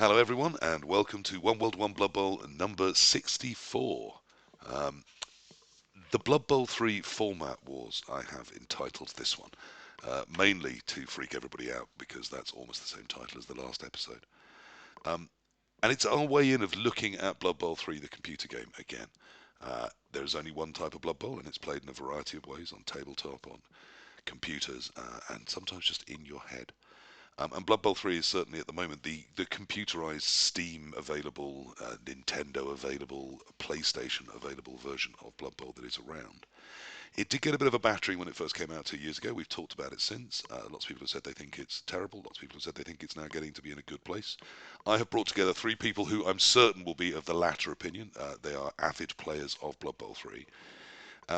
Hello, everyone, and welcome to One World, One Blood Bowl number 64. Um, the Blood Bowl 3 Format Wars, I have entitled this one, mainly to freak everybody out because that's almost the same title as the last episode. Um, and it's our way in of looking at Blood Bowl 3, the computer game, again. There's only one type of Blood Bowl, and it's played in a variety of ways on tabletop, on computers, and sometimes just in your head. And Blood Bowl 3 is certainly at the moment the computerized Steam available, Nintendo available, PlayStation available version of Blood Bowl that is around. It did get a bit of a battering when it first came out 2 years ago. We've talked about it since. Lots of people have said they think it's terrible. Lots of people have said they think it's now getting to be in a good place. I have brought together three people who I'm certain will be of the latter opinion. They are avid players of Blood Bowl 3.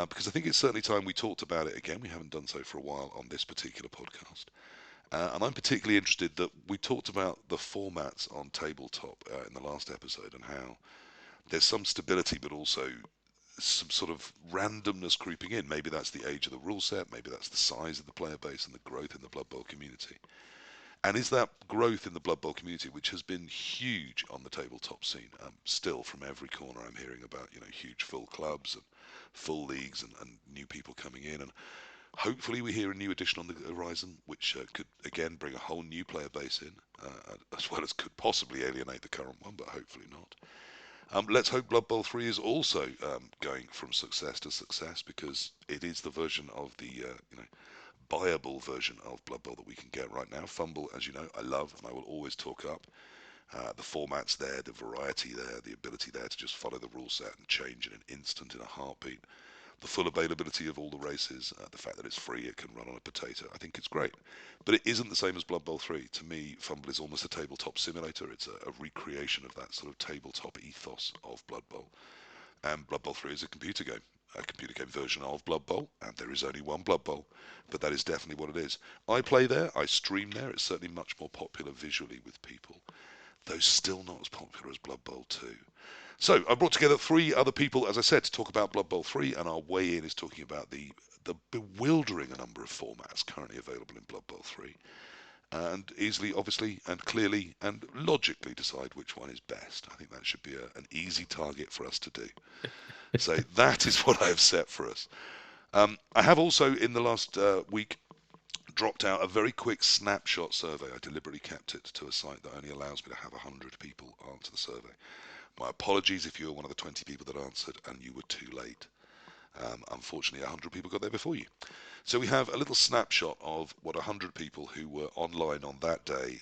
Because I think it's certainly time we talked about it again. We haven't done so for a while on this particular podcast. And I'm particularly interested that we talked about the formats on tabletop in the last episode and how there's some stability but also some sort of randomness creeping in. Maybe that's the age of the rule set, maybe that's the size of the player base and the growth in the Blood Bowl community. And is that growth in the Blood Bowl community, which has been huge on the tabletop scene, still from every corner I'm hearing about, huge full clubs and full leagues and new people coming in. And hopefully we hear a new addition on the horizon, which could again bring a whole new player base in, as well as could possibly alienate the current one, but hopefully not. Let's hope Blood Bowl 3 is also going from success to success, because it is the version of the buyable version of Blood Bowl that we can get right now. Fumble, as you know, I love and I will always talk up. The format's there, the variety there, the ability there to just follow the rule set and change in an instant, in a heartbeat. The full availability of all the races, the fact that it's free, it can run on a potato. I think it's great. But it isn't the same as Blood Bowl 3. To me, Fumble is almost a tabletop simulator. It's a recreation of that sort of tabletop ethos of Blood Bowl. And Blood Bowl 3 is a computer game version of Blood Bowl, and there is only one Blood Bowl, but that is definitely what it is. I play there, I stream there. It's certainly much more popular visually with people, though still not as popular as Blood Bowl 2. So I brought together three other people, as I said, to talk about Blood Bowl 3, and our way in is talking about the bewildering number of formats currently available in Blood Bowl 3, and easily, obviously, and clearly, and logically decide which one is best. I think that should be an easy target for us to do. So that is what I have set for us. I have also, in the last week, dropped out a very quick snapshot survey. I deliberately kept it to a site that only allows me to have 100 people answer the survey. My apologies if you were one of the 20 people that answered and you were too late. Unfortunately, 100 people got there before you. So we have a little snapshot of what 100 people who were online on that day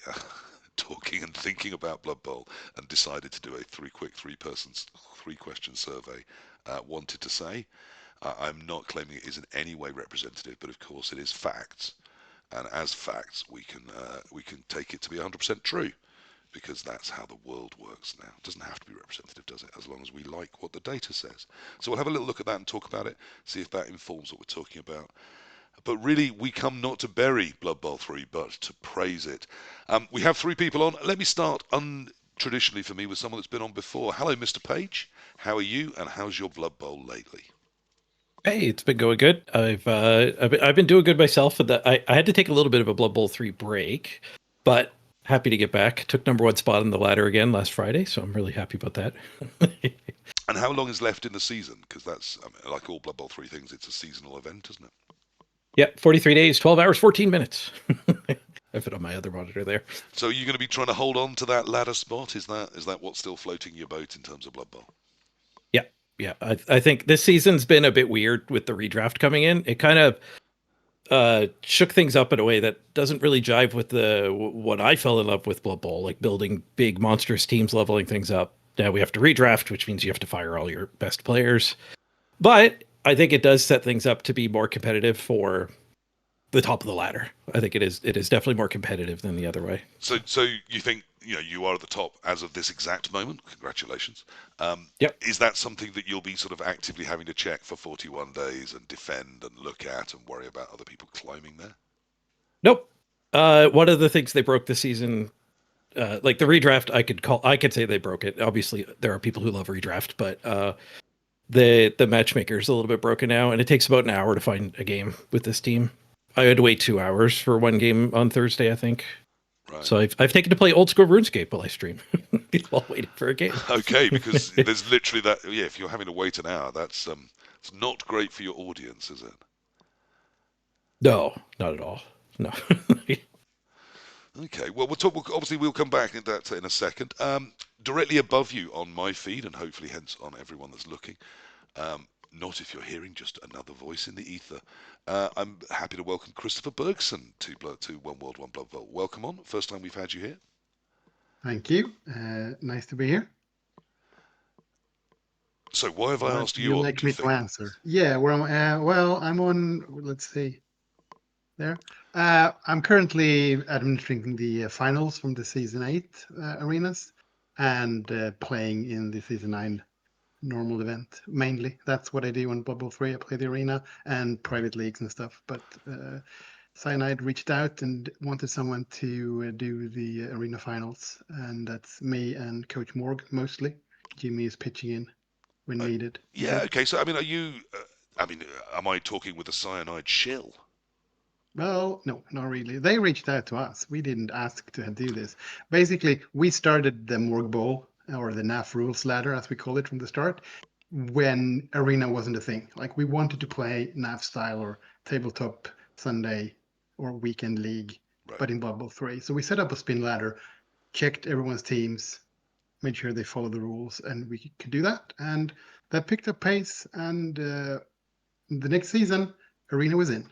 talking and thinking about Blood Bowl and decided to do a three-question survey wanted to say. I'm not claiming it is in any way representative, but of course it is facts. And as facts, we can take it to be 100% true, because that's how the world works now. It doesn't have to be representative, does it? As long as we like what the data says. So we'll have a little look at that and talk about it, see if that informs what we're talking about. But really, we come not to bury Blood Bowl 3, but to praise it. We have three people on. Let me start untraditionally for me with someone that's been on before. Hello, Mr. Page. How are you, and how's your Blood Bowl lately? Hey, it's been going good. I've been doing good myself. I had to take a little bit of a Blood Bowl 3 break, but happy to get back. Took number one spot on the ladder again last Friday, so I'm really happy about that. And how long is left in the season? Because that's, I mean, like all Blood Bowl 3 things, it's a seasonal event, isn't it? Yeah, 43 days, 12 hours, 14 minutes. I have it on my other monitor there. So are you going to be trying to hold on to that ladder spot? Is that what's still floating your boat in terms of Blood Bowl? Yeah, yeah. I think this season's been a bit weird with the redraft coming in. It kind of shook things up in a way that doesn't really jive with what I fell in love with Blood Bowl, like building big monstrous teams, leveling things up. Now we have to redraft, which means you have to fire all your best players. But I think it does set things up to be more competitive for the top of the ladder. I think it is definitely more competitive than the other way. So you think you are at the top as of this exact moment? Congratulations. Yep. Is that something that you'll be sort of actively having to check for 41 days and defend and look at and worry about other people climbing there? Nope. One of the things they broke this season, like the redraft, I could say they broke it. Obviously, there are people who love redraft, but the matchmaker is a little bit broken now, and it takes about an hour to find a game with this team. I had to wait 2 hours for one game on Thursday, I think. Right. So I've taken to play old school RuneScape while I stream, while waiting for a game. Okay, because there's literally that. Yeah, if you're having to wait an hour, that's it's not great for your audience, is it? No, not at all. No. Okay, well, we'll talk. Obviously, we'll come back in that in a second. Directly above you on my feed, and hopefully, hence on everyone that's looking. Not if you're hearing just another voice in the ether. I'm happy to welcome Christopher Bergson to One World, One Blood Bowl. Welcome on. First time we've had you here. Thank you. Nice to be here. So why have I What asked would you you on, like do you me to think? answer? Yeah, where am I? Well, I'm on, let's see, there. I'm currently administering the finals from the season 8 arenas and playing in the season 9 normal event mainly. That's what I do on Bubble 3. I play the arena and private leagues and stuff. But Cyanide reached out and wanted someone to do the arena finals, and that's me and Coach Morg mostly. Jimmy is pitching in when Uh, needed. He yeah, said. okay. So I mean, are you? Am I talking with a cyanide shill? Well, no, not really. They reached out to us. We didn't ask to do this. Basically, we started the Morg Bowl, or the NAF rules ladder, as we call it from the start, when Arena wasn't a thing. Like, we wanted to play NAF style or tabletop Sunday or weekend league, Right. but in Bubble 3. So we set up a spin ladder, checked everyone's teams, made sure they follow the rules, and we could do that. And that picked up pace. And the next season, Arena was in.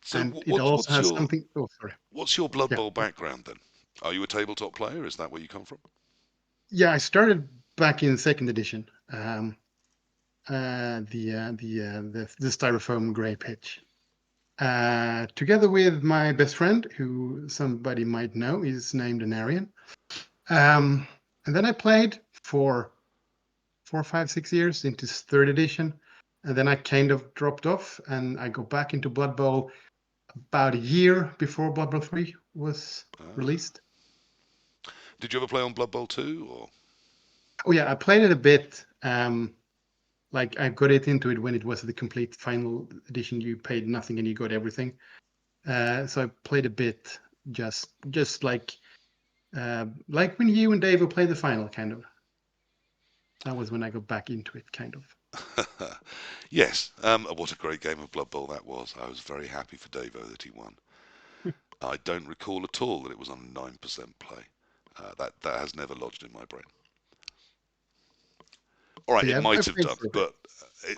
So And it also has something. Oh, sorry. what's your Blood Yeah. Bowl background then? Are you a tabletop player? Is that where you come from? Yeah, I started back in second edition. The styrofoam gray pitch. Together with my best friend, who somebody might know, is named Anarian. And then I played for 4, 5, 6 years into third edition. And then I kind of dropped off and I go back into Blood Bowl about a year before Blood Bowl 3 was Ah. released. Did you ever play on Blood Bowl 2 or? Oh yeah, I played it a bit. Like I got it into it when it was the complete final edition. You paid nothing and you got everything. So I played a bit, just like when you and Dave will play the final, kind of. That was when I got back into it, kind of. Yes. What a great game of Blood Bowl that was. I was very happy for Davo that he won. I don't recall at all that it was on 9% play. That has never lodged in my brain. All right, But it yeah, I might have played done, for a bit. but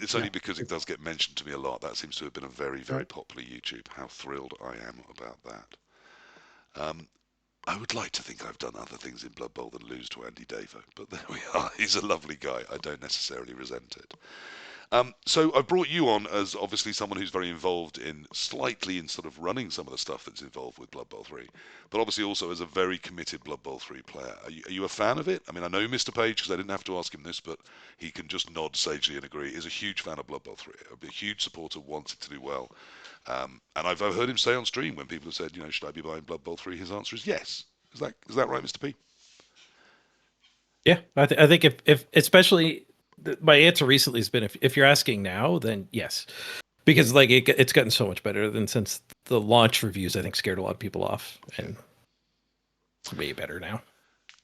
it's only Yeah, because it it's does get mentioned to me a lot. That seems to have been a very, very right. popular YouTube. How thrilled I am about that. Um, I would like to think I've done other things in Blood Bowl than lose to Andy Davo, but there we are. He's a lovely guy. I don't necessarily resent it. So I brought you on as obviously someone who's very involved in slightly in sort of running some of the stuff that's involved with Blood Bowl 3, but obviously also as a very committed Blood Bowl 3 player. Are you a fan of it? I mean, I know Mr. Page because I didn't have to ask him this, but he can just nod sagely and agree. Is a huge fan of Blood Bowl 3. A huge supporter, wants it to do well. And I've heard him say on stream when people have said, should I be buying Blood Bowl 3? His answer is yes. Is that right, Mr. P? Yeah, I think if especially my answer recently has been if you're asking now, then yes, because like it's gotten so much better than since the launch reviews. I think scared a lot of people off, Okay. and it's way better now.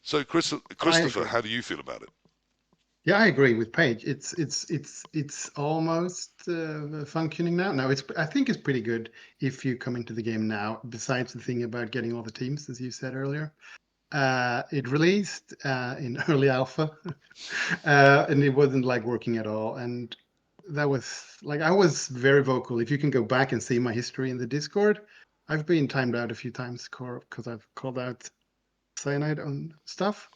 So, I Christopher, agree. how do you feel about it? Yeah, I agree with Paige. It's almost functioning now. Now it's I think it's pretty good if you come into the game now. Besides the thing about getting all the teams, as you said earlier, it released in early alpha, and it wasn't like working at all. And that was like I was very vocal. If you can go back and see my history in the Discord, I've been timed out a few times because I've called out cyanide on stuff.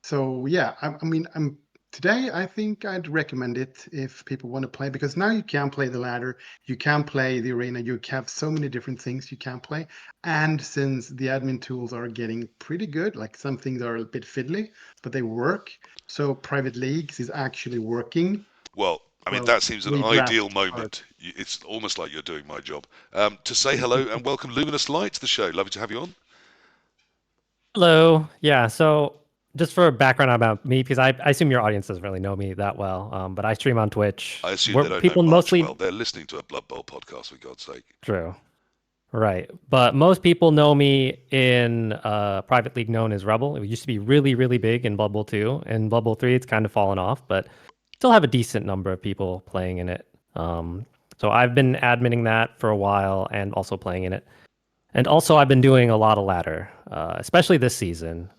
So yeah, I mean, today I think I'd recommend it if people want to play because now you can play the ladder, you can play the arena, you have so many different things you can play, and since the admin tools are getting pretty good, like some things are a bit fiddly, but they work. So private leagues is actually working. Well, I mean, Well, that seems an ideal redraft part. moment. It's almost like you're doing my job. To say hello and welcome Luminous Light to the show. Lovely to have you on. Hello. Yeah. So just for background about me, because I assume your audience doesn't really know me that well, but I stream on Twitch. I assume Where they don't know people much. Well, mostly they're listening to a Blood Bowl podcast, for God's sake. true. Right. But most people know me in a private league known as Rebel. It used to be really, really big in Bubble 2. In Bubble 3, it's kind of fallen off, but still have a decent number of people playing in it. So I've been adminning that for a while and also playing in it. And also, I've been doing a lot of ladder, especially this season.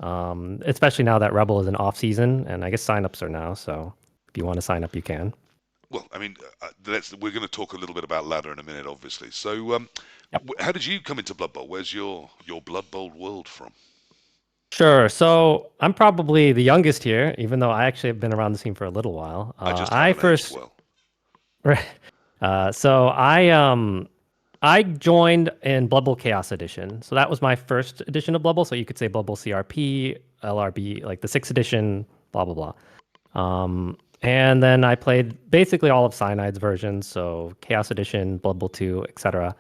Especially now that Rebel is an off season, and I guess signups are now. So if you want to sign up, you can. Well, I mean, we're going to talk a little bit about ladder in a minute, obviously. So, Yep. how did you come into Blood Bowl? Where's your Blood Bowl world from? Sure. So I'm probably the youngest here, even though I actually have been around the scene for a little while. I just I haven't aged first, well. right. I joined in Blood Bowl Chaos Edition. So that was my first edition of Blood Bowl. So you could say Blood Bowl CRP, LRB, like the 6th edition, blah blah blah. And then I played basically all of Cyanide's versions, so Chaos Edition, Blood Bowl 2, etc.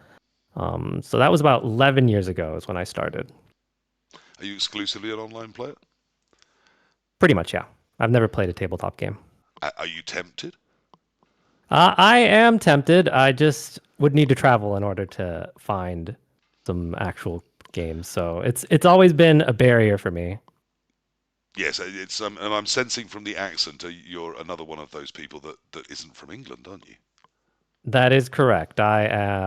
So that was about 11 years ago is when I started. Are you exclusively an online player? Pretty much, yeah. I've never played a tabletop game. Are you tempted? I am tempted. I just would need to travel in order to find some actual games. So it's always been a barrier for me. Yes, it's and I'm sensing from the accent you're another one of those people that isn't from England, aren't you? That is correct.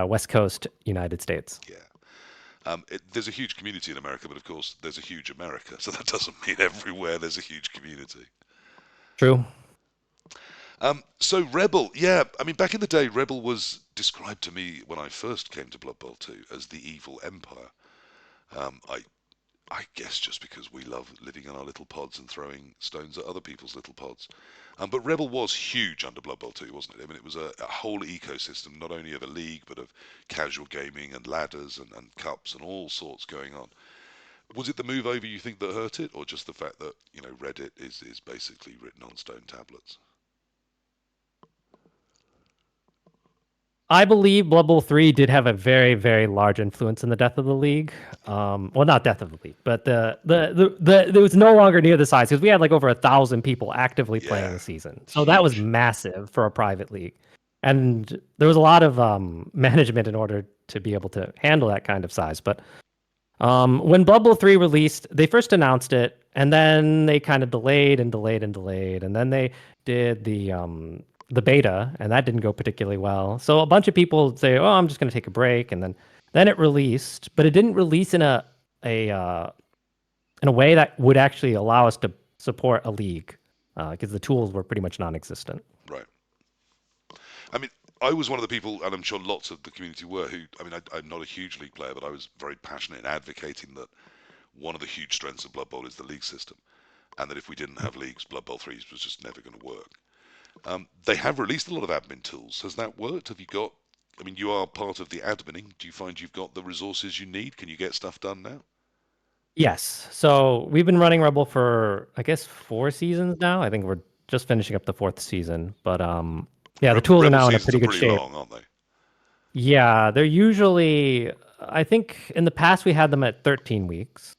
West Coast, United States. Yeah. There's a huge community in America, but of course there's a huge America, so that doesn't mean everywhere there's a huge community. True. So Rebel, yeah, I mean back in the day, Rebel was described to me when I first came to Blood Bowl 2 as the evil empire. I guess just because we love living in our little pods and throwing stones at other people's little pods. But Rebel was huge under Blood Bowl 2, wasn't it? I mean, it was a whole ecosystem, not only of a league, but of casual gaming and ladders and cups and all sorts going on. Was it the move over you think that hurt it, or just the fact that, Reddit is basically written on stone tablets? I believe Blood Bowl 3 did have a very, very large influence in the death of the league. Well, not death of the league, but it was no longer near the size because we had like over 1,000 people actively playing the season. So that was Huge. massive for a private league. And there was a lot of management in order to be able to handle that kind of size. But when Blood Bowl 3 released, they first announced it, and then they kind of delayed and delayed and delayed. And then they did the beta, and that didn't go particularly well. So a bunch of people say, "Oh, I'm just going to take a break," and then it released, but it didn't release in a way that would actually allow us to support a league because the tools were pretty much non-existent. Right. I mean, I was one of the people, and I'm sure lots of the community were, I'm not a huge league player, but I was very passionate in advocating that one of the huge strengths of Blood Bowl is the league system, and that if we didn't have leagues, Blood Bowl 3 was just never going to work. They have released a lot of admin tools. Has that worked? Have you got, you are part of the adminning. Do you find you've got the resources you need? Can you get stuff done now? Yes. So we've been running Rebel for, I guess, 4 seasons now. I think we're just finishing up the 4th season. But yeah, the tools are now in a pretty good shape. Long, aren't they? Yeah, they're usually, I think in the past we had them at 13 weeks.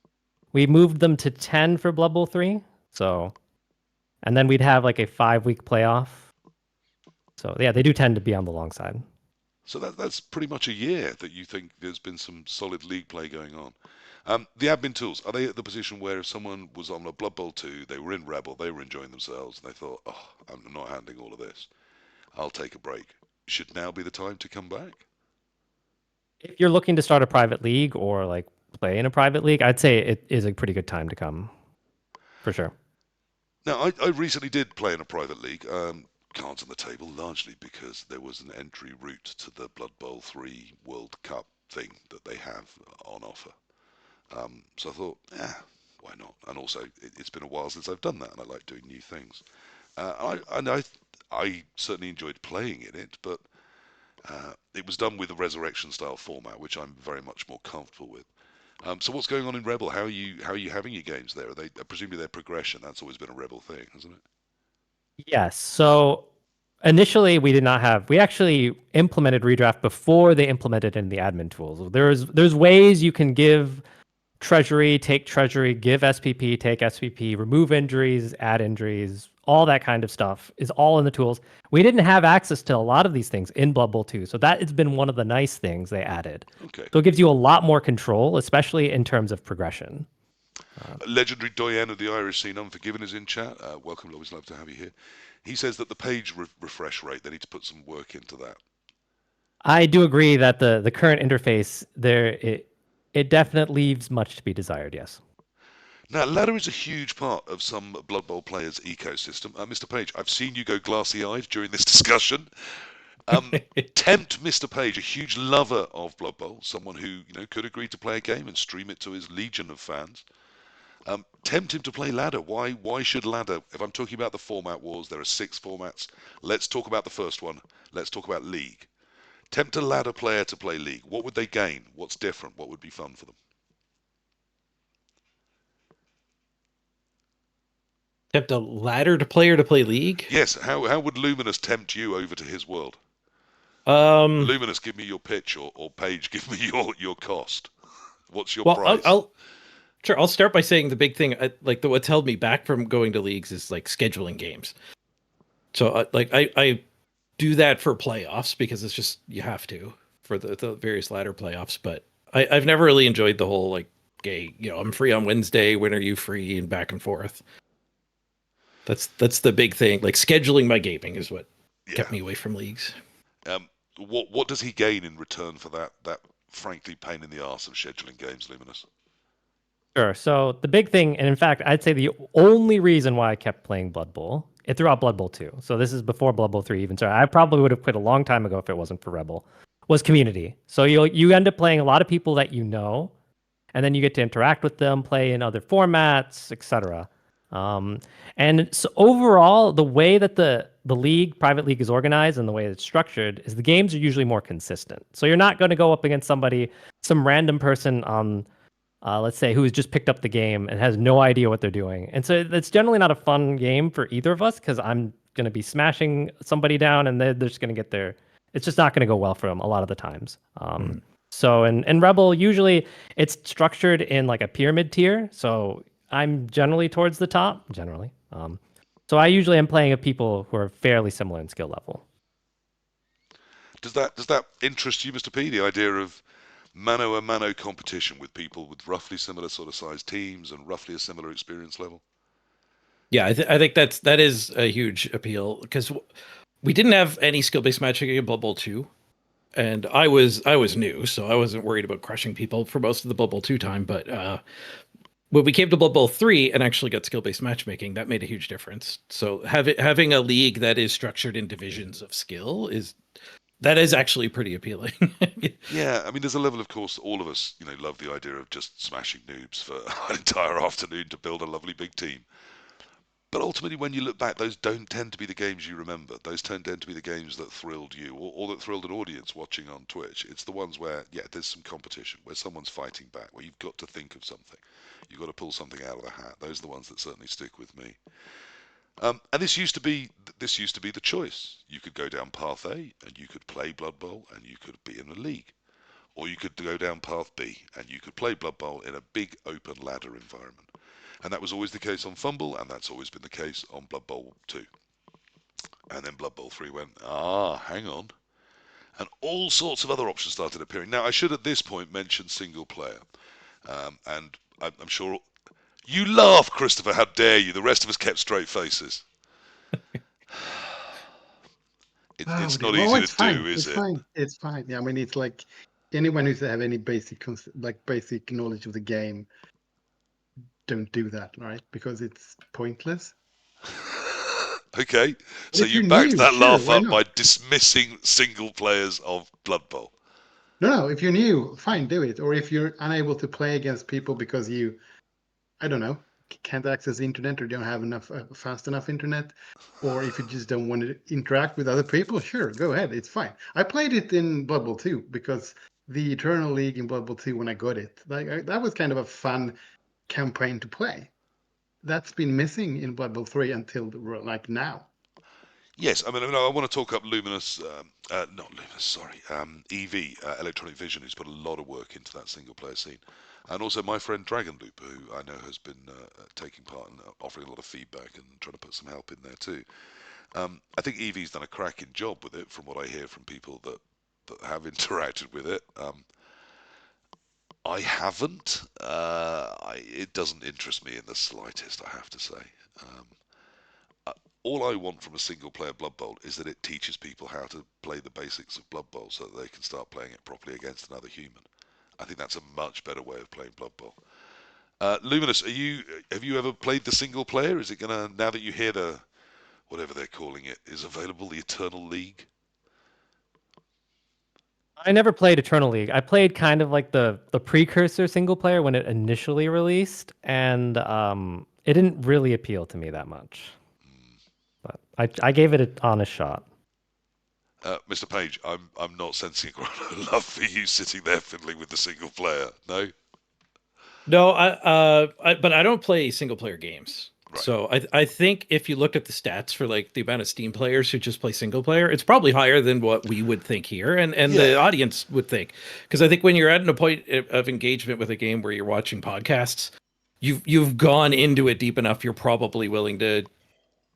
We moved them to 10 for Blood Bowl 3. So, and then we'd have like a 5-week playoff. So yeah, they do tend to be on the long side. So that's pretty much a year that you think there's been some solid league play going on. The admin tools, are they at the position where if someone was on a Blood Bowl 2, they were in Rebel, they were enjoying themselves, and they thought, oh, I'm not handling all of this. I'll take a break. Should now be the time to come back? If you're looking to start a private league or like play in a private league, I'd say it is a pretty good time to come, for sure. Now, I recently did play in a private league, cards on the table, largely because there was an entry route to the Blood Bowl 3 World Cup thing that they have on offer. So I thought, why not? And also, it's been a while since I've done that, and I like doing new things. I certainly enjoyed playing in it, but it was done with a resurrection style format, which I'm very much more comfortable with. So what's going on in Rebel? How are you having your games there? Are they presumably their progression? That's always been a Rebel thing, hasn't it? Yes. So initially we did not have, we actually implemented redraft before they implemented in the admin tools. There's ways you can give treasury, take treasury, give SPP, take SPP, remove injuries, add injuries, all that kind of stuff is all in the tools. We didn't have access to a lot of these things in Blood Bowl 2, so that has been one of the nice things they added. Okay. So it gives you a lot more control, especially in terms of progression. Legendary Doyen of the Irish Scene Unforgiven is in chat. Welcome, always love to have you here. He says that the page refresh rate, they need to put some work into that. I do agree that the current interface there it definitely leaves much to be desired. Yes. Now, ladder is a huge part of some Blood Bowl players' ecosystem. Mr. Page, I've seen you go glassy-eyed during this discussion. Tempt Mr. Page, a huge lover of Blood Bowl, someone who could agree to play a game and stream it to his legion of fans. Tempt him to play ladder. Why should ladder? If I'm talking about the format wars, there are 6 formats. Let's talk about the first one. Let's talk about league. Tempt a ladder player to play league. What would they gain? What's different? What would be fun for them? Tempt a ladder player to play league? Yes. How would Luminous tempt you over to his world? Luminous, give me your pitch, or Page, give me your cost. What's your well, price? I'll start by saying the big thing, what's held me back from going to leagues is like scheduling games. So I do that for playoffs because it's just you have to for the various ladder playoffs. But I've never really enjoyed the whole I'm free on Wednesday. When are you free? And back and forth. That's the big thing. Like scheduling my gaming is what kept me away from leagues. What does he gain in return for that frankly pain in the arse of scheduling games, Luminous? Sure. So the big thing, and in fact, I'd say the only reason why I kept playing Blood Bowl, it threw out Blood Bowl 2. So this is before Blood Bowl 3 even. So I probably would have quit a long time ago if it wasn't for Rebel. Was community. So you end up playing a lot of people that you know, and then you get to interact with them, play in other formats, etc. And so overall, the way that the private league is organized and the way it's structured is the games are usually more consistent. So you're not going to go up against some random person on, let's say, who's just picked up the game and has no idea what they're doing. And so it's generally not a fun game for either of us because I'm going to be smashing somebody down and they're just going to get there. It's just not going to go well for them a lot of the times. So in Rebel, usually it's structured in like a pyramid tier. So I'm generally towards the top, generally. So I usually am playing with people who are fairly similar in skill level. Does that interest you, Mr. P? The idea of mano-a-mano competition with people with roughly similar sort of size teams and roughly a similar experience level? Yeah, I think that is a huge appeal because we didn't have any skill-based matching in Blood Bowl 2, and I was new, so I wasn't worried about crushing people for most of the Blood Bowl 2 time. But when we came to Blood Bowl 3 and actually got skill-based matchmaking, that made a huge difference. So having a league that is structured in divisions of skill is actually pretty appealing. Yeah, I mean, there's a level, of course, all of us, love the idea of just smashing noobs for an entire afternoon to build a lovely big team. But ultimately, when you look back, those don't tend to be the games you remember. Those tend to be the games that thrilled you or that thrilled an audience watching on Twitch. It's the ones where, there's some competition, where someone's fighting back, where you've got to think of something. You've got to pull something out of the hat. Those are the ones that certainly stick with me. And this used to be the choice. You could go down path A and you could play Blood Bowl and you could be in a league. Or you could go down path B and you could play Blood Bowl in a big open ladder environment. And that was always the case on Fumble, and that's always been the case on Blood Bowl 2. And then Blood Bowl 3 went, hang on. And all sorts of other options started appearing. Now, I should at this point mention single player. And I'm sure... You laugh, Christopher, how dare you? The rest of us kept straight faces. It's not easy to do, is it? It's fine. It's fine. Yeah, I mean, it's like anyone who's have any basic knowledge of the game, don't do that, right? Because it's pointless. Okay, But so if you you're backed new, that sure, laugh why up not? by dismissing single players of Blood Bowl. No, if you're new, fine, do it. Or if you're unable to play against people because you, I don't know, can't access the internet or don't have enough fast enough internet, or if you just don't want to interact with other people, sure, go ahead, it's fine. I played it in Blood Bowl 2 because the Eternal League in Blood Bowl 2, when I got it, that was kind of a fun campaign to play. That's been missing in Blood Bowl 3 until like now. Yes, I mean, I want to talk up Luminous, not Luminous, sorry, EV, Electronic Vision, who's put a lot of work into that single player scene. And also my friend Dragonloop, who I know has been taking part and offering a lot of feedback and trying to put some help in there too. I think EV's done a cracking job with it, from what I hear from people that have interacted with it. I haven't. It doesn't interest me in the slightest, I have to say. Um, all I want from a single player Blood Bowl is that it teaches people how to play the basics of Blood Bowl so that they can start playing it properly against another human. I think that's a much better way of playing Blood Bowl. Luminous, have you ever played the single player? Is it gonna, now that you hear the whatever they're calling it is available, the Eternal League? I never played Eternal League. I played kind of like the precursor single player when it initially released, and it didn't really appeal to me that much. But I gave it an honest shot. Mr. Page, I'm not sensing a love for you sitting there fiddling with the single player. No, No, but I don't play single player games. right? So I think if you looked at the stats for like the amount of Steam players who just play single player, it's probably higher than what we would think here, and the Yeah. audience would think. Because I think when you're at a point of engagement with a game where you're watching podcasts, you've gone into it deep enough. You're probably willing to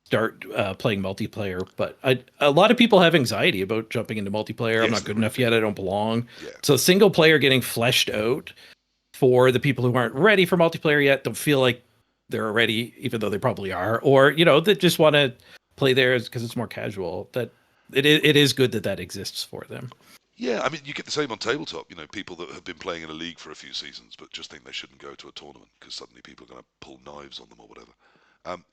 start playing multiplayer. But a lot of people have anxiety about jumping into multiplayer. I'm Yes, not they good enough really yet. I don't belong. Yeah. So single player getting fleshed out for the people who aren't ready for multiplayer yet, don't feel like they're ready, even though they probably are, or that just want to play there because it's more casual. That it is good that exists for them. Yeah, I mean, you get the same on tabletop. People that have been playing in a league for a few seasons, but just think they shouldn't go to a tournament because suddenly people are going to pull knives on them or whatever. Um,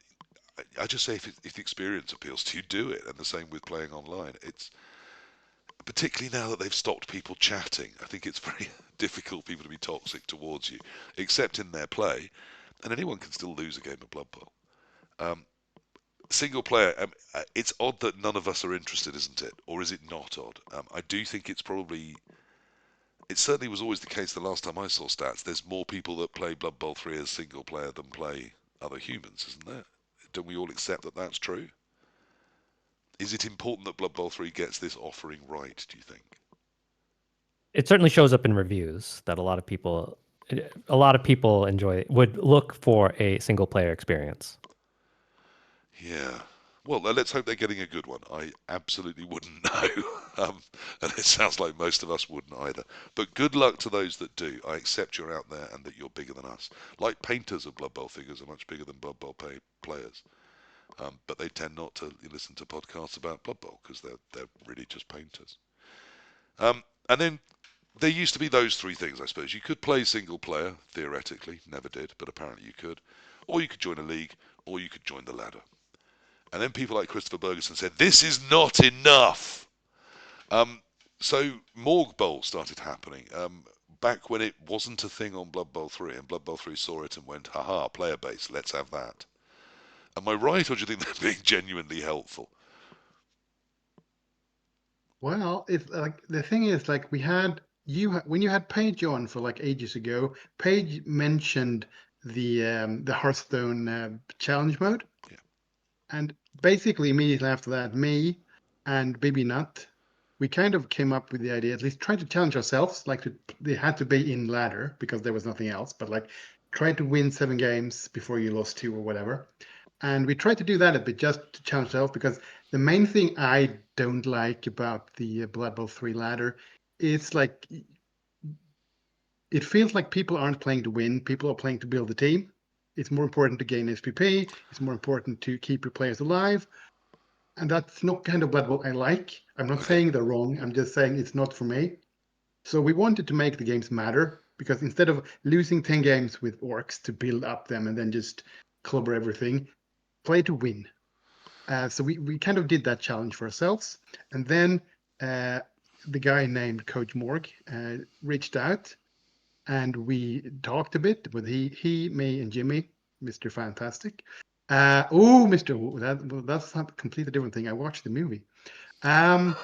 I just say if the experience appeals to you, do it. And the same with playing online. It's particularly now that they've stopped people chatting. I think it's very difficult for people to be toxic towards you, except in their play. And anyone can still lose a game of Blood Bowl. Um, Single player, it's odd that none of us are interested, isn't it? Or is it not odd? I do think it's probably. It certainly was always the case the last time I saw stats. There's more people that play Blood Bowl 3 as single player than play other humans, isn't there? Don't we all accept that that's true? Is it important that Blood Bowl 3 gets this offering right, do you think? It certainly shows up in reviews that a lot of people would look for a single player experience. Yeah. Well, let's hope they're getting a good one. I absolutely wouldn't know. And it sounds like most of us wouldn't either. But good luck to those that do. I accept you're out there and that you're bigger than us. Like painters of Blood Bowl figures are much bigger than Blood Bowl players. But they tend not to listen to podcasts about Blood Bowl because they're really just painters. And then there used to be those three things, I suppose. You could play single player, theoretically. Never did, but apparently you could. Or you could join a league, or you could join the ladder. And then people like Christopher Bergerson said, this is not enough. So Morgue Bowl started happening back when it wasn't a thing on Blood Bowl 3, and Blood Bowl 3 saw it and went, haha, player base, let's have that. Am I right, or do you think they're being genuinely helpful? Well, it's like the thing is like we had when you had Paige on for like ages ago. Paige mentioned the Hearthstone challenge mode, Yeah. and basically immediately after that, me and Baby Nut, we kind of came up with the idea, at least trying to challenge ourselves. They had to be in ladder because there was nothing else, but like try to win 7 games before you lost 2 or whatever. And we tried to do that a bit just to challenge ourselves because the main thing I don't like about the Blood Bowl 3 ladder is like it feels like people aren't playing to win, people are playing to build a team. It's more important to gain SPP, it's more important to keep your players alive. And that's not kind of Blood Bowl I like. I'm not Okay. saying they're wrong, I'm just saying it's not for me. So we wanted to make the games matter because instead of losing 10 games with orcs to build up them and then just clobber everything, play to win. So we kind of did that challenge for ourselves. And then the guy named Coach Morg reached out and we talked a bit with he, me, and Jimmy, Mr. Fantastic. That's a completely different thing. I watched the movie. That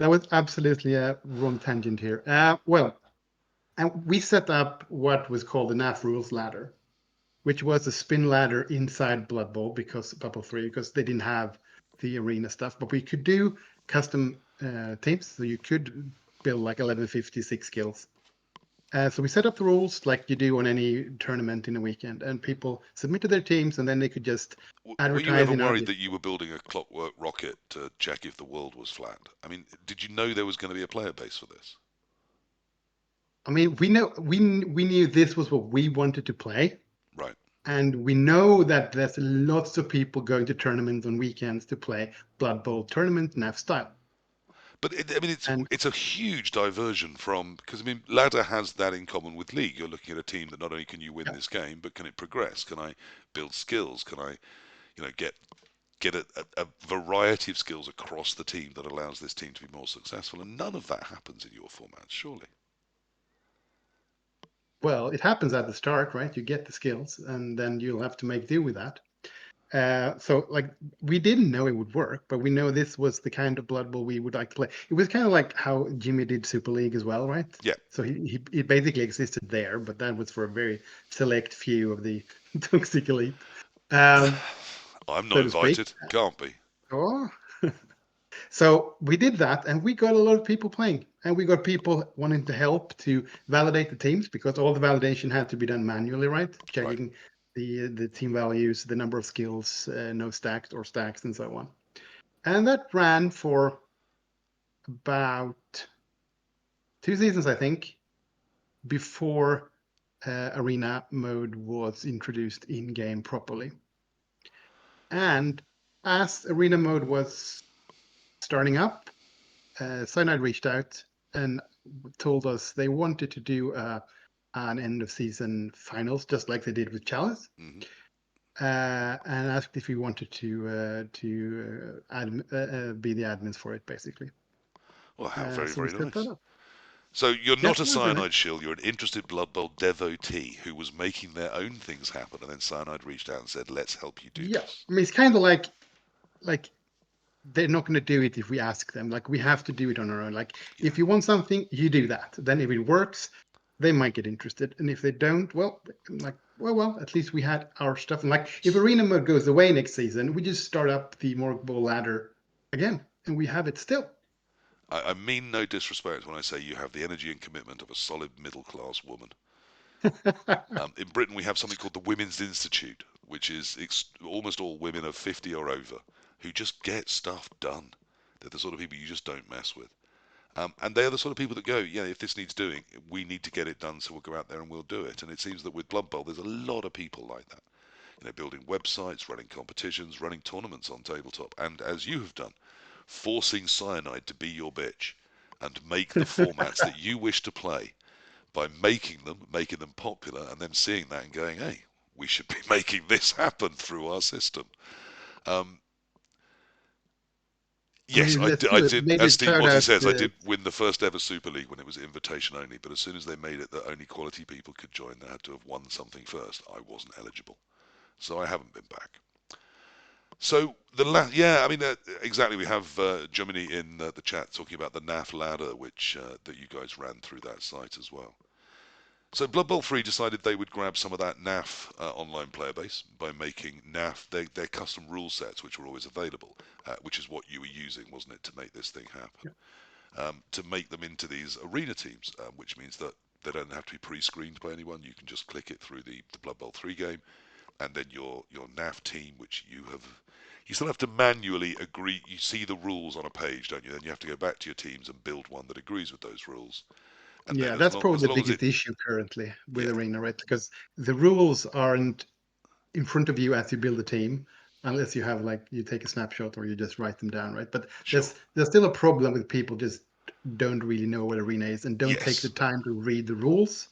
was absolutely a wrong tangent here. And we set up what was called the NAF rules ladder. which was a spin ladder inside Blood Bowl because Bubble 3, because they didn't have the arena stuff. But we could do custom teams, so you could build like 1156 skills. So we set up the rules like you do on any tournament in a weekend, and people submitted their teams, and then they could just Were you advertise ever in our. worried that you were building a clockwork rocket to check if the world was flat? I mean, did you know there was going to be a player base for this? I mean, we knew this was what we wanted to play, Right. and we know that there's lots of people going to tournaments on weekends to play Blood Bowl tournament NAF style. But I mean, And it's a huge diversion from, because I mean, ladder has that in common with league. You're looking at a team that not only can you win yeah, this game, but can it progress? Can I build skills? Can I, get a variety of skills across the team that allows this team to be more successful? And none of that happens in your format, surely. well, it happens at the start, right? You get the skills, and then you'll have to make do with that. So like we didn't know it would work, but we know this was the kind of Blood Bowl we would like to play. It was kind of like how Jimmy did Super League as well, right? Yeah. So he basically existed there, but that was for a very select few of the toxic elite, I'm not so to speak. invited. Can't be. Oh. So we did that, and we got a lot of people playing, and we got people wanting to help to validate the teams because all the validation had to be done manually, right? Right. Checking the team values, the number of skills, no stacked or stacks, and so on. And that ran for about 2 seasons, I think, before arena mode was introduced in game properly. And as arena mode was starting up, Cyanide reached out and told us they wanted to do an end of season finals, just like they did with Chalice, Hmm. and asked if we wanted to be the admins for it, basically. Well, how very, So we very set that nice. up. So you're Yeah, not a it was very nice. Cyanide shill, you're an interested Blood Bowl devotee who was making their own things happen, and then Cyanide reached out and said, let's help you do Yeah, this. I mean it's kind of like they're not going to do it if we ask them. Like we have to do it on our own. Like Yeah. if you want something, you do that. Then if it works, they might get interested. And if they don't, well, like well, at least we had our stuff. And like if arena mode goes away next season, we just start up the Morg Bowl ladder again, and we have it still. I mean no disrespect when I say you have the energy and commitment of a solid middle class woman. In Britain, we have something called the Women's Institute, which is almost all women of 50 or over who just get stuff done. They're the sort of people you just don't mess with. And they are the sort of people that go, yeah, if this needs doing, we need to get it done, so we'll go out there and we'll do it. And it seems that with Blood Bowl, there's a lot of people like that. Building websites, running competitions, running tournaments on tabletop, and as you have done, forcing Cyanide to be your bitch and make the formats that you wish to play by making them popular, and then seeing that and going, hey, we should be making this happen through our system. Um, I yes, mean, let's I do it. did. Maybe As Steve shout Mozzie out. says, I did win the first ever Super League when it was invitation only. But as soon as they made it that only quality people could join, they had to have won something first. I wasn't eligible, so I haven't been back. So yeah, I mean, exactly. We have Germany in the chat talking about the NAF ladder, which that you guys ran through that site as well. So Blood Bowl 3 decided they would grab some of that NAF online player base by making NAF their custom rule sets, which were always available, which is what you were using, wasn't it, to make this thing happen? To make them into these arena teams, which means that they don't have to be pre-screened by anyone. You can just click it through the Blood Bowl 3 game, and then your NAF team, which you still have to manually agree. You see the rules on a page, don't you? Then you have to go back to your teams and build one that agrees with those rules. And then Yeah, that's as probably the long as it, biggest issue currently with yeah, arena, right? Because the rules aren't in front of you as you build a team, unless you have like you take a snapshot or you just write them down, right? But sure. there's still a problem with people just don't really know what arena is and don't take the Yes. time to read the rules.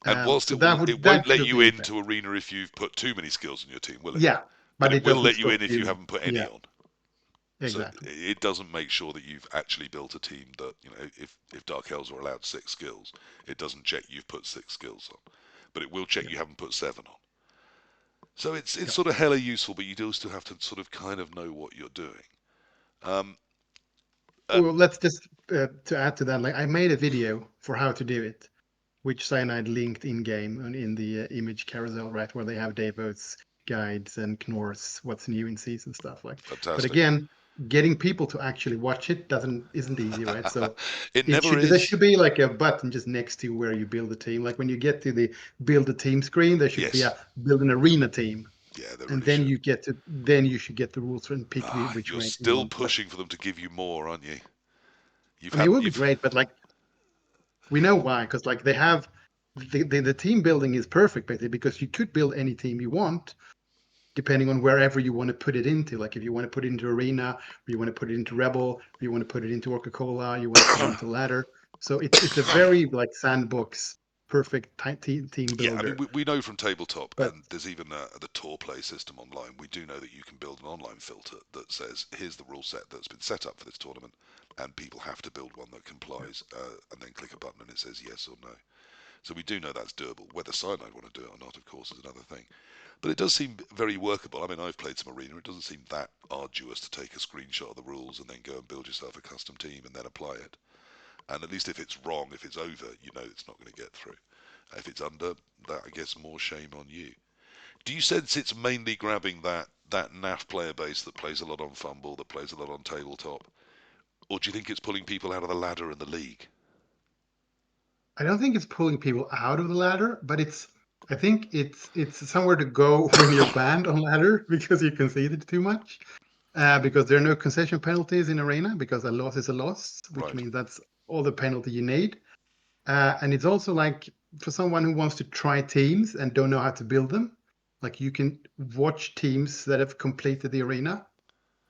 And whilst So that it would won't that could let have you been better. into arena if you've put too many skills in your team, will it? Yeah, But but it it will doesn't let you stop in if you you. haven't put any Yeah, on. So exactly. it doesn't make sure that you've actually built a team that, if Dark Elves are allowed 6 skills, it doesn't check you've put 6 skills on. But it will check Yeah, you haven't put 7 on. So it's yeah. sort of hella useful, but you do still have to sort of kind of know what you're doing. Um, uh, Well, let's just to add to that, like I made a video for how to do it, which Cyanide linked in game and in the image carousel, right, where they have Davo's guides and Knorr's what's new in season stuff like. But Fantastic. again, getting people to actually watch it isn't easy, right? So It never there is. should be like a button just next to where you build a team. Like when you get to the build a team screen, there should be Yes. a build an arena team. Yeah, they And really should. then you should get the rules and pick which You're rank you still want. But, pushing for them to give you more, aren't you? I mean, it would be great, but like we know why, because like they have the team building is perfect basically because you could build any team you want depending on wherever you want to put it into. Like if you want to put it into Arena, or you want to put it into Rebel, or you want to put it into Coca-Cola, you want to put it into Ladder. So it's a very like sandbox perfect team Yeah, I builder. mean, we know from tabletop, But and there's even the Tour play system online, we do know that you can build an online filter that says, here's the rule set that's been set up for this tournament, and people have to build one that complies, and then click a button and it says yes or no. So we do know that's doable. Whether Cyanide want to do it or not, of course, is another thing. But it does seem very workable. I mean, I've played some Arena. It doesn't seem that arduous to take a screenshot of the rules and then go and build yourself a custom team and then apply it. And at least if it's wrong, if it's over, you know it's not going to get through. If it's under, that I guess more shame on you. Do you sense it's mainly grabbing that NAF player base that plays a lot on Fumble, that plays a lot on tabletop, or do you think it's pulling people out of the ladder and the league? I don't think it's pulling people out of the ladder, but I think it's somewhere to go when you're banned on ladder because you conceded too much. Because there are no concession penalties in Arena because a loss is a loss, which Right. means that's all the penalty you need. And it's also like for someone who wants to try teams and don't know how to build them, like you can watch teams that have completed the Arena.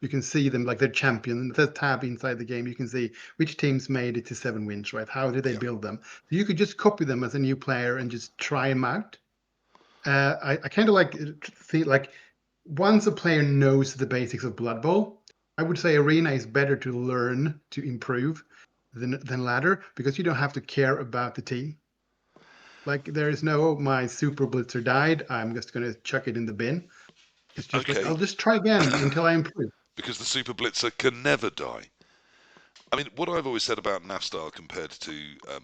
You can see them like they're champion. There's a tab inside the game. You can see which teams made it to 7 wins, right? How did they Yeah. build them? You could just copy them as a new player and just try them out. I kind of like think like once a player knows the basics of Blood Bowl, I would say Arena is better to learn to improve than Ladder because you don't have to care about the team. Like there is no my super blitzer died. I'm just gonna chuck it in the bin. It's just like Okay. I'll just try again until I improve. Because the Super Blitzer can never die. I mean, what I've always said about NAF style compared to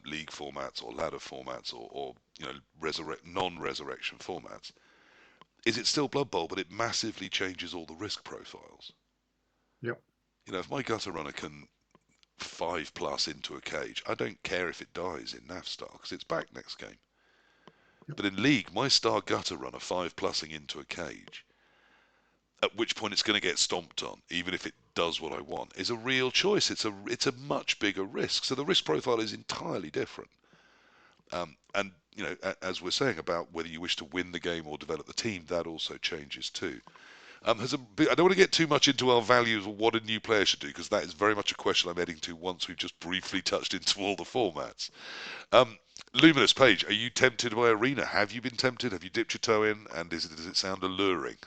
league formats or ladder formats or you know non-resurrection formats is it's still Blood Bowl, but it massively changes all the risk profiles. Yep. You know, if my gutter runner can 5+ into a cage, I don't care if it dies in NAF style because it's back next game. Yep. But in league, my star gutter runner 5+ing into a cage, at which point it's going to get stomped on, even if it does what I want, is a real choice. It's a much bigger risk. So the risk profile is entirely different. And you know, as we're saying about whether you wish to win the game or develop the team, that also changes too. I don't want to get too much into our values of what a new player should do, because that is very much a question I'm heading to once we've just briefly touched into all the formats. Luminous Page, are you tempted by Arena? Have you been tempted? Have you dipped your toe in? And does it sound alluring?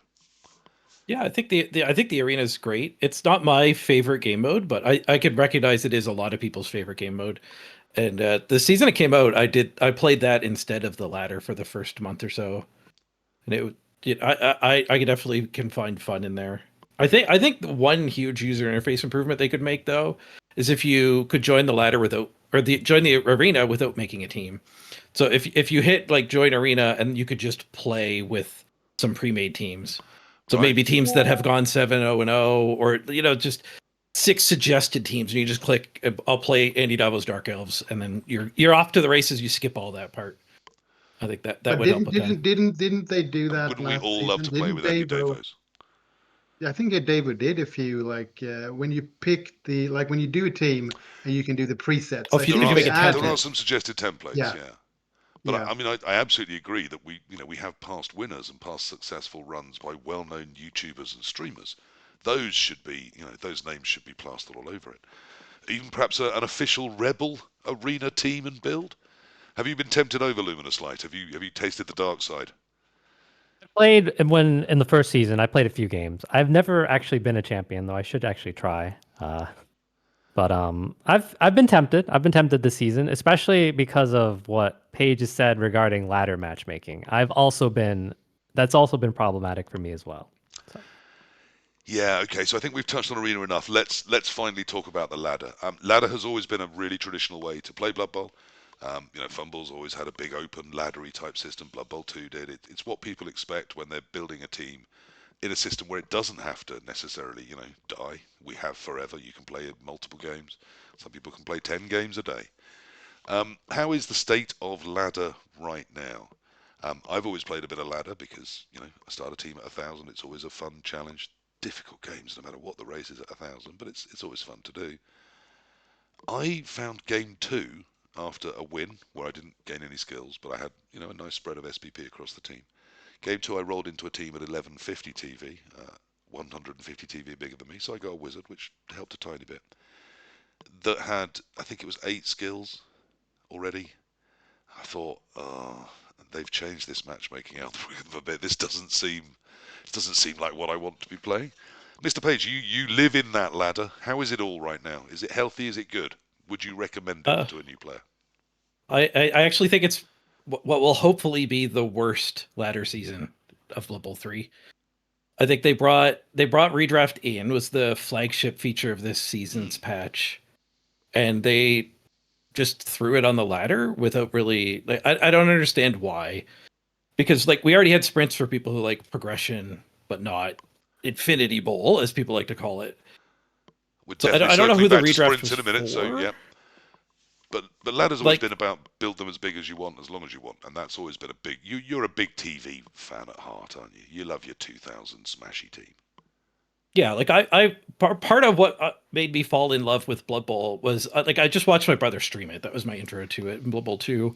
Yeah, I think I think the arena is great. It's not my favorite game mode, but I can recognize it is a lot of people's favorite game mode. And the season it came out, I played that instead of the ladder for the first month or so, and I definitely can find fun in there. I think the one huge user interface improvement they could make though is if you could join the ladder without join the arena without making a team. So if you hit like join arena and you could just play with some pre-made teams. So Right. maybe teams that have gone 7-0-0 or you know just 6 suggested teams and you just click I'll play Andy Davo's Dark Elves and then you're off to the races, you skip all that part. I think that But would help a ton. didn't they do And that wouldn't we last all love season? to play Didn't with Andy Davo? Davos? Yeah, I think Davo did a few like when you pick the like when you do a team and you can do the presets. Oh, I if you, think if you they make a added. There are template. some suggested templates, Yeah, yeah. But yeah. I mean, I absolutely agree that we have past winners and past successful runs by well-known YouTubers and streamers. Those should be, those names should be plastered all over it. Even perhaps an official Rebel Arena team and build. Have you been tempted over Luminous Light? Have you tasted the dark side? Played when in the first season. I played a few games. I've never actually been a champion, though. I should actually try. But I've been tempted. I've been tempted this season, especially because of what Paige has said regarding ladder matchmaking. That's also been problematic for me as well. So. Yeah, okay. So I think we've touched on Arena enough. Let's finally talk about the ladder. Ladder has always been a really traditional way to play Blood Bowl. Fumble's always had a big open laddery type system. Blood Bowl 2 did. It's what people expect when they're building a team in a system where it doesn't have to necessarily, die. We have forever. You can play multiple games. Some people can play 10 games a day. How is the state of ladder right now? I've always played a bit of ladder because, I start a team at 1,000. It's always a fun challenge. Difficult games, no matter what the race is at 1,000, but it's always fun to do. I found game 2 after a win where I didn't gain any skills, but I had, a nice spread of SPP across the team. Game 2, I rolled into a team at 1150 TV, 150 TV bigger than me, so I got a wizard, which helped a tiny bit. That had, I think it was 8 skills already. I thought, they've changed this matchmaking algorithm a bit. This doesn't seem like what I want to be playing. Mr. Page, you live in that ladder. How is it all right now? Is it healthy? Is it good? Would you recommend it to a new player? I actually think it's what will hopefully be the worst ladder season of Blood Bowl 3. I think they brought redraft in, was the flagship feature of this season's patch, and they just threw it on the ladder without really. I don't understand why, because we already had sprints for people who like progression, but not Infinity Bowl, as people like to call it. So I don't know who the redraft was in a minute. for. So yeah. But ladder's always been about build them as big as you want, as long as you want, and that's always been a big. You're a big TV fan at heart, aren't you? You love your 2000 smashy team. Yeah, I part of what made me fall in love with Blood Bowl was I just watched my brother stream it. That was my intro to it in Blood Bowl 2.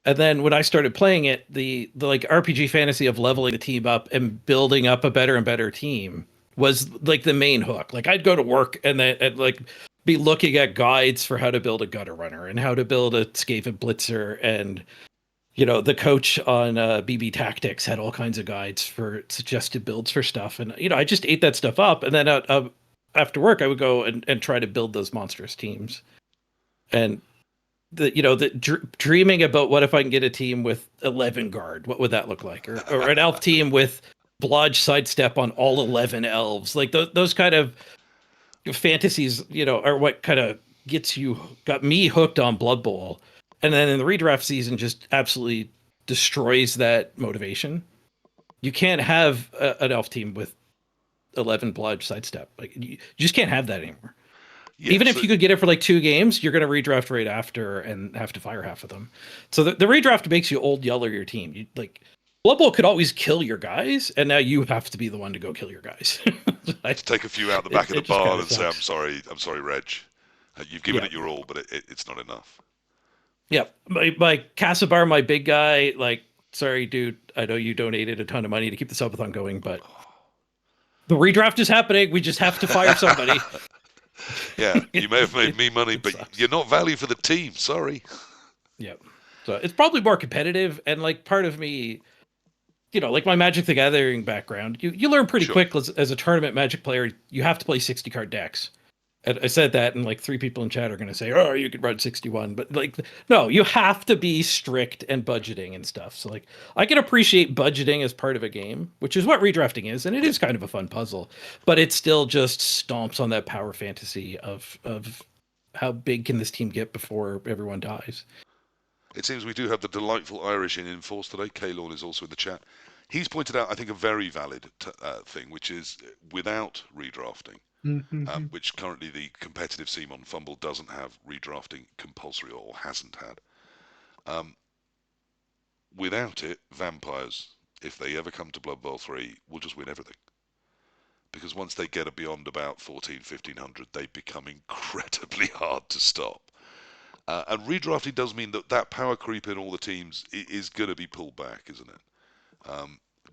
And then when I started playing it, the RPG fantasy of leveling the team up and building up a better and better team was the main hook. I'd go to work and then be looking at guides for how to build a gutter runner and how to build a Skaven blitzer, and the coach on BB Tactics had all kinds of guides for suggested builds for stuff, and I just ate that stuff up, and then after work I would go and try to build those monstrous teams, and dreaming about what if I can get a team with 11 guard, what would that look like, or an elf team with blodge sidestep on all 11 elves, those kind of fantasies, are what kind of got me hooked on Blood Bowl. And then in the redraft season just absolutely destroys that motivation. You can't have an elf team with 11 blodge sidestep. You just can't have that anymore. Yeah, even if you could get it for 2 games, you're going to redraft right after and have to fire half of them. So the redraft makes you old yeller your team. Blood Bowl could always kill your guys, and now you have to be the one to go kill your guys. Take a few out the back of the barn and say, I'm sorry, Reg. You've given it your all, but it's not enough. Yeah, my Castlebar, my big guy, sorry, dude, I know you donated a ton of money to keep the subathon going, but the redraft is happening. We just have to fire somebody. Yeah, you may have made me money, but you're not value for the team. Sorry. Yeah, so it's probably more competitive, and part of me, my Magic the Gathering background, you learn pretty quick as a tournament Magic player, you have to play 60 card decks. And I said that, and 3 people in chat are going to say, "Oh, you could run 61," but no, you have to be strict and budgeting and stuff. So I can appreciate budgeting as part of a game, which is what redrafting is, and it is kind of a fun puzzle, but it still just stomps on that power fantasy of how big can this team get before everyone dies. It seems we do have the delightful Irish in force today. Kaylorn is also in the chat. He's pointed out, I think, a very valid thing, which is without redrafting. Mm-hmm. Which currently the competitive scene on Fumble doesn't have redrafting compulsory or hasn't had. Without it, vampires, if they ever come to Blood Bowl 3, will just win everything. Because once they get beyond about 1,1500, they become incredibly hard to stop. And redrafting does mean that power creep in all the teams is going to be pulled back, isn't it?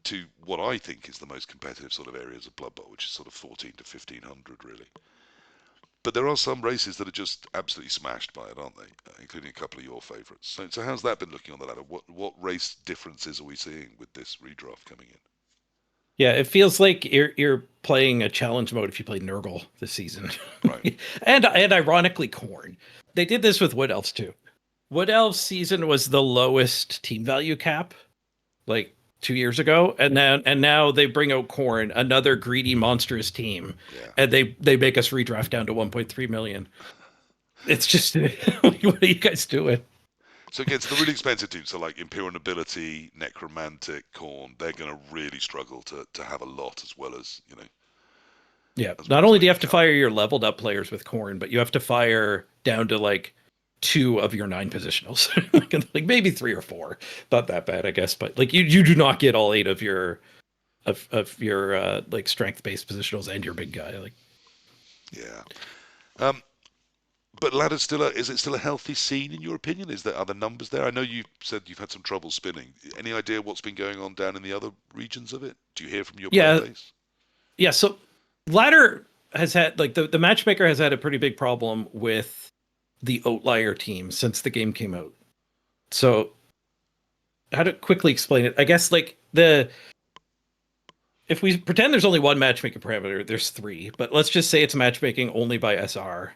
To what I think is the most competitive sort of areas of Blood Bowl, which is sort of 14 to 1,500 really. But there are some races that are just absolutely smashed by it, aren't they? Including a couple of your favourites. So how's that been looking on the ladder? What race differences are we seeing with this redraft coming in? Yeah, it feels like you're playing a challenge mode if you play Nurgle this season. Right. and ironically, Khorne. They did this with Wood Elves too. Wood Elves season was the lowest team value cap, 2 years ago, and now they bring out Khorne, another greedy monstrous team, and they make us redraft down to 1.3 million. It's just what are you guys doing? So again, so the really expensive teams, so like Imperial Nobility, Necromantic, Khorne, they're going to really struggle to have a lot as well as, Yeah. as well Not as only do you make have a to cut. fire your leveled up players with corn, but you have to fire down to like 2 of your 9 positionals. Like maybe 3 or 4. Not that bad, I guess. But like you do not get all 8 of your like strength based positionals and your big guy. Like Yeah. Um, but ladder's is it still a healthy scene in your opinion? Are the numbers there? I know you said you've had some trouble spinning. Any idea what's been going on down in the other regions of it? Do you hear from your player yeah, base? yeah. So ladder has had like the matchmaker has had a pretty big problem with the outlier team since the game came out. So how to quickly explain it? I guess like if we pretend there's only one matchmaking parameter, there's 3, but let's just say it's matchmaking only by SR.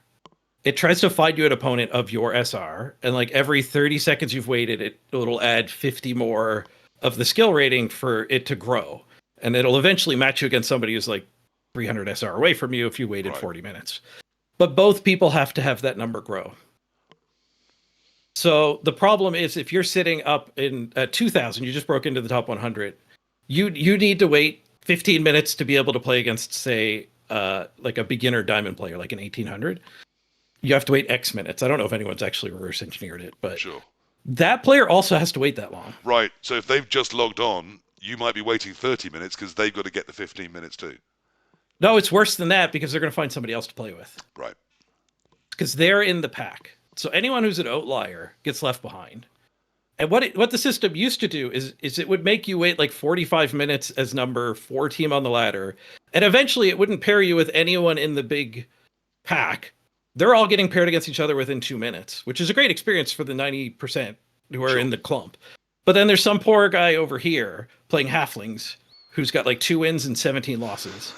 It tries to find you an opponent of your SR, and like every 30 seconds you've waited, it'll add 50 more of the skill rating for it to grow. And it'll eventually match you against somebody who's like 300 SR away from you if you waited Right. 40 minutes. But both people have to have that number grow. So the problem is if you're sitting up in at 2000, you just broke into the top 100. You need to wait 15 minutes to be able to play against, say, like a beginner diamond player, like an 1800. You have to wait X minutes. I don't know if anyone's actually reverse engineered it, but Sure. that player also has to wait that long. Right. So if they've just logged on, you might be waiting 30 minutes because they've got to get the 15 minutes too. No, it's worse than that because they're going to find somebody else to play with. Right. Because they're in the pack. So anyone who's an outlier gets left behind. And what the system used to do is it would make you wait like 45 minutes as number 4 team on the ladder, and eventually it wouldn't pair you with anyone in the big pack. They're all getting paired against each other within 2 minutes, which is a great experience for the 90% who are Sure. in the clump. But then there's some poor guy over here playing halflings who's got like 2 wins and 17 losses.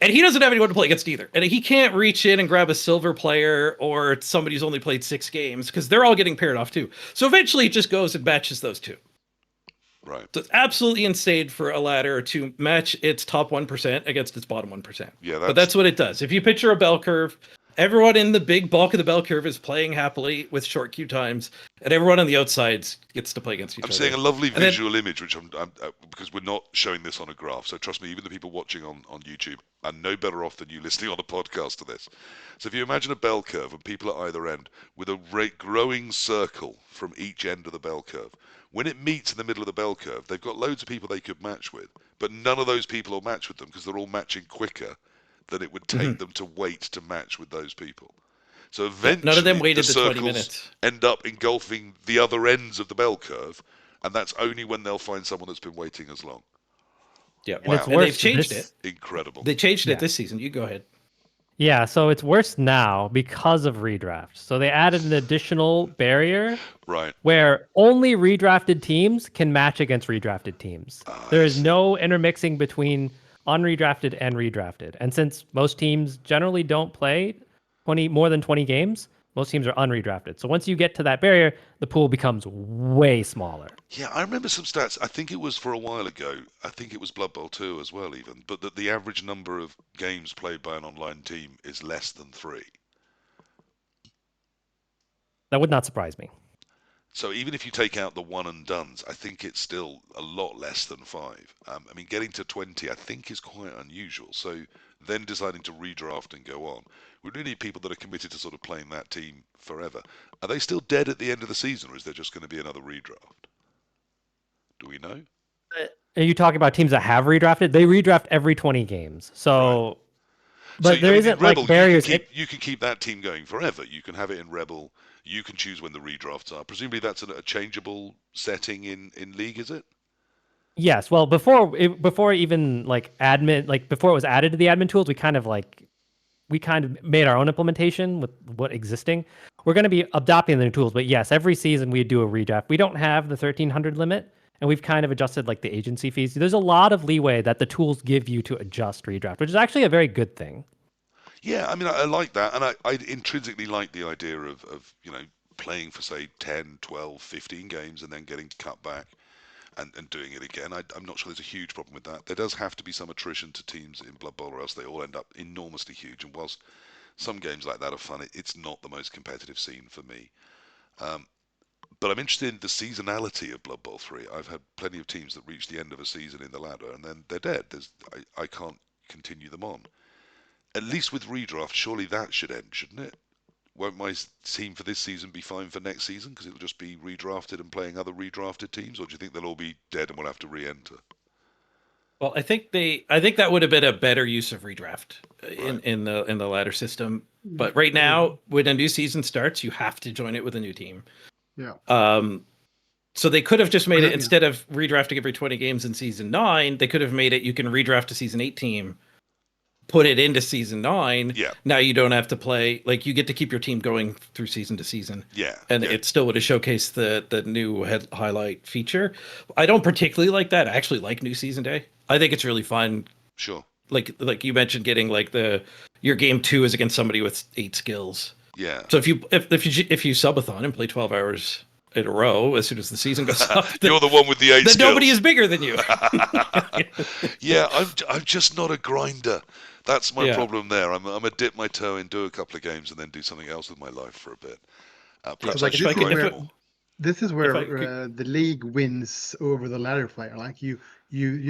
And he doesn't have anyone to play against either. And he can't reach in and grab a silver player or somebody who's only played 6 games because they're all getting paired off too. So eventually it just goes and matches those 2. Right. So it's absolutely insane for a ladder to match its top 1% against its bottom 1%. Yeah, But that's what it does. If you picture a bell curve, everyone in the big bulk of the bell curve is playing happily with short queue times, and everyone on the outsides gets to play against each I'm other. seeing a lovely And then- visual image, which I'm because we're not showing this on a graph. So trust me, even the people watching on YouTube are no better off than you listening on a podcast to this. So if you imagine a bell curve and people at either end with a growing circle from each end of the bell curve, when it meets in the middle of the bell curve, they've got loads of people they could match with, but none of those people will match with them because they're all matching quicker than it would take them to wait to match with those people. So eventually, none of them waited the the 20 circles minutes. end up engulfing the other ends of the bell curve, and that's only when they'll find someone that's been waiting as long. Yeah, And it's Wow. and they've worse changed this- it. Incredible. They changed Yeah. it this season. You go ahead. Yeah, so it's worse now because of redraft. So they added an additional barrier Right. where only redrafted teams can match against redrafted teams. There I is see. no intermixing between unredrafted and redrafted. And since most teams generally don't play more than 20 games, most teams are unredrafted. So once you get to that barrier, the pool becomes way smaller. Yeah, I remember some stats. I think it was for a while ago. I think it was Blood Bowl 2 as well, even. But that the average number of games played by an online team is less than 3. That would not surprise me. So even if you take out the one and dones, I think it's still a lot less than 5. I mean, getting to 20, I think, is quite unusual. So then deciding to redraft and go on, we really need people that are committed to sort of playing that team forever. Are they still dead at the end of the season, or is there just going to be another redraft? Do we know? Are you talking about teams that have redrafted? They redraft every 20 games. So, but So, there I mean, isn't in Rebel, like barriers. You can keep that team going forever. You can have it in Rebel. You can choose when the redrafts are. Presumably that's a changeable setting in League, is it? Yes. Well, before even like admin, like before it was added to the admin tools, we kind of made our own implementation with what existing. We're going to be adopting the new tools, but yes, every season we do a redraft. We don't have the 1,300 limit, and we've kind of adjusted like the agency fees. There's a lot of leeway that the tools give you to adjust redraft, which is actually a very good thing. Yeah, I mean, I like that, and I intrinsically like the idea of playing for, say, 10, 12, 15 games and then getting cut back and doing it again. I'm not sure there's a huge problem with that. There does have to be some attrition to teams in Blood Bowl, or else they all end up enormously huge, and whilst some games like that are fun, it's not the most competitive scene for me. But I'm interested in the seasonality of Blood Bowl 3. I've had plenty of teams that reach the end of a season in the ladder and then they're dead. I can't continue them on. At least with redraft, surely that should end, shouldn't it? Won't my team for this season be fine for next season because it'll just be redrafted and playing other redrafted teams, or do you think they'll all be dead and we'll have to re-enter? Well, I think that would have been a better use of redraft Right. in the ladder system. But right now, when a new season starts, you have to join it with a new team. Yeah. So they could have just made it, Yeah. instead of redrafting every 20 games in season 9, they could have made it you can redraft a season 8 team, put it into season 9. Yeah. Now you don't have to play, like, you get to keep your team going through season to season. Yeah. And yeah. it still would have showcased the new highlight feature. I don't particularly like that. I actually like new season day. I think it's really fun. Sure. Like you mentioned, getting like your game 2 is against somebody with 8 skills. Yeah. So if you subathon and play 12 hours in a row as soon as the season goes up, You're the one with the 8 then skills. nobody is bigger than you. Yeah, I'm just not a grinder. That's my Yeah. problem there. I'm a dip my toe in, do a couple of games, and then do something else with my life for a bit. Perhaps Like, I should this is grind where- more. This is where If I could- the league wins over the ladder player. Like you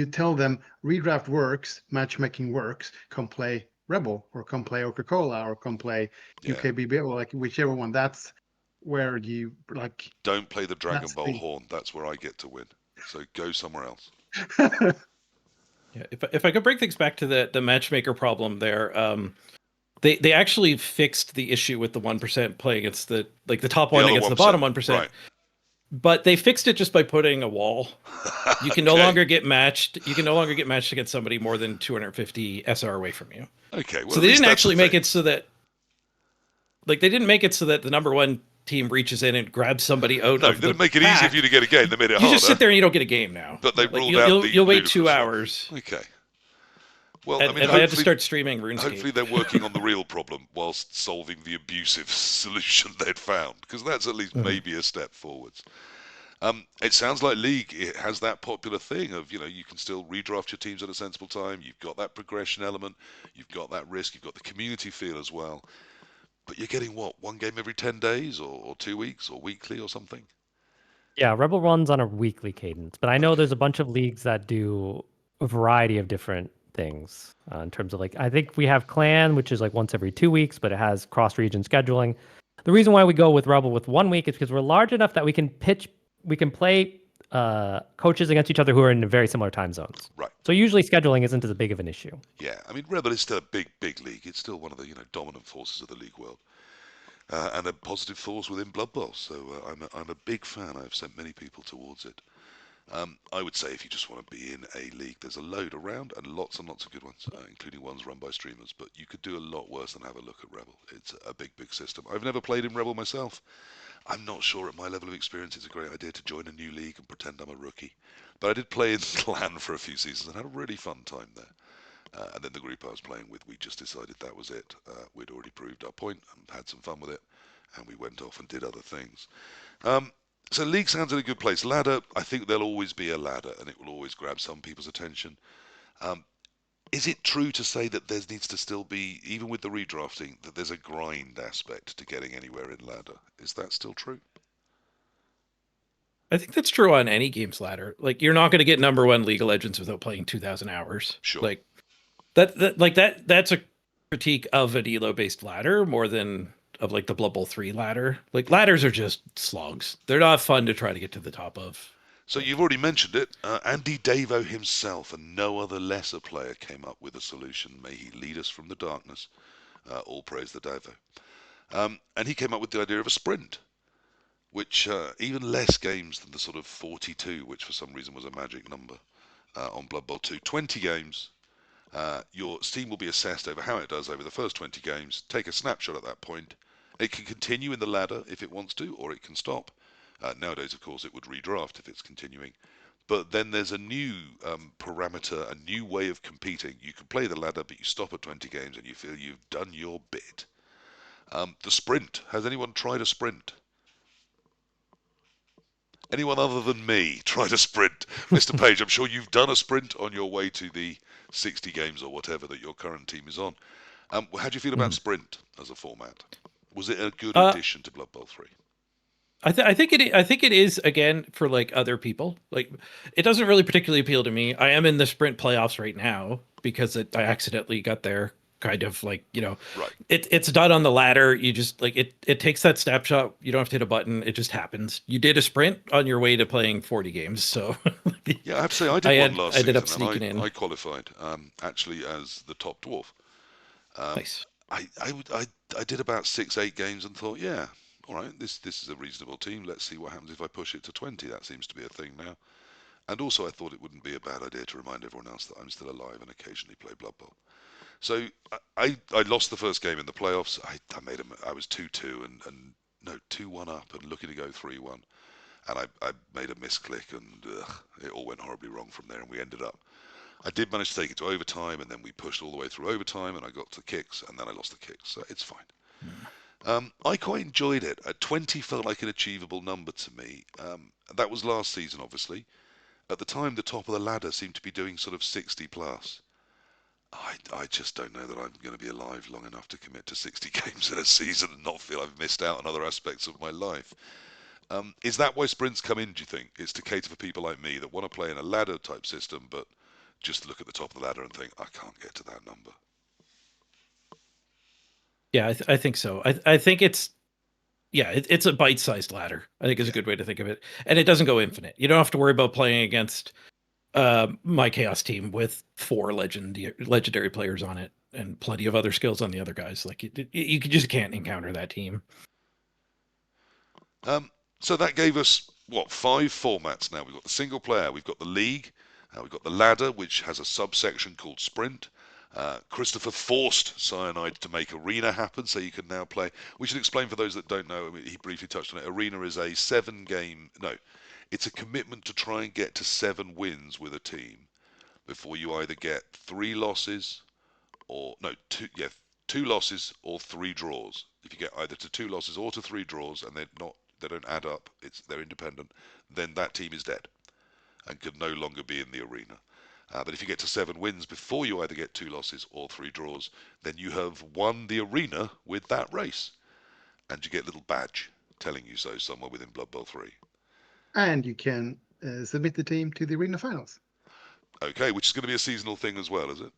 tell them redraft works, matchmaking works, come play Rebel or come play Coca-Cola or come play Yeah. UKBB or like whichever one. That's where you like. Don't play the Dragon That's Ball the- horn. That's where I get to win. So go somewhere else. Yeah, if I could break things back to the matchmaker problem there, they actually fixed the issue with the 1% playing against the top one other against the 1%, bottom 1%. Right. But they fixed it just by putting a wall. You can no Okay. longer get matched. You can no longer get matched against somebody more than 250 SR away from you. Okay. Well, So at they least didn't that's actually the make thing. it so that, like, they didn't make it so that the number 1 team reaches in and grabs somebody out No, of they the didn't make it pack. easy for you to get a game. They made it You harder. just sit there and you don't get a game now. But they Like, ruled you'll, out you'll, the you'll wait 2 ludicrous one. hours. Okay. Well, And, I mean, and I had to hopefully, start streaming RuneScape. hopefully they're working on the real problem whilst solving the abusive solution they'd found, because that's at least maybe a step forwards. It sounds like League it has that popular thing of, you can still redraft your teams at a sensible time. You've got that progression element. You've got that risk. You've got the community feel as well. But you're getting what, 1 game every 10 days or 2 weeks or weekly or something? Yeah, Rebel runs on a weekly cadence, but I know there's a bunch of leagues that do a variety of different things in terms of, like, I think we have Clan, which is like once every 2 weeks, but it has cross-region scheduling. The reason why we go with Rebel with 1 week is because we're large enough that we can play coaches against each other who are in very similar time zones. Right. So usually scheduling isn't as big of an issue. Yeah, I mean, Rebel is still a big, big league. It's still one of the dominant forces of the league world, and a positive force within Blood Bowl. So I'm a big fan. I've sent many people towards it. I would say if you just want to be in a league, there's a load around and lots of good ones, including ones run by streamers. But you could do a lot worse than have a look at Rebel. It's a big, big system. I've never played in Rebel myself. I'm not sure at my level of experience it's a great idea to join a new league and pretend I'm a rookie. But I did play in Clan for a few seasons and had a really fun time there. And then the group I was playing with, we just decided that was it. We'd already proved our point and had some fun with it. And we went off and did other things. So League sounds in a good place. Ladder, I think there'll always be a ladder and it will always grab some people's attention. Is it true to say that there needs to still be, even with the redrafting, that there's a grind aspect to getting anywhere in ladder? Is that still true? I think that's true on any games ladder. Like, you're not going to get number 1 League of Legends without playing 2,000 hours. Sure. Like that's a critique of an Elo based ladder more than of like the Blood Bowl 3 ladder. Like, ladders are just slogs. They're not fun to try to get to the top of. So you've already mentioned it. Andy Davo himself and no other lesser player came up with a solution. May he lead us from the darkness. All praise the Davo. And he came up with the idea of a sprint, which even less games than the sort of 42, which for some reason was a magic number on Blood Bowl 2. 20 games. Your team will be assessed over how it does over the first 20 games. Take a snapshot at that point. It can continue in the ladder if it wants to, or it can stop. Nowadays, of course, it would redraft if it's continuing. But then there's a new parameter, a new way of competing. You can play the ladder, but you stop at 20 games and you feel you've done your bit. The sprint. Has anyone tried a sprint? Anyone other than me tried a sprint? Mr. Page, I'm sure you've done a sprint on your way to the 60 games or whatever that your current team is on. How do you feel about sprint as a format? Was it a good addition to Blood Bowl 3? I think it is again for like other people. Like it doesn't really particularly appeal to me. I am in the sprint playoffs right now because I accidentally got there. Kind of like Right. it's done on the ladder. You just like it takes that snapshot. You don't have to hit a button. It just happens. You did a sprint on your way to playing 40 games. So Yeah, I have to say I did one I last ended up season, and sneaking in. I qualified actually as the top dwarf. Nice. I did about 6-8 games and thought, yeah, all right, this is a reasonable team. Let's see what happens if I push it to 20. That seems to be a thing now. And also, I thought it wouldn't be a bad idea to remind everyone else that I'm still alive and occasionally play Blood Bowl. So I lost the first game in the playoffs. I was 2-2 and no 2-1 up and looking to go 3-1, and I made a misclick and it all went horribly wrong from there. And we ended up. I did manage to take it to overtime, and then we pushed all the way through overtime, and I got to kicks, and then I lost the kicks. So it's fine. I quite enjoyed it. 20 felt like an achievable number to me. That was last season, obviously. At the time, the top of the ladder seemed to be doing sort of 60 plus. I just don't know that I'm going to be alive long enough to commit to 60 games in a season and not feel I've missed out on other aspects of my life. Is that why sprints come in, do you think? It's to cater for people like me that want to play in a ladder type system, but just look at the top of the ladder and think, I can't get to that number. Yeah, I think so. I think it's it's a bite-sized ladder. I think is a Yeah. good way to think of it, and it doesn't go infinite. You don't have to worry about playing against my chaos team with 4 legendary players on it and plenty of other skills on the other guys. Like you just can't encounter that team. So that gave us, what, 5 formats now. We've got the single player, we've got the league, we've got the ladder, which has a subsection called sprint. Christopher forced Cyanide to make Arena happen, so you can now play. We should explain for those that don't know, I mean, he briefly touched on it. Arena is a 7-game, no, it's a commitment to try and get to 7 wins with a team before you either get 3 losses or, no, 2 losses or 3 draws. If you get either to 2 losses or to 3 draws and they don't add up, they're independent, then that team is dead and can no longer be in the arena. But if you get to 7 wins before you either get 2 losses or 3 draws, then you have won the arena with that race, and you get a little badge telling you so somewhere within Blood Bowl 3. And you can submit the team to the arena finals. Okay, which is going to be a seasonal thing as well, is it?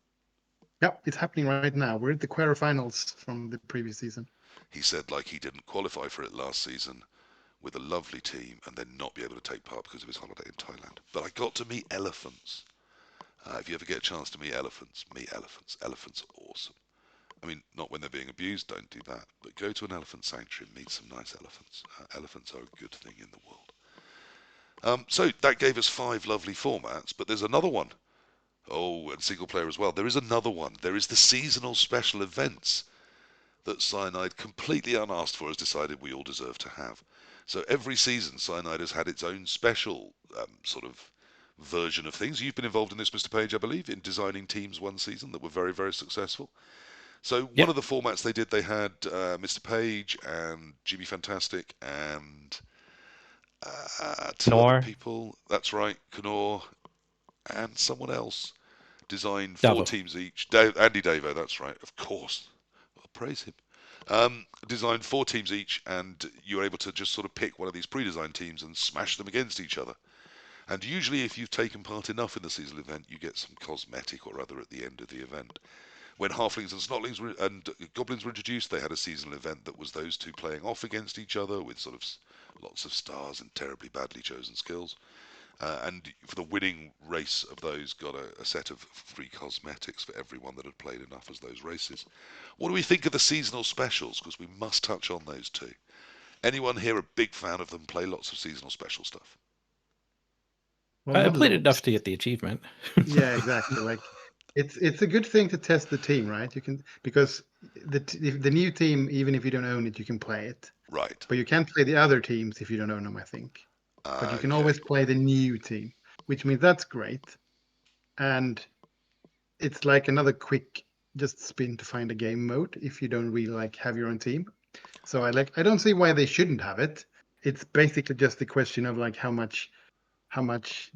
Yep, it's happening right now. We're at the quarterfinals from the previous season. He said like he didn't qualify for it last season with a lovely team and then not be able to take part because of his holiday in Thailand. But I got to meet elephants. If you ever get a chance to meet elephants, meet elephants. Elephants are awesome. I mean, not when they're being abused, don't do that. But go to an elephant sanctuary and meet some nice elephants. Elephants are a good thing in the world. So that gave us 5 lovely formats, but there's another one. Oh, and single player as well. There is another one. There is the seasonal special events that Cyanide, completely unasked for, has decided we all deserve to have. So every season, Cyanide has had its own special sort of version of things. You've been involved in this, Mr. Page, I believe, in designing teams one season that were very, very successful. So one Yep. of the formats they did, they had Mr. Page and Jimmy Fantastic and 2 other Nor people. That's right, Knorr and someone else designed 4 Davo. teams each. Andy Davo, that's right, of course. I'll praise him. Designed 4 teams each, and you're able to just sort of pick one of these pre-designed teams and smash them against each other. And usually, if you've taken part enough in the seasonal event, you get some cosmetic or other at the end of the event. When halflings and snotlings and goblins were introduced, they had a seasonal event that was those 2 playing off against each other with sort of lots of stars and terribly badly chosen skills. And for the winning race of those, got a set of free cosmetics for everyone that had played enough as those races. What do we think of the seasonal specials? Because we must touch on those too. Anyone here a big fan of them? Play lots of seasonal special stuff. Well, I not played loads. enough to get the achievement. Yeah, exactly. Like it's a good thing to test the team, right? You can, because if the new team, even if you don't own it, you can play it. Right. But you can't play the other teams if you don't own them, I think. But you can Okay. always play the new team, which means that's great. And it's like another quick just spin to find a game mode if you don't really like have your own team. So I don't see why they shouldn't have it. It's basically just the question of like how much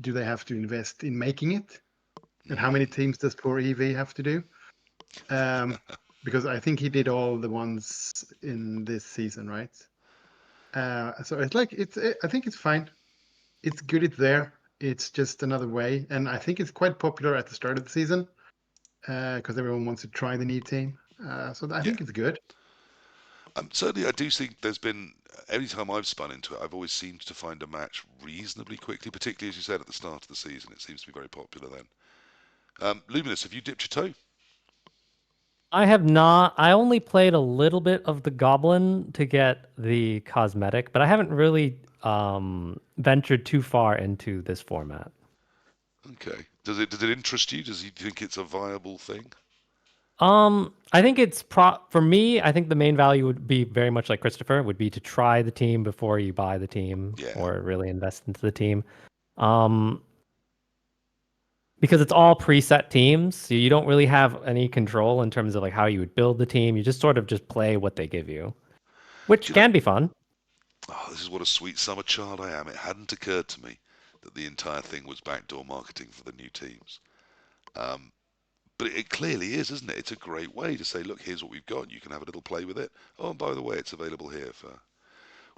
do they have to invest in making it, and how many teams does poor EV have to do? Because I think he did all the ones in this season, right? So it's like I think it's fine. It's good. It's there. It's just another way, and I think it's quite popular at the start of the season because everyone wants to try the new team. So I Yeah. think it's good. Certainly, I do think there's been, every time I've spun into it, I've always seemed to find a match reasonably quickly, particularly as you said at the start of the season. It seems to be very popular then. Luminous, have you dipped your toe? I have not. I only played a little bit of the Goblin to get the cosmetic, but I haven't really ventured too far into this format. Okay. Does it interest you? Does you think it's a viable thing? I think it's for me. I think the main value would be very much like Christopher, would be to try the team before you buy the team Yeah. or really invest into the team. Um, because it's all preset teams, so you don't really have any control in terms of like how you would build the team. You just sort of just play what they give you, which Do you know, can be fun. oh, this is what a sweet summer child I am. It hadn't occurred to me that the entire thing was backdoor marketing for the new teams. Um, but it clearly is, isn't it? It's a great way to say, look, here's what we've got. You can have a little play with it. Oh, and by the way, it's available here for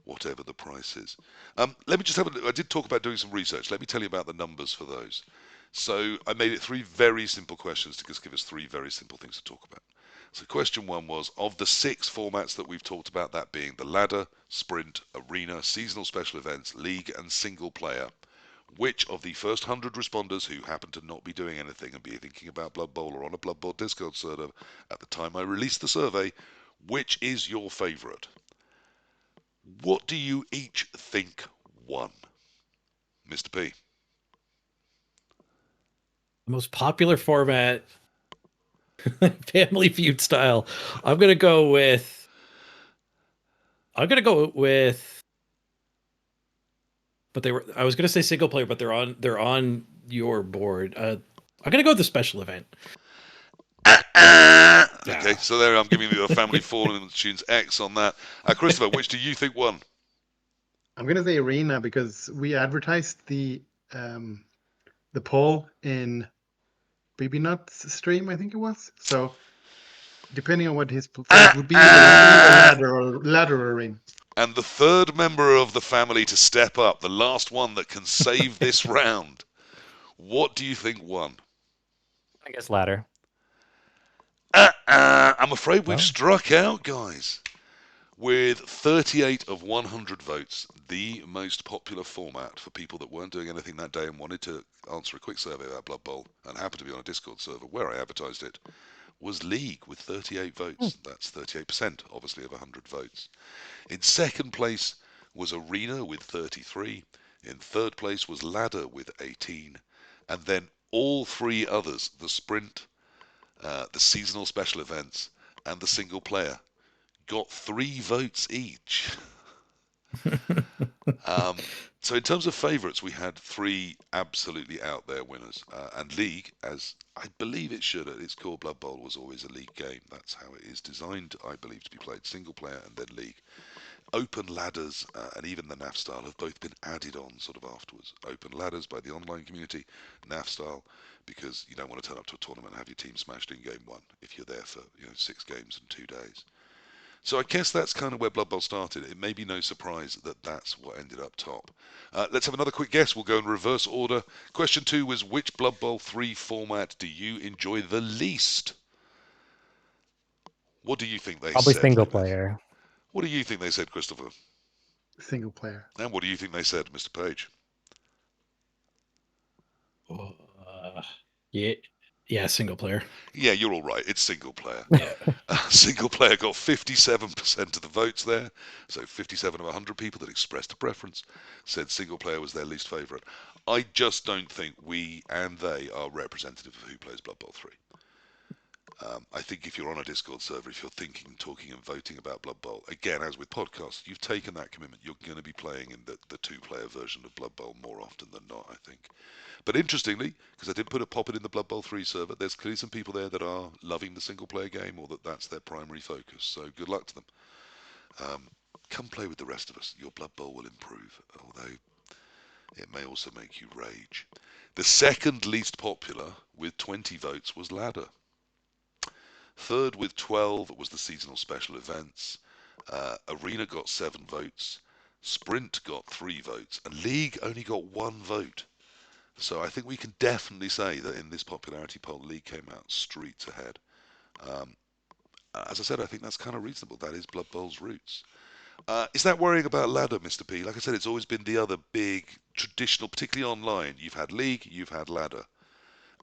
whatever the price is. Let me just have I did talk about doing some research. Let me tell you about the numbers for those. So I made it three very simple questions to just give us three very simple things to talk about. So question one was, of the 6 formats that we've talked about, that being the ladder, sprint, arena, seasonal special events, league, and single player, which of the first 100 responders who happen to not be doing anything and be thinking about Blood Bowl or on a Blood Bowl Discord server at the time I released the survey, which is your favourite? What do you each think won? Mr. P. The most popular format, Family Feud style. I'm gonna go with. But they were. I was gonna say single player, but they're on. They're on your board. I'm gonna go with the special event. Okay, so there I'm giving you a Family Fallen Tunes X on that. Christopher, which do you think won? I'm gonna say arena because we advertised the poll in BB Nuts stream, I think it was. So depending on what his favorite would be, either ladder or arena. And the third member of the family to step up, the last one that can save this round. What do you think won? I guess ladder. I'm afraid we've Oh. struck out, guys. With 38 of 100 votes, the most popular format for people that weren't doing anything that day and wanted to answer a quick survey about Blood Bowl and happened to be on a Discord server where I advertised it, was League with 38 votes. That's 38%, obviously, of 100 votes. In second place was Arena with 33. In third place was Ladder with 18. And then all three others, the Sprint, the Seasonal Special Events, and the Single Player, got 3 votes each. So in terms of favourites, we had 3 absolutely out there winners. And League, as I believe it should at its core, Blood Bowl was always a League game. That's how it is designed, I believe, to be played single player and then League. Open ladders and even the NAF style have both been added on sort of afterwards. Open ladders by the online community, NAF style, because you don't want to turn up to a tournament and have your team smashed in game 1 if you're there for 6 games and 2 days. So I guess that's kind of where Blood Bowl started. It may be no surprise that that's what ended up top. Let's have another quick guess. We'll go in reverse order. Question 2 was, which Blood Bowl 3 format do you enjoy the least? What do you think they Probably said? single player. What do you think they said, Christopher? Single player. And what do you think they said, Mr. Page? Yeah, single player. Yeah, you're all right. It's single player. Yeah. Single player got 57% of the votes there. So 57 of 100 people that expressed a preference said single player was their least favourite. I just don't think we and they are representative of who plays Blood Bowl 3. I think if you're on a Discord server, if you're thinking, talking and voting about Blood Bowl, again, as with podcasts, you've taken that commitment. You're going to be playing in the 2-player version of Blood Bowl more often than not, I think. But interestingly, because I did pop it in the Blood Bowl 3 server, there's clearly some people there that are loving the single-player game or that's their primary focus. So good luck to them. Come play with the rest of us. Your Blood Bowl will improve, although it may also make you rage. The second least popular, with 20 votes, was Ladder. Third with 12 was the seasonal special events. Arena got 7 votes. Sprint got 3 votes, and League only got 1 vote. So I think we can definitely say that in this popularity poll, League came out streets ahead. Um, as I said, I think that's kind of reasonable. That is Blood Bowl's roots. Is that worrying about ladder, Mr. P? Like I said, it's always been the other big traditional, particularly online. You've had League, you've had ladder.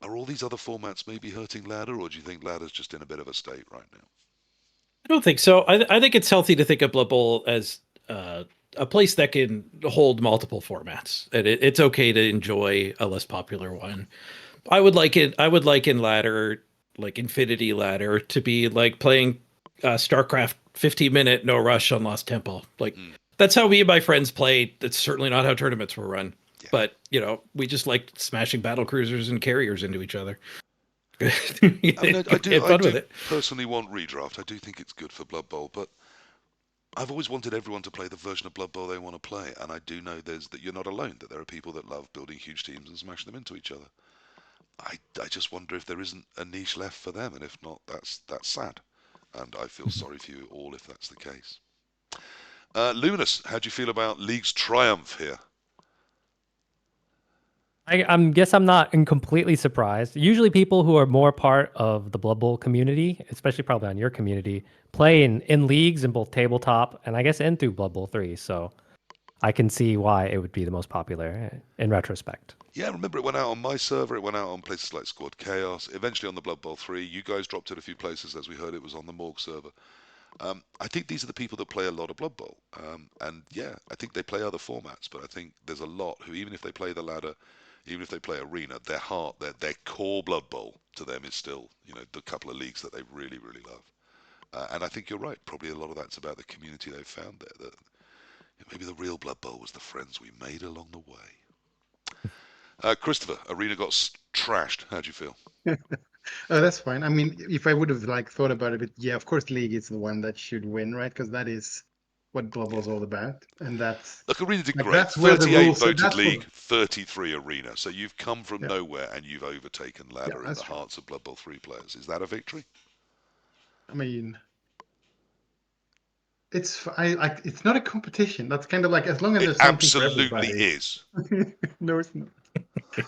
Are all these other formats maybe hurting ladder, or do you think ladder's just in a bit of a state right now? I don't think so. I think it's healthy to think of Blood Bowl as a place that can hold multiple formats, and it's okay to enjoy a less popular one. I would like it. I would like in ladder, like Infinity Ladder, to be like playing StarCraft 15-minute no rush on Lost Temple. Like that's how me and my friends played. That's certainly not how tournaments were run. Yeah. But we just liked smashing battle cruisers and carriers into each other. I mean, I do with it. personally want redraft. I do think it's good for Blood Bowl, but I've always wanted everyone to play the version of Blood Bowl they want to play, and I do know that you're not alone. That there are people that love building huge teams and smashing them into each other. I just wonder if there isn't a niche left for them, and if not, that's sad. And I feel sorry for you all if that's the case. Luminous, how do you feel about League's triumph here? Guess I'm not completely surprised. Usually, people who are more part of the Blood Bowl community, especially probably on your community, play in leagues in both tabletop and I guess and through Blood Bowl 3. So I can see why it would be the most popular in retrospect. Yeah, remember it went out on my server, it went out on places like Squad Chaos, eventually on the Blood Bowl 3. You guys dropped it a few places, as we heard it was on the Morgue server. I think these are the people that play a lot of Blood Bowl. And yeah, I think they play other formats, but I think there's a lot who, even if they play the ladder, even if they play Arena, their heart, their core Blood Bowl to them is still, the couple of leagues that they really, really love. And I think you're right. Probably a lot of that's about the community they've found there. That maybe the real Blood Bowl was the friends we made along the way. Christopher, Arena got trashed. How do you feel? Oh, that's fine. I mean, if I would have thought about it, but yeah, of course, League is the one that should win, right? Because that is what Global's all about, and that's Look, Arena did like great. that's where the 38 rules. voted That's League, what. 33 Arena. So you've come from Yeah, nowhere and you've overtaken yeah, ladder in that's the true. hearts of Blood Bowl 3 players. Is that a victory? I mean, it's not a competition. That's kind of like as long as It there's something for absolutely everybody. is. No, it's not.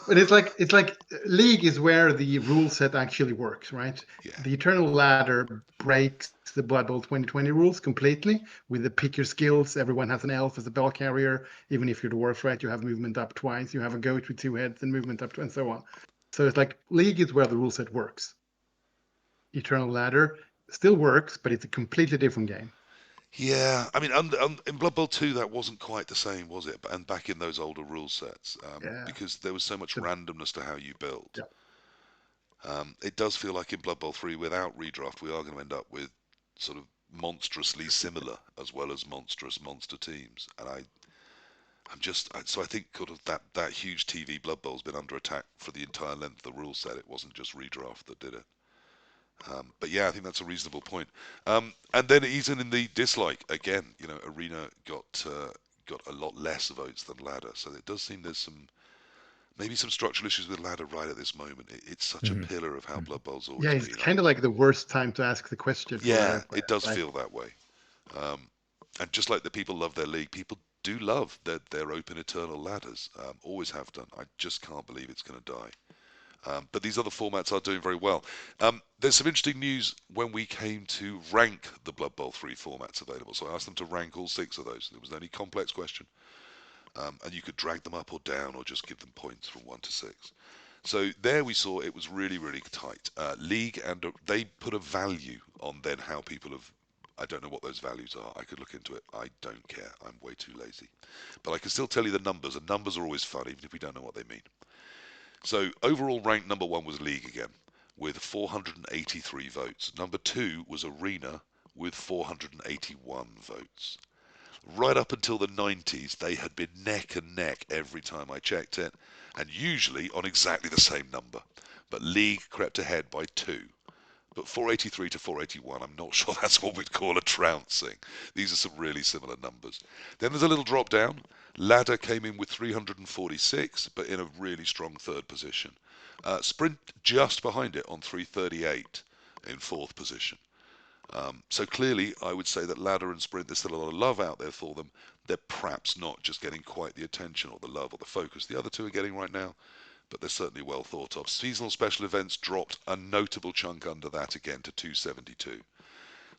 But it's like League is where the rule set actually works, right? Yeah. The Eternal Ladder breaks the Blood Bowl 2020 rules completely with the pick your skills. Everyone has an elf as a bell carrier. Even if you're dwarf, right, you have movement up twice. You have a goat with 2 heads and movement up and so on. So it's like League is where the rule set works. Eternal Ladder still works, but it's a completely different game. Yeah, I mean, in Blood Bowl 2, that wasn't quite the same, was it? And back in those older rule sets, Yeah. because there was so much randomness to how you built. Yeah. It does feel like in Blood Bowl 3, without redraft, we are going to end up with sort of monstrously similar as well as monster teams. And so I think kind of that huge TV Blood Bowl's been under attack for the entire length of the rule set. It wasn't just redraft that did it. But yeah, I think that's a reasonable point. And then even in the dislike, again, Arena got a lot less votes than Ladder. So it does seem there's maybe some structural issues with Ladder right at this moment. It's such a pillar of how Blood Bowl's always Yeah, been. it's kind of like the worst time to ask the question for Yeah, Ladder it players, does right? feel that way. And just like the people love their league, people do love their open eternal ladders. Always have done. I just can't believe it's going to die. But these other formats are doing very well. There's some interesting news when we came to rank the Blood Bowl 3 formats available. So I asked them to rank all 6 of those. It was the only complex question. And you could drag them up or down or just give them points from 1 to 6. So there we saw it was really, really tight. League, and they put a value on then how people have. I don't know what those values are. I could look into it. I don't care. I'm way too lazy. But I can still tell you the numbers, and numbers are always fun, even if we don't know what they mean. So overall rank number 1 was League again, with 483 votes. Number 2 was Arena, with 481 votes. Right up until the 90s, they had been neck and neck every time I checked it, and usually on exactly the same number. But League crept ahead by 2. But 483 to 481, I'm not sure that's what we'd call a trouncing. These are some really similar numbers. Then there's a little drop down. Ladder came in with 346, but in a really strong third position. Sprint just behind it on 338 in fourth position. So clearly, I would say that ladder and sprint, there's still a lot of love out there for them. They're perhaps not just getting quite the attention or the love or the focus the other two are getting right now, but they're certainly well thought of. Seasonal special events dropped a notable chunk under that again to 272.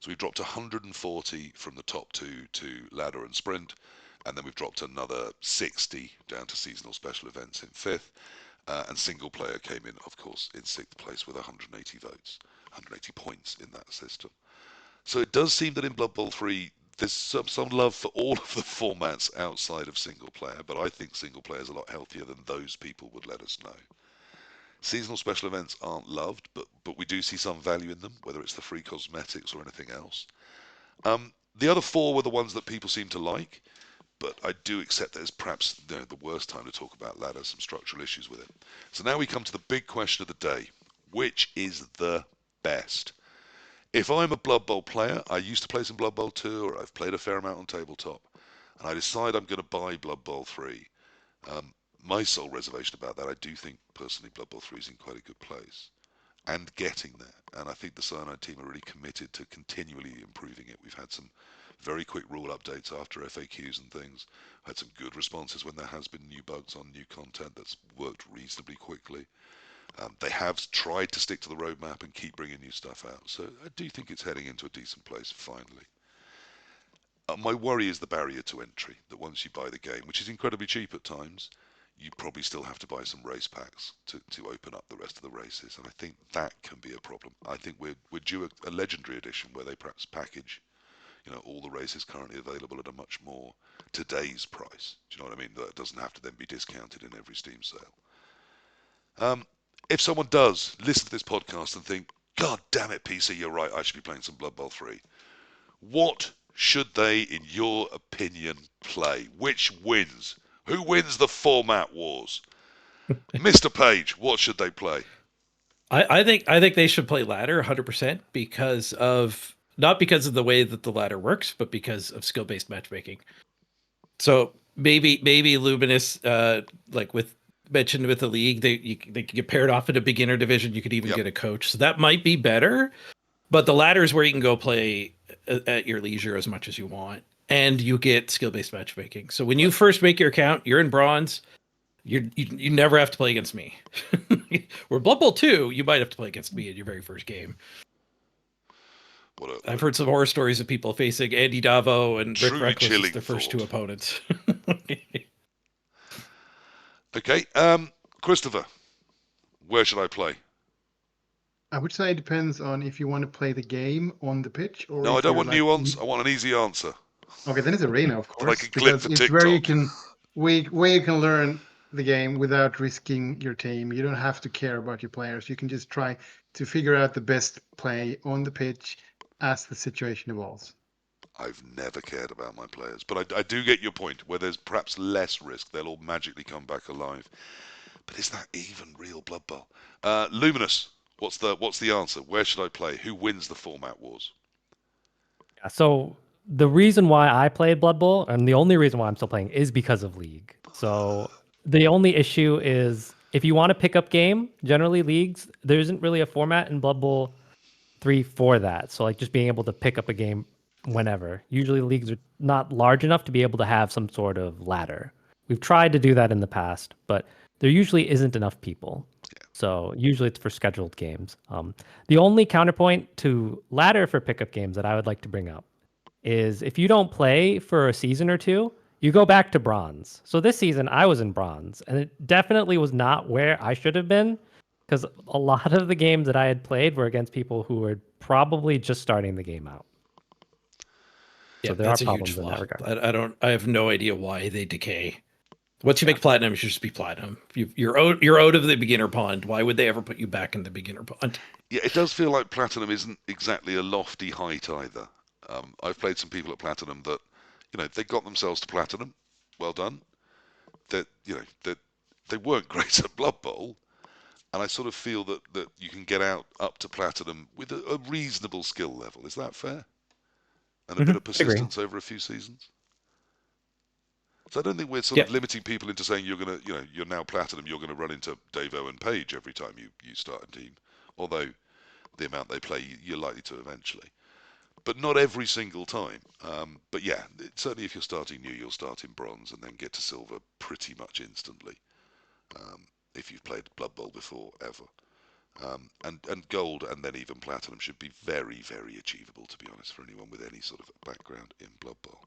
So we've dropped 140 from the top two to ladder and sprint, and then we've dropped another 60 down to seasonal special events in fifth. And single player came in, of course, in sixth place with 180 votes, 180 points in that system. So it does seem that in Blood Bowl 3, there's some love for all of the formats outside of single player, but I think single player is a lot healthier than those people would let us know. Seasonal special events aren't loved, but we do see some value in them, whether it's the free cosmetics or anything else. The other four were the ones that people seem to like, but I do accept that it's perhaps the worst time to talk about ladder, some structural issues with it. So now we come to the big question of the day. Which is the best? If I'm a Blood Bowl player, I used to play some Blood Bowl 2, or I've played a fair amount on tabletop, and I decide I'm going to buy Blood Bowl 3, my sole reservation about that, I do think personally Blood Bowl 3 is in quite a good place and getting there. And I think the Cyanide team are really committed to continually improving it. We've had some very quick rule updates after FAQs and things. Had some good responses when there has been new bugs on new content that's worked reasonably quickly. They have tried to stick to the roadmap and keep bringing new stuff out. So I do think it's heading into a decent place finally. My worry is the barrier to entry, that once you buy the game, which is incredibly cheap at times, you probably still have to buy some race packs to open up the rest of the races, and I think that can be a problem. I think we're due a legendary edition where they perhaps package, all the races currently available at a much more today's price. Do you know what I mean? That doesn't have to then be discounted in every Steam sale. If someone does listen to this podcast and think, God damn it, PC, you're right, I should be playing some Blood Bowl 3. What should they, in your opinion, play? Which wins? Who wins the format wars? Mr. Page, what should they play? I think they should play ladder 100% because of not because of the way that the ladder works, but because of skill-based matchmaking. So maybe Luminous, like with mentioned with the league, they can get paired off in a beginner division. You could even get a coach, so that might be better. But the ladder is where you can go play at your leisure as much as you want, and you get skill-based matchmaking. So when you first make your account, you're in bronze. You never have to play against me. Where Blood Bowl 2, you might have to play against me in your very first game. I've heard some horror stories of people facing Andy Davo and Rick Reckless as their first two opponents. Okay, Christopher, where should I play? I would say it depends on if you want to play the game on the pitch or. No, I if don't you're want like, nuance. I want an easy answer. Okay, then it's arena, of That I course, can clip because for it's where you TikTok. can where you can learn the game without risking your team. You don't have to care about your players. You can just try to figure out the best play on the pitch as the situation evolves. I've never cared about my players, but I do get your point. Where there's perhaps less risk, they'll all magically come back alive. But is that even real Blood Bowl? Luminous, what's the answer? Where should I play? Who wins the format wars? Yeah, so the reason why I played Blood Bowl, and the only reason why I'm still playing, is because of League. So the only issue is if you want to pick up game, generally leagues, there isn't really a format in Blood Bowl 3 for that. So like just being able to pick up a game whenever. Usually leagues are not large enough to be able to have some sort of ladder. We've tried to do that in the past, but there usually isn't enough people. So usually it's for scheduled games. The only counterpoint to ladder for pickup games that I would like to bring up is if you don't play for a season or two, you go back to bronze. So this season I was in bronze, and it definitely was not where I should have been because a lot of the games that I had played were against people who were probably just starting the game out. Yeah, so there that's are a huge problems in flaw. that regard. I have no idea why they decay. Once you make platinum, you should just be platinum. You're out of the beginner pond. Why would they ever put you back in the beginner pond? Yeah, it does feel like platinum isn't exactly a lofty height either. I've played some people at platinum that, they got themselves to platinum. Well done. That they weren't great at Blood Bowl, and I sort of feel that you can get up to platinum with a reasonable skill level. Is that fair? And a bit of persistence over a few seasons. So I don't think we're sort of limiting people into saying you're now platinum, you're going to run into Davo and Page every time you start a team. Although the amount they play, you're likely to eventually. but not every single time. But yeah, certainly if you're starting new, you'll start in bronze and then get to silver pretty much instantly. If you've played Blood Bowl before, ever. And gold and then even platinum should be very, very achievable, to be honest, for anyone with any sort of background in Blood Bowl.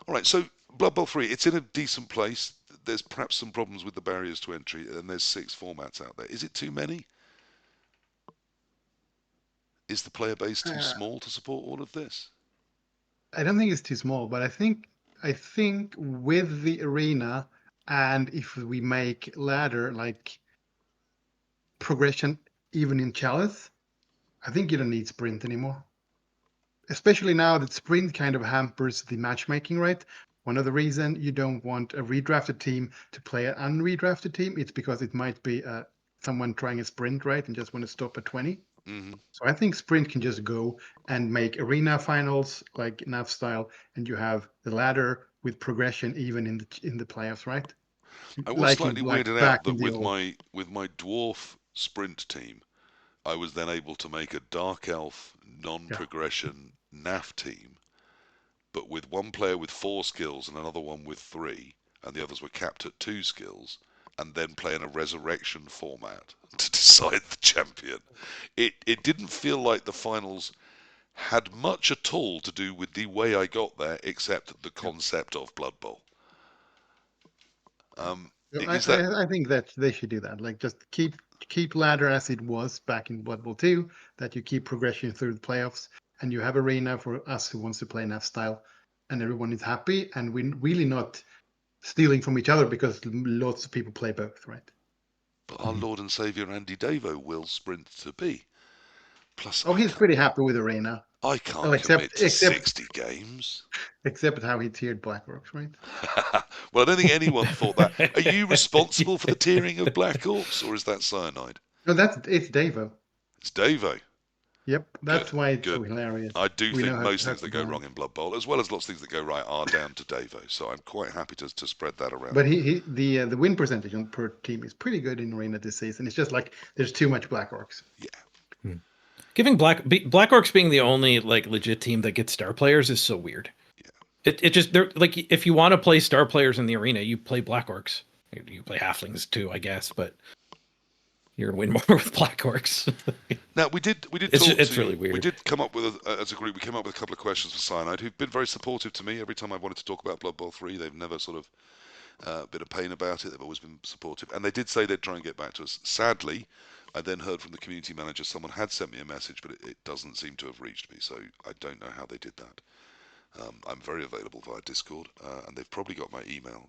All right, so Blood Bowl 3, it's in a decent place. There's perhaps some problems with the barriers to entry, and there's 6 formats out there. Is it too many? Is the player base too small to support all of this? I don't think it's too small, but I think with the arena, and if we make ladder like progression even in chalice, I think you don't need sprint anymore. Especially now that sprint kind of hampers the matchmaking, right? One of the reasons you don't want a redrafted team to play an unredrafted team, it's because it might be someone trying a sprint, right, and just want to stop at 20. Mm-hmm. So I think sprint can just go and make arena finals like NAF style, and you have the ladder with progression even in the playoffs, right? I was Like slightly like weirded back out that in the with old. my dwarf sprint team, I was then able to make a dark elf non-progression NAF team, but with one player with 4 skills and another one with 3, and the others were capped at 2 skills, and then play in a resurrection format to decide the champion. It didn't feel like the finals had much at all to do with the way I got there, except the concept of Blood Bowl. So Is that I think that they should do that. Like just keep ladder as it was back in Blood Bowl 2, that you keep progression through the playoffs, and you have arena for us who wants to play NAF style, and everyone is happy, and we're really not stealing from each other because lots of people play both, right? but our Lord and Saviour Andy Davo will sprint to B. Plus, Oh, he's pretty happy with arena. I can't Well, commit to 60 games. except how he tiered Black Orcs, right? Well, I don't think anyone thought that. Are you responsible for the tiering of Black Orcs, or is that Cyanide? No, it's Davo. It's Davo. Yep, that's Good, why it's so good. hilarious. I do We know think how most how things to that go do it. wrong in Blood Bowl, as well as lots of things that go right, are down to Davo. So I'm quite happy to spread that around. But the win percentage on per team is pretty good in arena this season. It's just like there's too much Black Orcs. Yeah. Giving Black Orcs being the only like legit team that gets star players is so weird. Yeah. It just they're like if you want to play star players in the arena, you play Black Orcs. You play halflings too, I guess, but you're gonna win more with Black Orcs. Now we did It's really weird. We did come up with as a group. We came up with a couple of questions for Cyanide, who've been very supportive to me every time I wanted to talk about Blood Bowl 3. They've never sort of been a pain about it. They've always been supportive, and they did say they'd try and get back to us. Sadly, I then heard from the community manager someone had sent me a message, but it doesn't seem to have reached me. So I don't know how they did that. I'm very available via Discord, and they've probably got my email.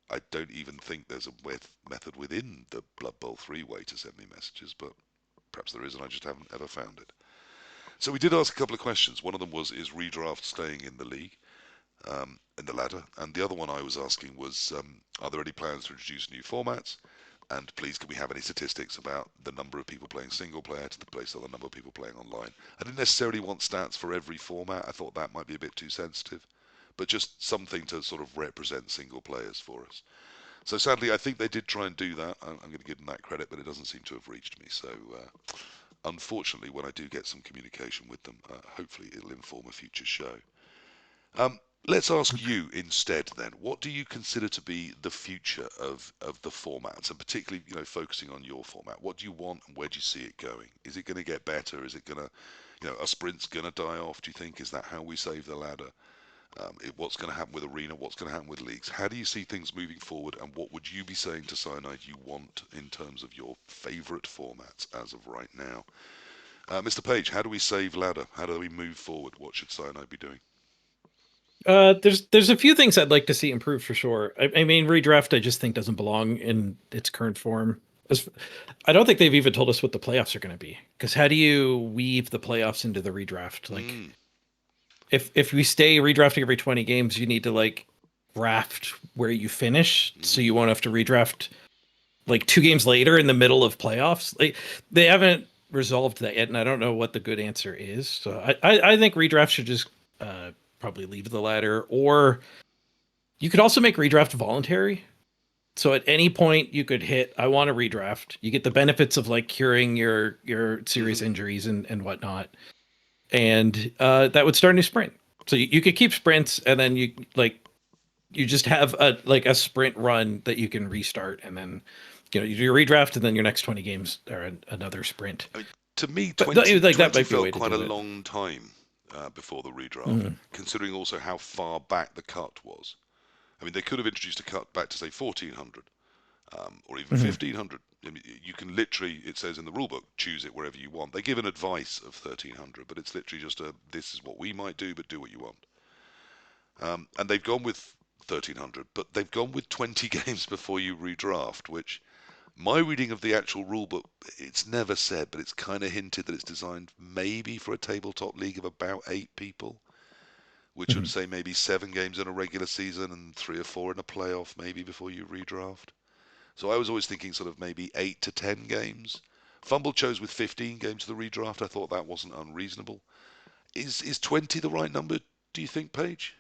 I don't even think there's a method within the Blood Bowl 3 way to send me messages, but perhaps there is, and I just haven't ever found it. So we did ask a couple of questions. One of them was, is redraft staying in the league, in the ladder? And the other one I was asking was, are there any plans to introduce new formats? And please, can we have any statistics about the number of people playing single player to the place of the number of people playing online? I didn't necessarily want stats for every format. I thought that might be a bit too sensitive, but just something to sort of represent single players for us. So sadly, I think they did try and do that. I'm going to give them that credit, but it doesn't seem to have reached me. So unfortunately, when I do get some communication with them, hopefully it'll inform a future show. Let's ask you instead then, what do you consider to be the future of the formats, and particularly, focusing on your format? What do you want and where do you see it going? Is it going to get better? Is it going to, are sprints going to die off, do you think? Is that how we save the ladder? What's going to happen with Arena? What's going to happen with leagues? How do you see things moving forward, and what would you be saying to Cyanide you want in terms of your favourite formats as of right now? Mr. Page, how do we save ladder? How do we move forward? What should Cyanide be doing? There's a few things I'd like to see improve for sure. I mean, redraft I just think doesn't belong in its current form. I don't think they've even told us what the playoffs are going to be. Because how do you weave the playoffs into the redraft? Like, if we stay redrafting every 20 games, you need to like draft where you finish, so you won't have to redraft like 2 games later in the middle of playoffs. Like, they haven't resolved that yet, and I don't know what the good answer is. So I think redraft should just probably leave the ladder, or you could also make redraft voluntary. So at any point you could hit, I want to redraft. You get the benefits of like curing your serious injuries and whatnot. and that would start a new sprint. So you could keep sprints, and then you just have a sprint run that you can restart, and then you do your redraft, and then your next 20 games are another sprint. I mean, to me, But 20, that 20 might be a way felt to quite a do it. long time before the redraft, considering also how far back the cut was. I mean, they could have introduced a cut back to, say, 1400 or even 1500. I mean, you can literally, it says in the rulebook, choose it wherever you want. They give an advice of 1300, but it's literally just this is what we might do, but do what you want. And they've gone with 1300, but they've gone with 20 games before you redraft, which my reading of the actual rulebook, it's never said, but it's kind of hinted that it's designed maybe for a tabletop league of about 8 people, which would say maybe 7 games in a regular season and 3 or 4 in a playoff maybe before you redraft. So I was always thinking sort of maybe 8 to 10 games. Fumble chose with 15 games to the redraft. I thought that wasn't unreasonable. Is 20 the right number, do you think, Paige?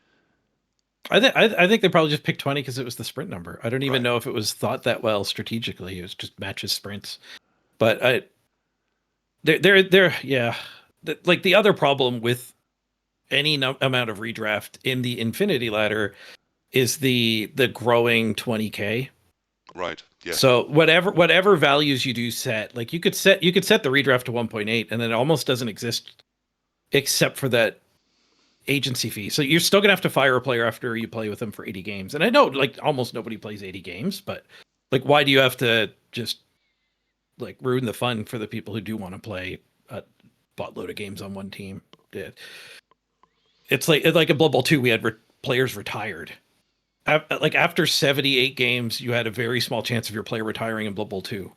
I think they probably just picked 20 because it was the sprint number. I don't even Right. know if it was thought that well strategically. It was just matches sprints. But yeah. Like the other problem with any amount of redraft in the Infinity Ladder is the growing 20k. Right. Yeah. So whatever values you do set, like you could set the redraft to 1.8, and then it almost doesn't exist except for that agency fee. So you're still gonna have to fire a player after you play with them for 80 games. And I know like almost nobody plays 80 games, but like why do you have to just like ruin the fun for the people who do want to play a buttload of games on one team? It's like in Blood Bowl 2, we had players retired. Like after 78 games, you had a very small chance of your player retiring in Blood Bowl 2.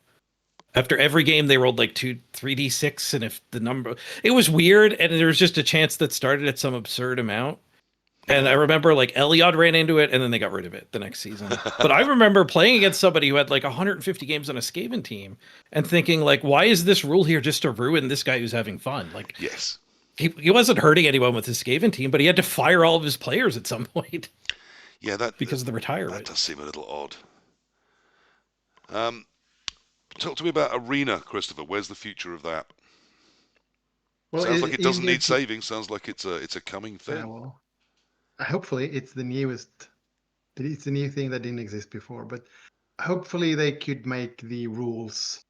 After every game, they rolled like 3d6, and if the number, it was weird, and there was just a chance that started at some absurd amount. And I remember like Eliod ran into it, and then they got rid of it the next season. But I remember playing against somebody who had like 150 games on a Skaven team, and thinking like, why is this rule here just to ruin this guy who's having fun? Like, Yes. He wasn't hurting anyone with his Skaven team, but he had to fire all of his players at some point. Yeah, because of the retirement. That does seem a little odd. Talk to me about Arena, Christopher. Where's the future of that? Well, sounds like it doesn't need saving. Sounds like it's a coming thing. Yeah, well, hopefully it's the newest. It's a new thing that didn't exist before, but hopefully they could make the rules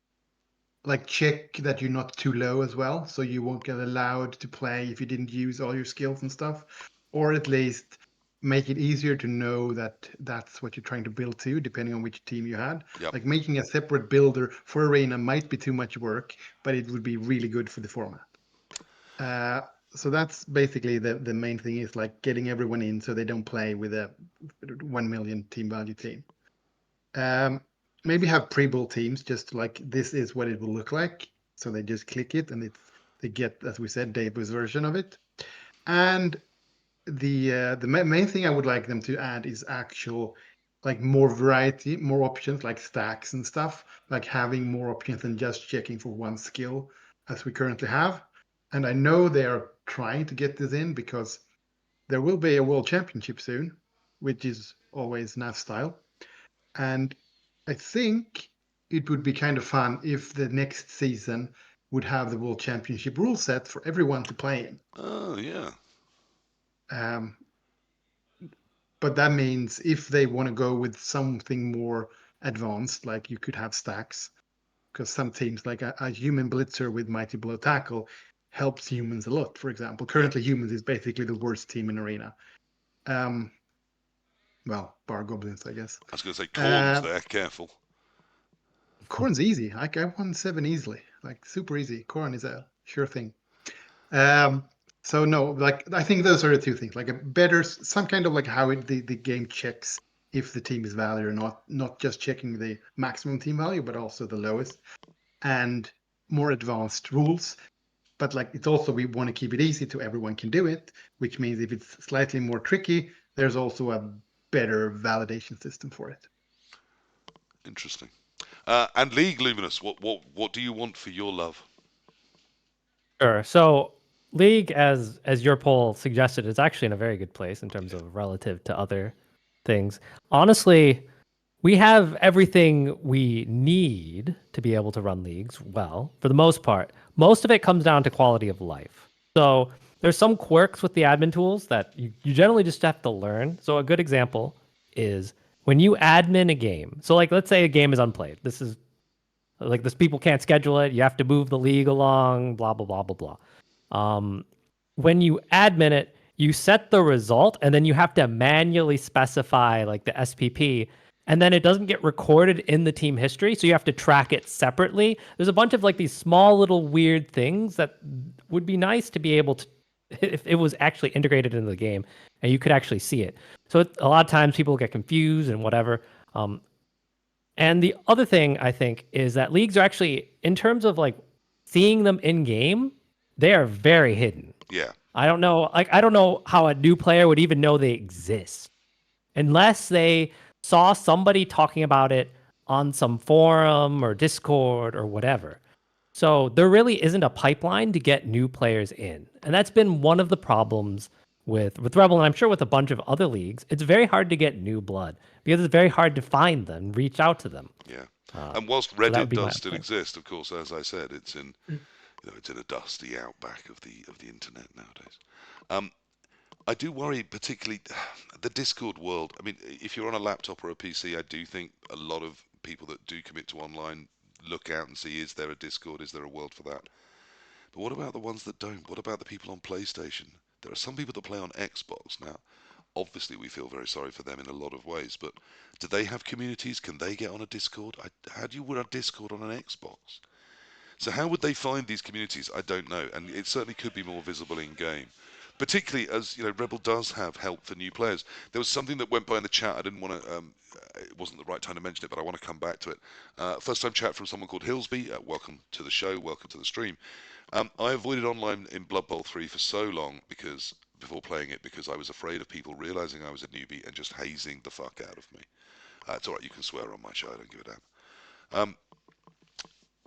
like check that you're not too low as well, so you won't get allowed to play if you didn't use all your skills and stuff, or at least make it easier to know that that's what you're trying to build to, depending on which team you had. Yep. Like making a separate builder for Arena might be too much work, but it would be really good for the format. So that's basically the main thing, is like getting everyone in so they don't play with a 1 million team value team. Maybe have pre-bull teams, just like this is what it will look like. So they just click it and they get, as we said, David's version of it. And the main thing I would like them to add is actual like more variety, more options, like stacks and stuff, like having more options than just checking for one skill as we currently have. And I know they are trying to get this in because there will be a world championship soon, which is always NAF style. And I think it would be kind of fun if the next season would have the World Championship rule set for everyone to play in. Oh, yeah. But that means if they want to go with something more advanced, like you could have stacks, because some teams, like a human blitzer with Mighty Blow Tackle, helps humans a lot, for example. Currently, humans is basically the worst team in Arena. Well, bar goblins, I guess. I was going to say Corn's there. Careful. Corn's easy. I won 7 easily, like super easy. Corn is a sure thing. So no, like I think those are the two things. Like a better, some kind of like how the game checks if the team is valid or not just checking the maximum team value, but also the lowest, and more advanced rules. But like it's also, we want to keep it easy so everyone can do it, which means if it's slightly more tricky, there's also a better validation system for it. Interesting. And League, Luminous, what do you want for your love? Sure. So League, as your poll suggested, is actually in a very good place in terms of relative to other things. Honestly, we have everything we need to be able to run leagues well, for the most part. Most of it comes down to quality of life. So there's some quirks with the admin tools that you generally just have to learn. So a good example is when you admin a game. So like let's say a game is unplayed. This is like this people can't schedule it. You have to move the league along, blah blah blah blah blah. When you admin it, you set the result and then you have to manually specify like the SPP and then it doesn't get recorded in the team history, so you have to track it separately. There's a bunch of like these small little weird things that would be nice to be able to if it was actually integrated into the game and you could actually see it. So a lot of times people get confused and whatever. And the other thing I think is that leagues are actually, in terms of like seeing them in game, they are very hidden. Yeah. I don't know, like I don't know how a new player would even know they exist unless they saw somebody talking about it on some forum or Discord or whatever. So there really isn't a pipeline to get new players in. And that's been one of the problems with Rebel, and I'm sure with a bunch of other leagues. It's very hard to get new blood because it's very hard to find them, reach out to them. Yeah. And whilst so that Reddit would be my does still point. exist, of course, as I said, it's in it's in a dusty outback of the internet nowadays. I do worry particularly the Discord world. I mean, if you're on a laptop or a PC, I do think a lot of people that do commit to online look out and see, is there a Discord? Is there a world for that? But what about the ones that don't? What about the people on PlayStation? There are some people that play on Xbox now. Obviously, we feel very sorry for them in a lot of ways, but do they have communities? Can they get on a Discord? How do you run a Discord on an Xbox? So how would they find these communities? I don't know, and it certainly could be more visible in game. Particularly as Rebel does have help for new players. There was something that went by in the chat. I didn't want to. It wasn't the right time to mention it, but I want to come back to it. First time chat from someone called Hillsby. Welcome to the show. Welcome to the stream. I avoided online in Blood Bowl 3 for so long before playing it because I was afraid of people realizing I was a newbie and just hazing the fuck out of me. It's all right. You can swear on my show. I don't give a damn.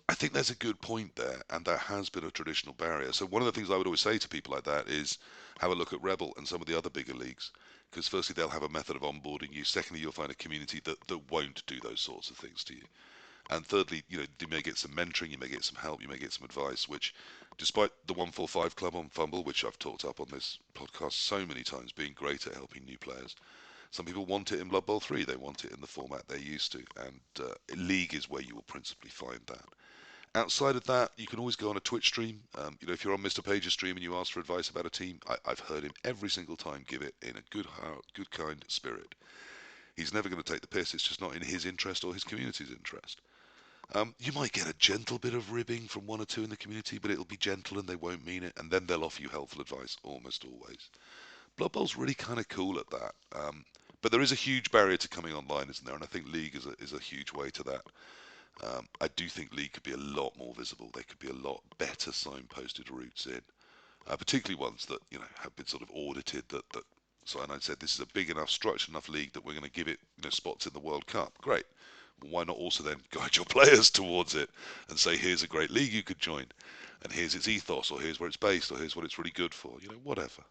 I think there's a good point there, and there has been a traditional barrier. So one of the things I would always say to people like that is have a look at Rebel and some of the other bigger leagues, because firstly they'll have a method of onboarding you. Secondly, you'll find a community that won't do those sorts of things to you. And thirdly, you may get some mentoring, you may get some help, you may get some advice, which, despite the 145 Club on Fumble, which I've talked up on this podcast so many times, being great at helping new players, some people want it in Blood Bowl 3. They want it in the format they're used to, and League is where you will principally find that. Outside of that, you can always go on a Twitch stream. If you're on Mr. Page's stream and you ask for advice about a team, I've heard him every single time give it in a good heart, good kind spirit. He's never going to take the piss. It's just not in his interest or his community's interest. You might get a gentle bit of ribbing from one or two in the community, but it'll be gentle and they won't mean it, and then they'll offer you helpful advice almost always. Blood Bowl's really kind of cool at that. But there is a huge barrier to coming online, isn't there? And I think League is a huge way to that. I do think League could be a lot more visible. There could be a lot better signposted routes in, particularly ones that have been sort of audited. That Cyanide said this is a big enough, structured enough league that we're going to give it spots in the World Cup. Great. Well, why not also then guide your players towards it and say here's a great league you could join, and here's its ethos, or here's where it's based, or here's what it's really good for. Whatever.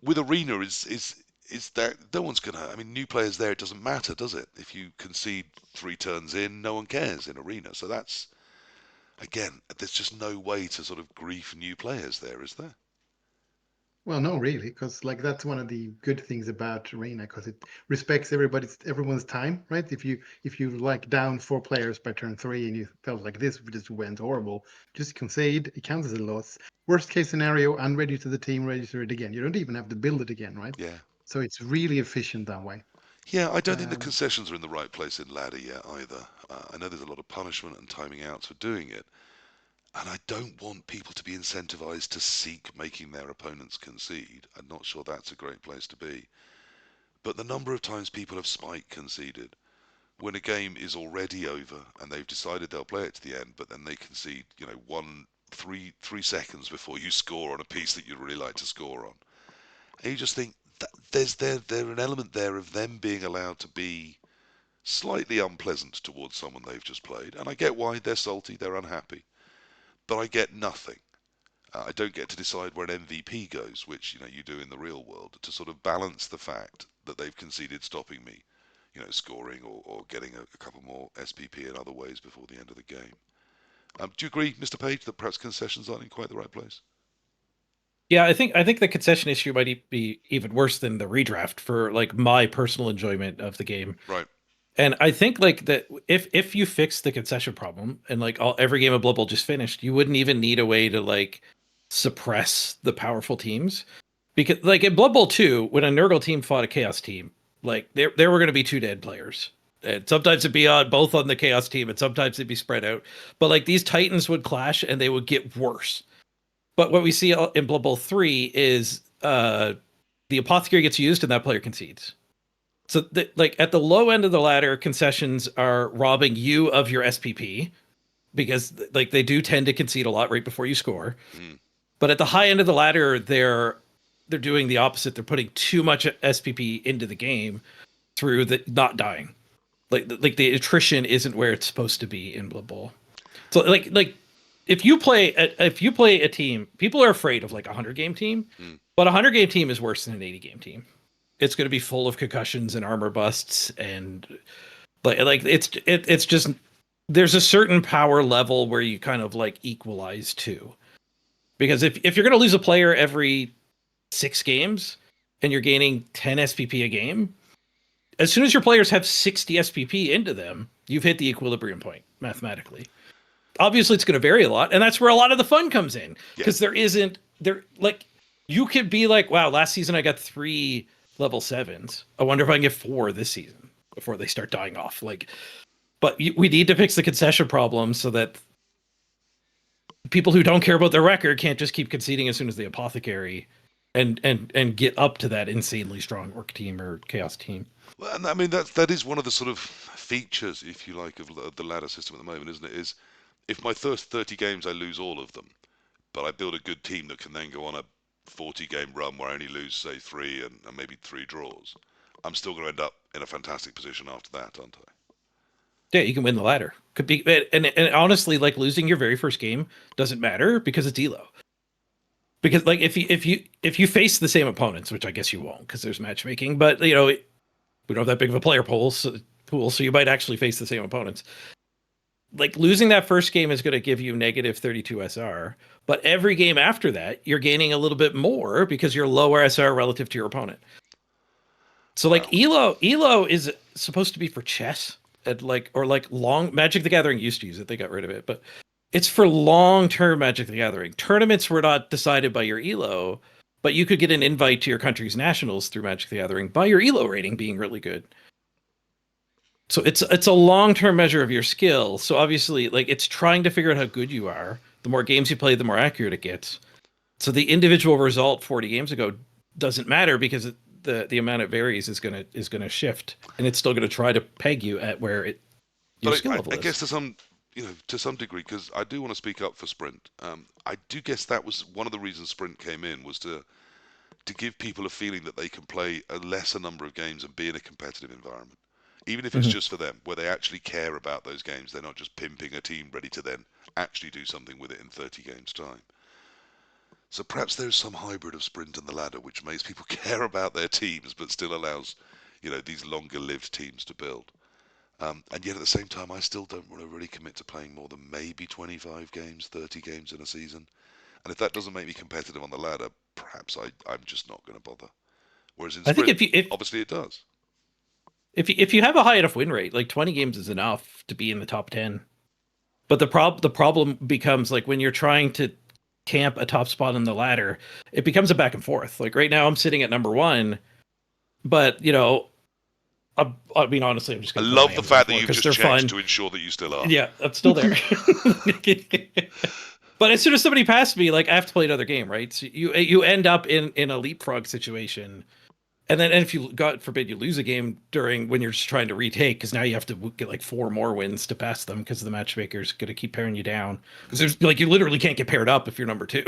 With Arena is that no one's gonna. I mean, new players there. It doesn't matter, does it? If you concede 3 turns in, no one cares in Arena. So that's again, there's just no way to sort of grief new players there, is there? Well, no, really, because like that's one of the good things about Arena, because it respects everyone's time, right? If you like down 4 players by turn 3 and you felt like this just went horrible, just concede. It counts as a loss. Worst case scenario, unready to the team, register it again. You don't even have to build it again, right? Yeah. So it's really efficient that way. Yeah, I don't think the Um, concessions are in the right place in ladder yet either. I know there's a lot of punishment and timing outs for doing it, and I don't want people to be incentivized to seek making their opponents concede. I'm not sure that's a great place to be. But the number of times people have spike conceded when a game is already over and they've decided they'll play it to the end, but then they concede, 3 seconds before you score on a piece that you'd really like to score on. And you just think that there's an element there of them being allowed to be slightly unpleasant towards someone they've just played. And I get why they're salty, they're unhappy, but I get nothing. I don't get to decide where an MVP goes, which you do in the real world, to sort of balance the fact that they've conceded stopping me, scoring or getting a couple more SPP in other ways before the end of the game. Do you agree, Mr. Page, that perhaps concessions aren't in quite the right place? Yeah, I think the concession issue might be even worse than the redraft for like my personal enjoyment of the game. Right. And I think like that if you fix the concession problem and like every game of Blood Bowl just finished, you wouldn't even need a way to like suppress the powerful teams. Because like in Blood Bowl 2, when a Nurgle team fought a Chaos team, like there were going to be two dead players. And sometimes it'd be on both on the Chaos team, and sometimes it'd be spread out. But like these Titans would clash, and they would get worse. But what we see in Blood Bowl 3 is the apothecary gets used, and that player concedes. So, like at the low end of the ladder, concessions are robbing you of your SPP because, like, they do tend to concede a lot right before you score. Mm. But at the high end of the ladder, they're doing the opposite. They're putting too much SPP into the game through the not dying. Like the attrition isn't where it's supposed to be in Blood Bowl. So like if you play a team, people are afraid of like a 100-game team, but a 100-game team is worse than an 80-game team. It's going to be full of concussions and armor busts, and like it's just there's a certain power level where you kind of like equalize to. Because if you're going to lose a player every 6 games and you're gaining 10 SPP a game, as soon as your players have 60 SPP into them, you've hit the equilibrium point mathematically. Obviously, it's going to vary a lot, and that's where a lot of the fun comes in, because there like you could be like, wow, last season I got 3 level 7s. I wonder if I can get 4 this season before they start dying off. Like, but we need to fix the concession problem so that people who don't care about their record can't just keep conceding as soon as the apothecary and get up to that insanely strong orc team or chaos team. Well, and I mean that is one of the sort of features, if you like, of the ladder system at the moment, isn't it? Is if my first 30 games I lose all of them, but I build a good team that can then go on a 40-game run where I only lose, say, 3 and maybe 3 draws, I'm still going to end up in a fantastic position after that, aren't I? Yeah, you can win the ladder. Could be, and honestly, like losing your very first game doesn't matter because it's elo. Because like if you face the same opponents, which I guess you won't because there's matchmaking, but we don't have that big of a player pool, so you might actually face the same opponents. Like losing that first game is going to give you negative 32 SR, but every game after that, you're gaining a little bit more because you're lower SR relative to your opponent. So like elo is supposed to be for chess and like long Magic the Gathering used to use it. They got rid of it, but it's for long-term Magic the Gathering. Tournaments were not decided by your elo, but you could get an invite to your country's nationals through Magic the Gathering by your elo rating being really good. So it's a long-term measure of your skill. So obviously, like it's trying to figure out how good you are. The more games you play, the more accurate it gets. So the individual result 40 games ago doesn't matter because the amount it varies is gonna shift, and it's still gonna try to peg you at where your skill level is. I guess to some degree, because I do want to speak up for Sprint. I do guess that was one of the reasons Sprint came in, was to give people a feeling that they can play a lesser number of games and be in a competitive environment, even if it's just for them, where they actually care about those games. They're not just pimping a team ready to then actually do something with it in 30 games time. So perhaps there's some hybrid of Sprint and the ladder which makes people care about their teams but still allows these longer lived teams to build. And yet at the same time, I still don't want to really commit to playing more than maybe 25 games, 30 games in a season. And if that doesn't make me competitive on the ladder, perhaps I'm just not going to bother. Whereas in Sprint, obviously it does. If you have a high enough win rate, like 20 games is enough to be in the top 10. But the problem becomes like when you're trying to camp a top spot on the ladder, it becomes a back and forth. Like right now I'm sitting at number 1, but I mean, honestly, I'm just going to love the fact that you've just checked to ensure that you still are. Yeah, I'm still there. But as soon as somebody passed me, like I have to play another game, right? So you end up in a leapfrog situation. And if you, God forbid, you lose a game when you're just trying to retake, because now you have to get like 4 more wins to pass them because the matchmaker's going to keep pairing you down. Because there's like you literally can't get paired up if you're number 2.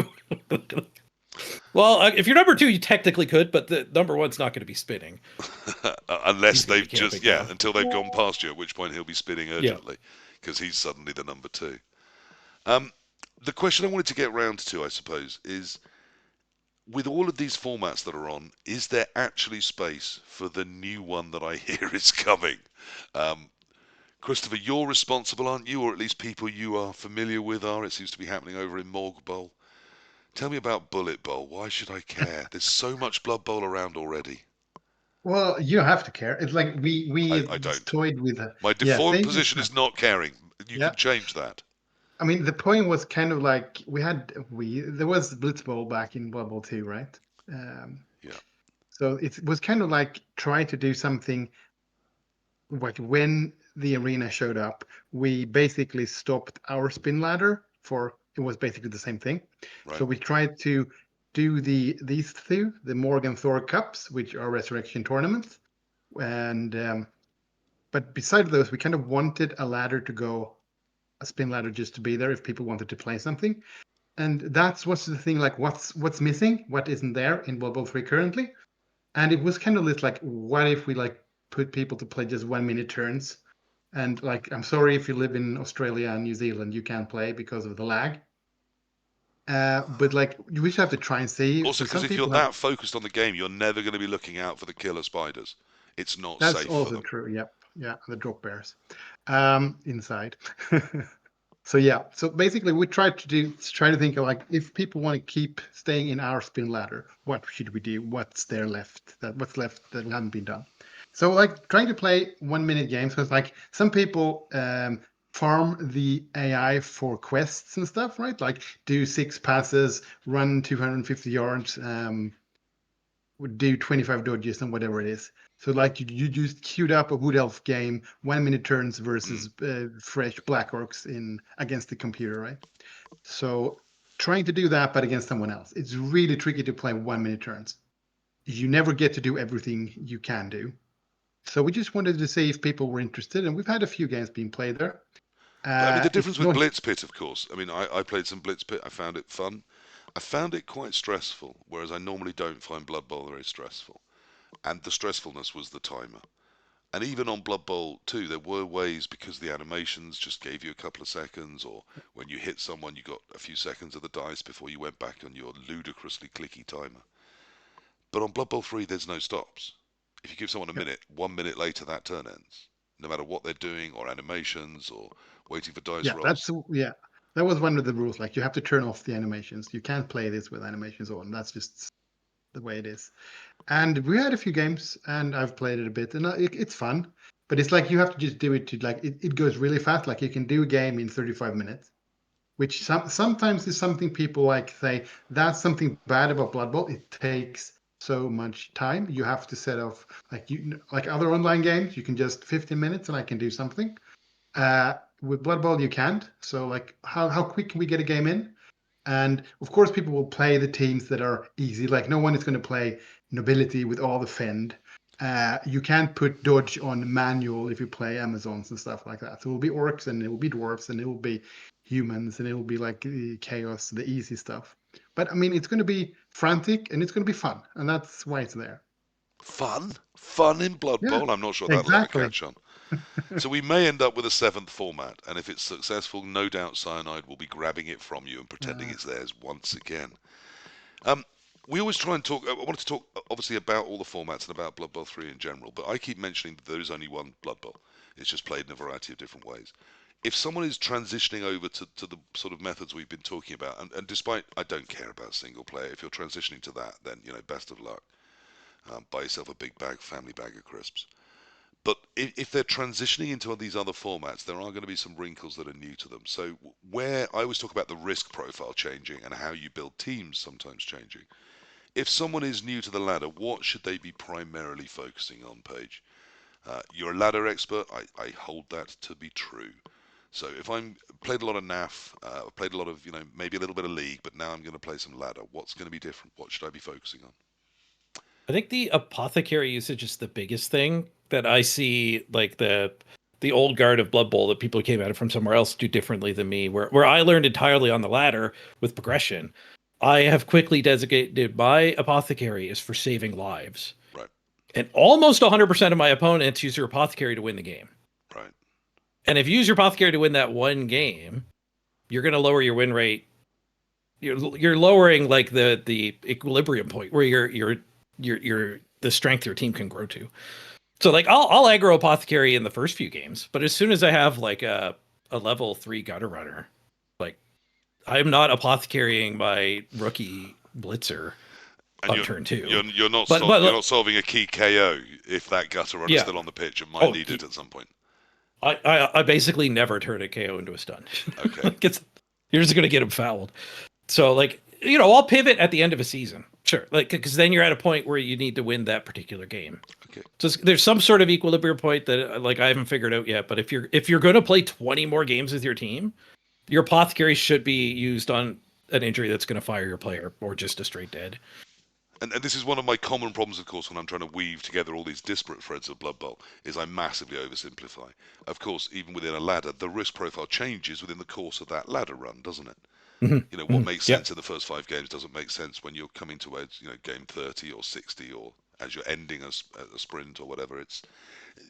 Well, if you're number 2, you technically could, but the number 1's not going to be spinning. Unless they've until they've gone past you, at which point he'll be spinning urgently because he's suddenly the number 2. The question I wanted to get round to, I suppose, is with all of these formats that are on, is there actually space for the new one that I hear is coming? Christopher, you're responsible, aren't you? Or at least people you are familiar with are. It seems to be happening over in Morg Bowl. Tell me about Bullet Bowl. Why should I care? There's so much Blood Bowl around already. Well, you have to care. It's like I don't. toyed with My yeah, default same as position is not caring. You yeah. can change that. I mean, the point was kind of like there was Blitz Bowl back in Blood Bowl 2, right? Um, Yeah. so it was kind of like try to do something like when the arena showed up, we basically stopped our spin ladder for it was basically the same thing. Right. So we tried to do these two, the Morgan Thor Cups, which are resurrection tournaments, and but beside those, we kind of wanted a ladder to go, a spin ladder just to be there if people wanted to play something. And that's what's the thing, like what's missing, what isn't there in Blood Bowl 3 currently. And it was kind of this like, what if we like put people to play just 1 minute turns? And like, I'm sorry if you live in Australia and New Zealand, you can't play because of the lag. But like, you just have to try and see. Also, So because some if you're people have. that focused on the game, you're never going to be looking out for the killer spiders. It's not That's safe for also them. true. Yep. Yeah, the drop bears inside. So yeah, so basically we tried to try to think of like if people want to keep staying in our spin ladder, what should we do? What's left that hasn't been done? So like trying to play 1 minute games because like some people farm the AI for quests and stuff, right? Like do 6 passes, run 250 yards, would do 25 dodges and whatever it is. So like you just queued up a Wood Elf game, 1 minute turns versus fresh Black Orcs in against the computer, right? So trying to do that, but against someone else, it's really tricky to play 1 minute turns. You never get to do everything you can do. So we just wanted to see if people were interested, and we've had a few games being played there. I mean, the difference It's with not, Blitz Pit, of course. I mean, I played some Blitz Pit. I found it fun. I found it quite stressful, whereas I normally don't find Blood Bowl very stressful. And the stressfulness was the timer. And even on Blood Bowl 2, there were ways because the animations just gave you a couple of seconds, or when you hit someone, you got a few seconds of the dice before you went back on your ludicrously clicky timer. But on Blood Bowl 3, there's no stops. If you give someone a minute, 1 minute later that turn ends. No matter what they're doing, or animations, or waiting for dice rolls. that was one of the rules. Like you have to turn off the animations. You can't play this with animations on. That's just the way it is. And we had a few games, and I've played it a bit, and it's fun. But it's like you have to just do it to like it goes really fast. Like you can do a game in 35 minutes, which sometimes is something people like say that's something bad about Blood Bowl. It takes so much time. You have to set off like other online games. You can just 15 minutes and I can do something. With Blood Bowl you can't. So like how quick can we get a game in? And of course, people will play the teams that are easy. Like no one is going to play nobility with all the fend. You can't put dodge on manual if you play Amazons and stuff like that. So it will be orcs and it will be dwarves and it will be humans and it will be like chaos, the easy stuff. But I mean, it's going to be frantic and it's going to be fun, and that's why it's there. Fun in Blood Yeah, Bowl. I'm not sure that'll ever exactly. catch on. So we may end up with a seventh format, and if it's successful, no doubt Cyanide will be grabbing it from you and pretending it's theirs once again. We always try and talk. I wanted to talk obviously about all the formats and about Blood Bowl 3 in general, but I keep mentioning that there is only one Blood Bowl. It's just played in a variety of different ways. If someone is transitioning over to the sort of methods we've been talking about, and despite I don't care about single player, if you're transitioning to that, then best of luck. Buy yourself a big family bag of crisps. But if they're transitioning into these other formats, there are going to be some wrinkles that are new to them. So where I always talk about the risk profile changing and how you build teams sometimes changing. If someone is new to the ladder, what should they be primarily focusing on, Paige? You're a ladder expert. I hold that to be true. So if I'm played a lot of NAF, played a lot of, maybe a little bit of League, but now I'm going to play some ladder. What's going to be different? What should I be focusing on? I think the apothecary usage is the biggest thing that I see, like the old guard of Blood Bowl that people who came at it from somewhere else do differently than me. Where I learned entirely on the ladder with progression, I have quickly designated my apothecary is for saving lives. Right. And almost 100% of my opponents use their apothecary to win the game. Right. And if you use your apothecary to win that one game, you're going to lower your win rate. You're lowering like the equilibrium point where you're the strength your team can grow to. So like I'll aggro apothecary in the first few games, but as soon as I have like a level 3 gutter runner, like I'm not apothecarying my rookie blitzer And on turn 2. you're not But you're not solving a key KO if that gutter runner's Yeah. still on the pitch and might Oh, need it at some point. I basically never turn a KO into a stun. Okay. Like you're just gonna get him fouled. So like, you know, I'll pivot at the end of a season, sure, like because then you're at a point where you need to win that particular game. Okay. So there's some sort of equilibrium point that like I haven't figured out yet. But if you're going to play 20 more games with your team, your apothecary should be used on an injury that's going to fire your player or just a straight dead. And this is one of my common problems, of course, when I'm trying to weave together all these disparate threads of Blood Bowl, is I massively oversimplify. Of course, even within a ladder, the risk profile changes within the course of that ladder run, doesn't it? Mm-hmm. You know, what makes sense in the first 5 games doesn't make sense when you're coming towards, you know, game 30 or 60 or as you're ending a sprint or whatever.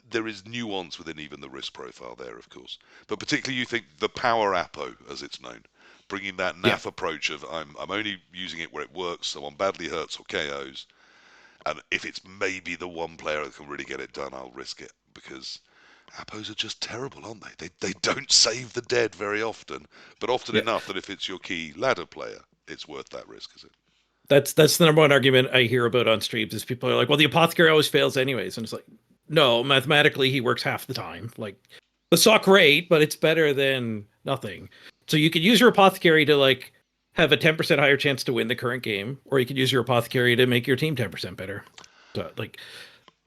There is nuance within even the risk profile there, of course. But particularly you think the power Apo, as it's known, bringing that NAF approach of I'm only using it where it works, so on badly hurts or KOs, and if it's maybe the one player that can really get it done, I'll risk it, because Apos are just terrible, aren't they? They don't save the dead very often, but often enough that if it's your key ladder player, it's worth that risk, is it? That's the number one argument I hear about on streams is people are like, well, the apothecary always fails anyways. And it's like, no, mathematically he works half the time. Like, it's not great, but it's better than nothing. So you could use your apothecary to like have a 10% higher chance to win the current game, or you could use your apothecary to make your team 10% better. So like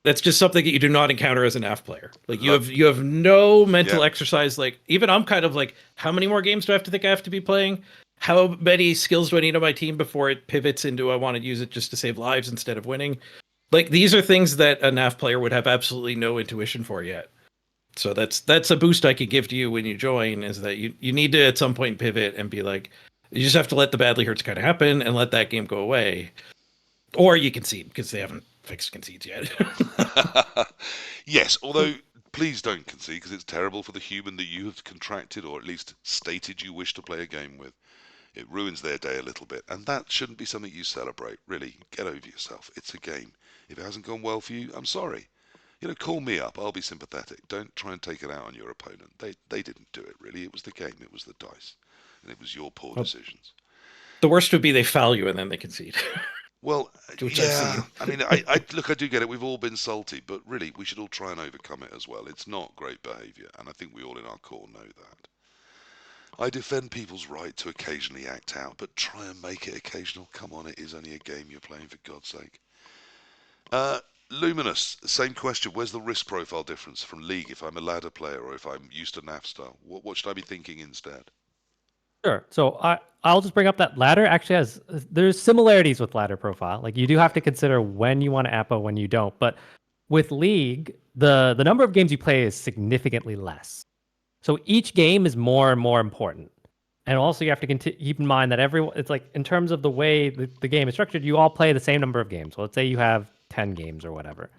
that's just something that you do not encounter as an AF player. Like you have no mental exercise. Like even I'm kind of like, how many more games do I have to think I have to be playing? How many skills do I need on my team before it pivots into I want to use it just to save lives instead of winning? Like these are things that a NAF player would have absolutely no intuition for yet. So that's a boost I could give to you when you join, is that you need to at some point pivot and be like, you just have to let the badly hurts kind of happen and let that game go away. Or you concede, because they haven't fixed concedes yet. Yes, although please don't concede, because it's terrible for the human that you have contracted or at least stated you wish to play a game with. It ruins their day a little bit, and that shouldn't be something you celebrate. Really, get over yourself. It's a game. If it hasn't gone well for you, I'm sorry. You know, call me up. I'll be sympathetic. Don't try and take it out on your opponent. They didn't do it, really. It was the game. It was the dice. And it was your poor decisions. The worst would be they foul you and then they concede. Well, Which yeah. I mean, I look, I do get it. We've all been salty, but really, we should all try and overcome it as well. It's not great behaviour, and I think we all in our core know that. I defend people's right to occasionally act out, but try and make it occasional. Come on, it is only a game you're playing, for God's sake. Luminous, same question. Where's the risk profile difference from League if I'm a ladder player or if I'm used to NAF style? What should I be thinking instead? Sure. So I'll just bring up that ladder actually there's similarities with ladder profile. Like you do have to consider when you want to APO, when you don't. But with League, the number of games you play is significantly less. So each game is more and more important. And also you have to keep in mind that it's like in terms of the way the game is structured, you all play the same number of games. So let's say you have 10 games or whatever.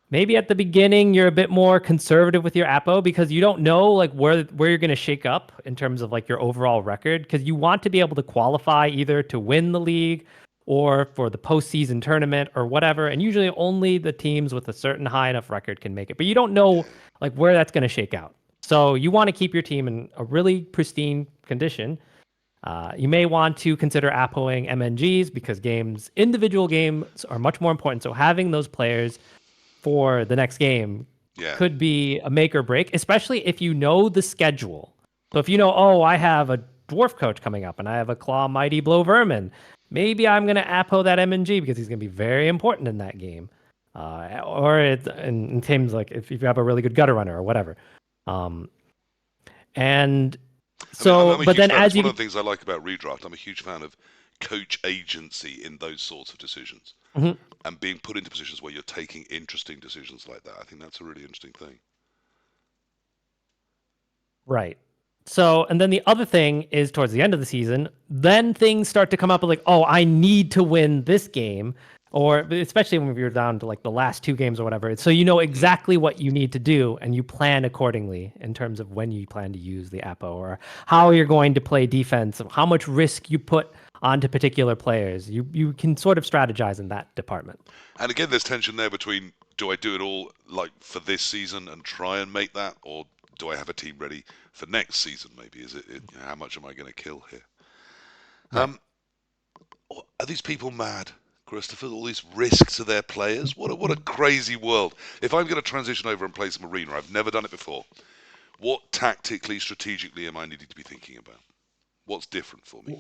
Maybe at the beginning you're a bit more conservative with your APO because you don't know like where you're going to shake up in terms of like your overall record, because you want to be able to qualify either to win the league or for the postseason tournament or whatever. And usually only the teams with a certain high enough record can make it. But you don't know like where that's going to shake out. So you want to keep your team in a really pristine condition. You may want to consider APOing MNGs because individual games are much more important. So having those players for the next game could be a make or break, especially if you know the schedule. So if you know, I have a Dwarf Coach coming up and I have a Claw Mighty Blow Vermin, maybe I'm going to APO that MNG because he's going to be very important in that game. Or in teams like if you have a really good Gutter Runner or whatever. And so, but then as one of the things I like about redraft, I'm a huge fan of coach agency in those sorts of decisions, and being put into positions where you're taking interesting decisions like that. I think that's a really interesting thing. Right. So, and then the other thing is towards the end of the season, then things start to come up like, I need to win this game. Or especially when you're down to like the last 2 games or whatever. So you know exactly what you need to do and you plan accordingly in terms of when you plan to use the APO or how you're going to play defense, how much risk you put onto particular players. You can sort of strategize in that department. And again, there's tension there between, do I do it all like for this season and try and make that, or do I have a team ready for next season? Maybe is it how much am I going to kill here? Right. Are these people mad, Christopher? All these risks to their players? What a crazy world! If I'm going to transition over and play some arena, I've never done it before. What tactically, strategically am I needing to be thinking about? What's different for me?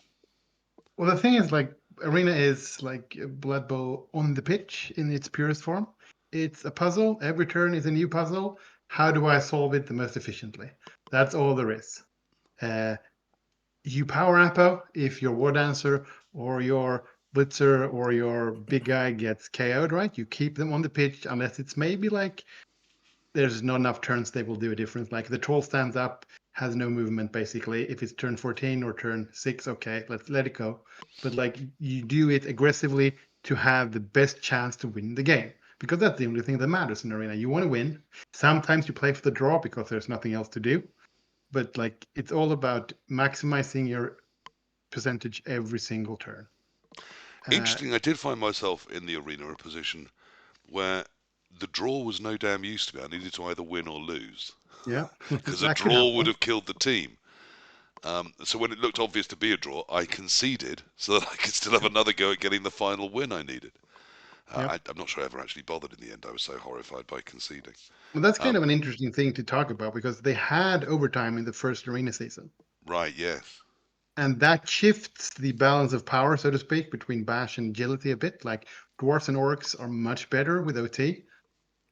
Well, the thing is, like, Arena is like Blood Bowl on the pitch in its purest form. It's a puzzle. Every turn is a new puzzle. How do I solve it the most efficiently? That's all there is. Uh, you power Apo if your War Dancer or your Blitzer or your big guy gets KO'd, right? You keep them on the pitch unless it's maybe like there's not enough turns they will do a difference. Like the troll stands up, has no movement basically. If it's turn 14 or turn 6, okay, let's let it go. But like you do it aggressively to have the best chance to win the game. Because that's the only thing that matters in Arena. You want to win. Sometimes you play for the draw because there's nothing else to do. But like it's all about maximizing your percentage every single turn. Interesting, I did find myself in the arena a position where the draw was no damn use to me. I needed to either win or lose Yeah, because a that could draw would happen. have killed the team. So when it looked obvious to be a draw, I conceded so that I could still have another go at getting the final win I needed. Yep. I'm not sure I ever actually bothered in the end. I was so horrified by conceding. Well, that's kind Um, of an interesting thing to talk about because they had overtime in the first Arena season. right, yes. And that shifts the balance of power, so to speak, between bash and agility a bit. Like dwarves and orcs are much better with OT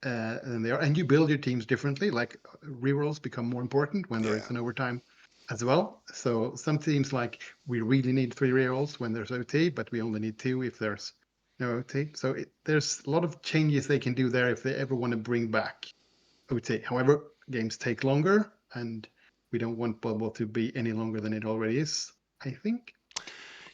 than they are, and you build your teams differently. Like rerolls become more important when there Yeah. is an overtime as well. So some teams like we really need 3 rerolls when there's OT, but we only need 2 if there's no OT. So there's a lot of changes they can do there if they ever want to bring back OT. However, games take longer, and we don't want Bubble to be any longer than it already is, I think.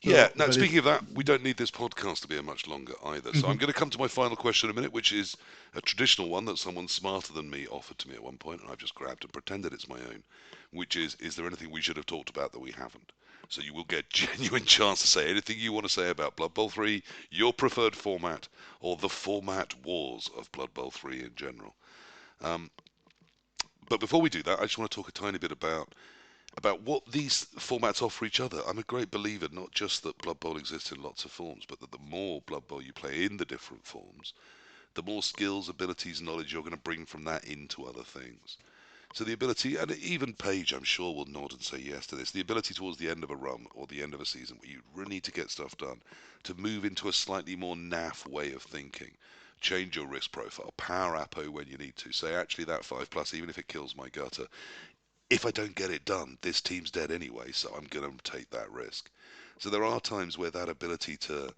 Yeah, So, now but speaking it's of that, we don't need this podcast to be much longer either. So I'm Mhm. going to come to my final question in a minute, which is a traditional one that someone smarter than me offered to me at one point, and I've just grabbed and pretended it's my own, which is there anything we should have talked about that we haven't? So you will get genuine chance to say anything you want to say about Blood Bowl 3, your preferred format, or the format wars of Blood Bowl 3 in general. Um, but before we do that, I just want to talk a tiny bit about what these formats offer each other. I'm a great believer not just that Blood Bowl exists in lots of forms, but that the more Blood Bowl you play in the different forms, the more skills, abilities, knowledge you're going to bring from that into other things. So the ability, and even Paige, I'm sure, will nod and say yes to this, the ability towards the end of a run or the end of a season where you really need to get stuff done, to move into a slightly more naff way of thinking. Change your risk profile, power Apo when you need to. Say, actually, that 5 plus, even if it kills my gutter, if I don't get it done, this team's dead anyway, so I'm going to take that risk. So there are times where that ability to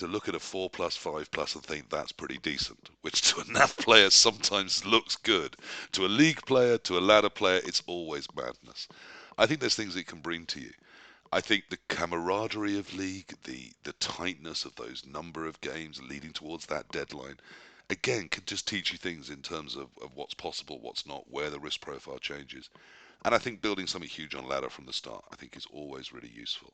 look at a 4 plus 5 plus and think that's pretty decent, which to a NAF player sometimes looks good. To a league player, to a ladder player, it's always madness. I think there's things it can bring to you. I think the camaraderie of league, the tightness of those number of games leading towards that deadline, again, can just teach you things in terms of what's possible, what's not, where the risk profile changes. And I think building something huge on ladder from the start, I think is always really useful.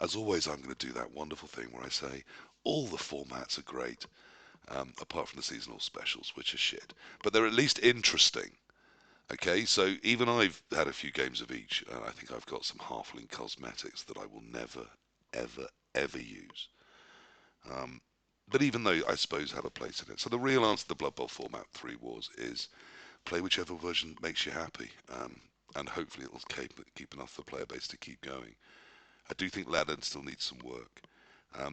As always, I'm going to do that wonderful thing where I say all the formats are great, apart from the seasonal specials, which are shit. But they're at least interesting. Okay, so even I've had a few games of each, and I think I've got some halfling cosmetics that I will never, ever, ever use. Um, but even though I suppose have a place in it. So the real answer to the Blood Bowl format 3 Wars is play whichever version makes you happy, and hopefully it'll keep enough for the player base to keep going. I do think Ladden still needs some work.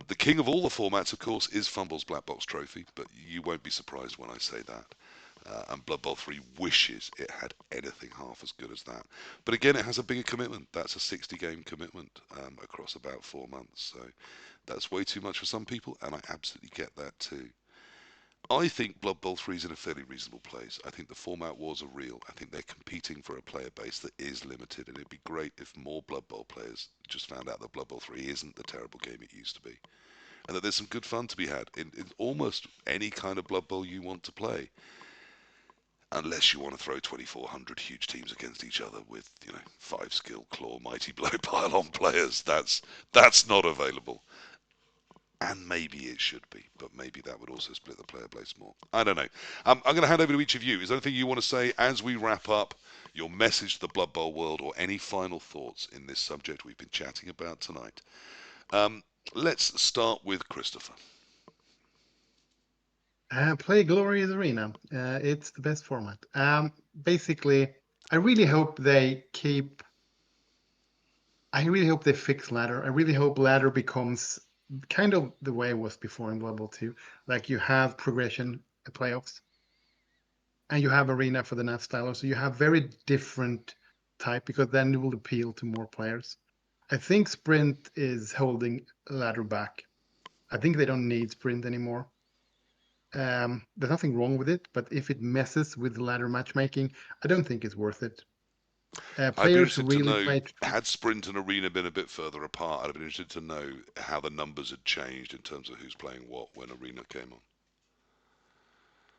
The king of all the formats, of course, is Fumble's Black Box Trophy, but you won't be surprised when I say that. And Blood Bowl 3 wishes it had anything half as good as that. But again, it has a bigger commitment. That's a 60 game commitment across about 4 months. So that's way too much for some people, and I absolutely get that too. I think Blood Bowl 3 is in a fairly reasonable place. I think the format wars are real. I think they're competing for a player base that is limited, and it'd be great if more Blood Bowl players just found out that Blood Bowl 3 isn't the terrible game it used to be. And that there's some good fun to be had in almost any kind of Blood Bowl you want to play. Unless you want to throw 2,400 huge teams against each other with, 5 skill, claw, mighty blow, pile on players. That's not available. and maybe it should be, but maybe that would also split the player base more. I don't know. I'm going to hand over to each of you. Is there anything you want to say as we wrap up, your message to the Blood Bowl world, or any final thoughts in this subject we've been chatting about tonight? Let's start with Christopher. Play Glorious Arena. It's the best format. Basically, I really hope they keep. I really hope they fix ladder. I really hope ladder becomes kind of the way it was before in Blood Bowl 2. Like you have progression at playoffs, and you have arena for the net style. So you have very different type because then it will appeal to more players. I think sprint is holding ladder back. I think they don't need sprint anymore. There's nothing wrong with it, but if it messes with the ladder matchmaking, I don't think it's worth it. I'd be Players who interested to really know, play. had Sprint and Arena been a bit further apart, I'd have been interested to know how the numbers had changed in terms of who's playing what when Arena came on.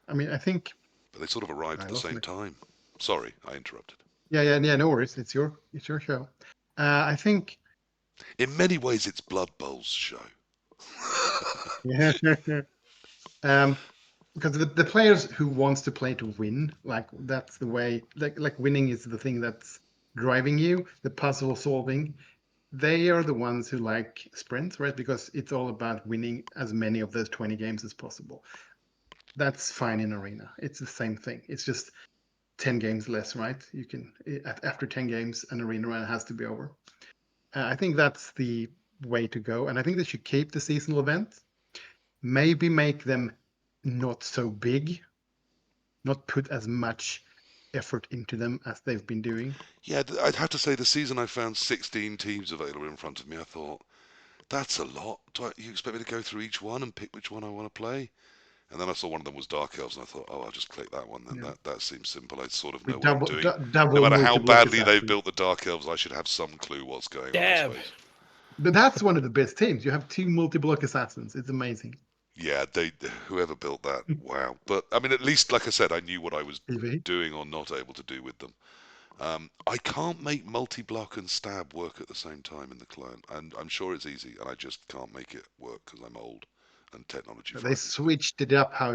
I mean, I think. But they sort of arrived I at the lost same me. time. Sorry, I interrupted. Yeah. No worries. It's your show. I think. In many ways, it's Blood Bowl's show. Yeah. um, because the players who wants to play to win, like that's the way. Like winning is the thing that's driving you. The puzzle solving. They are the ones who like sprints, right? Because it's all about winning as many of those 20 games as possible. That's fine in arena. It's the same thing. It's just 10 games less, right? You can after 10 games, an arena run has to be over. I think that's the way to go, and I think they should keep the seasonal events. Maybe make them not so big, not put as much effort into them as they've been doing. Yeah, I'd have to say the season I found 16 teams available in front of me, I thought, that's a lot. You expect me to go through each one and pick which one I want to play? And then I saw one of them was Dark Elves, and I thought, oh, I'll just click that one then. Yeah. That seems simple. I sort of know With what I'm doing. No double matter how multi-block badly they've assassins. built the Dark Elves, I should have some clue what's going on, I Dab. suppose. But that's one of the best teams. You have 2 multi-block assassins. It's amazing. Yeah, whoever built that, wow. But I mean, at least, like I said, I knew what I was PV. doing or not able to do with them. I can't make multi-block and stab work at the same time in the client, and I'm sure it's easy, and I just can't make it work because I'm old and technology They frightened. switched it up how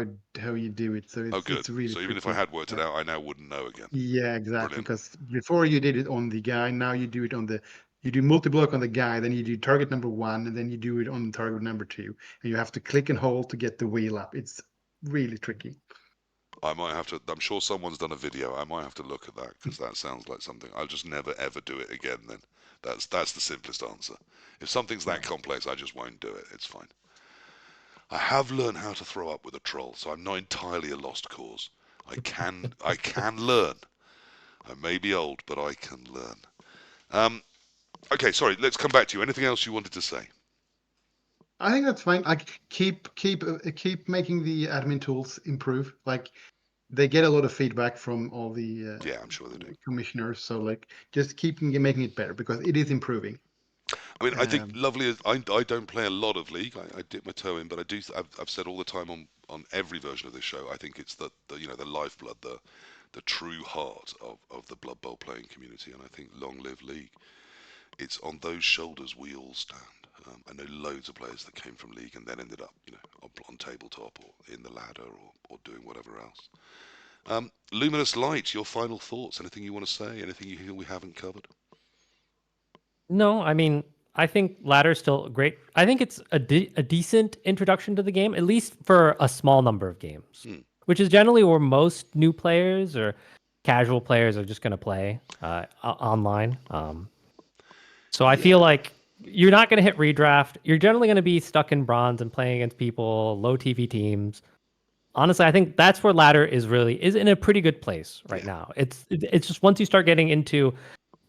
you do it, so Oh, good. it's really So even if I tricky. had worked it out, I now wouldn't know again. Yeah, exactly. Brilliant. Because before you did it on the guy, now you do it on the you do multi-block on the guy, then you do target number 1, and then you do it on target number 2, and you have to click and hold to get the wheel up. It's really tricky. I might have to. I'm sure someone's done a video. I might have to look at that because that sounds like something. I'll just never ever do it again. Then that's the simplest answer. If something's that complex, I just won't do it. It's fine. I have learned how to throw up with a troll, so I'm not entirely a lost cause. I can learn. I may be old, but I can learn. Um, okay, sorry. Let's come back to you. Anything else you wanted to say? I think that's fine. Like keep making the admin tools improve. Like they get a lot of feedback from all the Yeah, I'm sure they do. commissioners, so like just keep making it better because it is improving. I mean, I think Um, lovely. I don't play a lot of League. I dip my toe in, but I do. I've said all the time on every version of this show. I think it's the lifeblood, the true heart of the Blood Bowl playing community. And I think long live League. It's on those shoulders we all stand. I know loads of players that came from League and then ended up, on tabletop or in the ladder or doing whatever else. Luminous Light, your final thoughts? Anything you want to say? Anything you feel we haven't covered? No, I mean, I think ladder's still great. I think it's a decent introduction to the game, at least for a small number of games, which is generally where most new players or casual players are just going to play online. So I feel Yeah. like you're not going to hit redraft. You're generally going to be stuck in bronze and playing against people, low TV teams. Honestly, I think that's where ladder is in a pretty good place right Yeah. now. It's just once you start getting into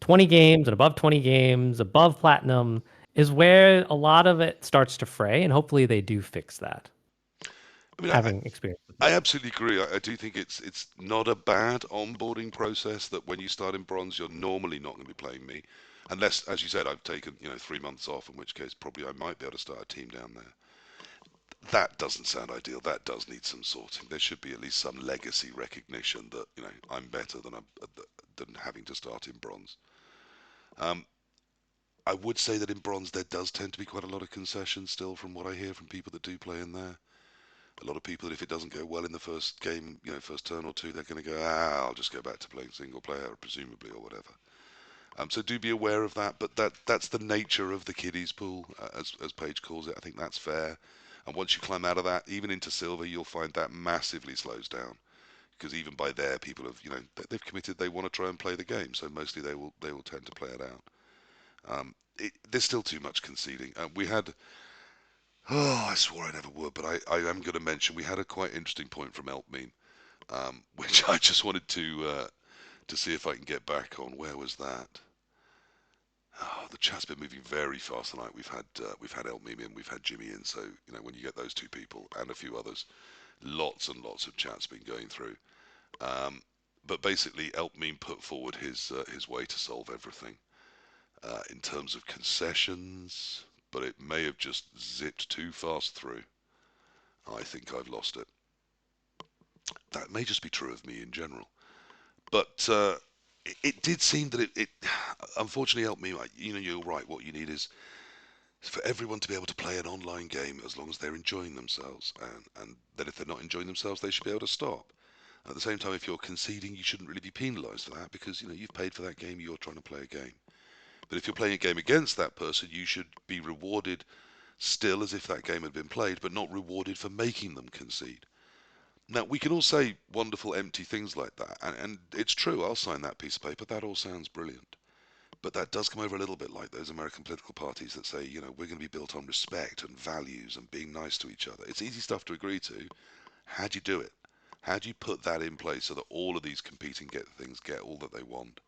20 games and above 20 games, above platinum, is where a lot of it starts to fray, and hopefully they do fix that. I mean, Having experience with I it. absolutely agree. I do think it's not a bad onboarding process that when you start in bronze, you're normally not going to be playing me. Unless, as you said, I've taken 3 months off, in which case probably I might be able to start a team down there. That doesn't sound ideal. That does need some sorting. There should be at least some legacy recognition that I'm better than having to start in bronze. Um, I would say that in Bronze there does tend to be quite a lot of concessions still, from what I hear from people that do play in there. A lot of people that if it doesn't go well in the first game, first turn or two, they're going to go, I'll just go back to playing single player, presumably, or whatever. So do be aware of that, but that's the nature of the kiddies pool, as Paige calls it. I think that's fair. And once you climb out of that, even into silver, you'll find that massively slows down, because even by there, people have, they've committed, they want to try and play the game, so mostly they will tend to play it out. There's still too much conceding. We had, I swore I never would, but I am going to mention we had a quite interesting point from Elkmeme, which I just wanted to see if I can get back on. Where was that? Oh, the chat's been moving very fast tonight. We've had Elkmeme in, we've had Jimmy in, so when you get those two people and a few others, lots and lots of chats been going through. But basically, Elkmeme put forward his way to solve everything in terms of concessions, but it may have just zipped too fast through. I think I've lost it. That may just be true of me in general. But it did seem that it unfortunately helped me. You're right. What you need is for everyone to be able to play an online game as long as they're enjoying themselves, and that if they're not enjoying themselves, they should be able to stop. At the same time, if you're conceding, you shouldn't really be penalised for that, because you've paid for that game. You're trying to play a game. But if you're playing a game against that person, you should be rewarded still as if that game had been played, but not rewarded for making them concede. Now, we can all say wonderful, empty things like that, and it's true, I'll sign that piece of paper, that all sounds brilliant. But that does come over a little bit like those American political parties that say, we're going to be built on respect and values and being nice to each other. It's easy stuff to agree to. How do you do it? How do you put that in place so that all of these competing things get all that they want?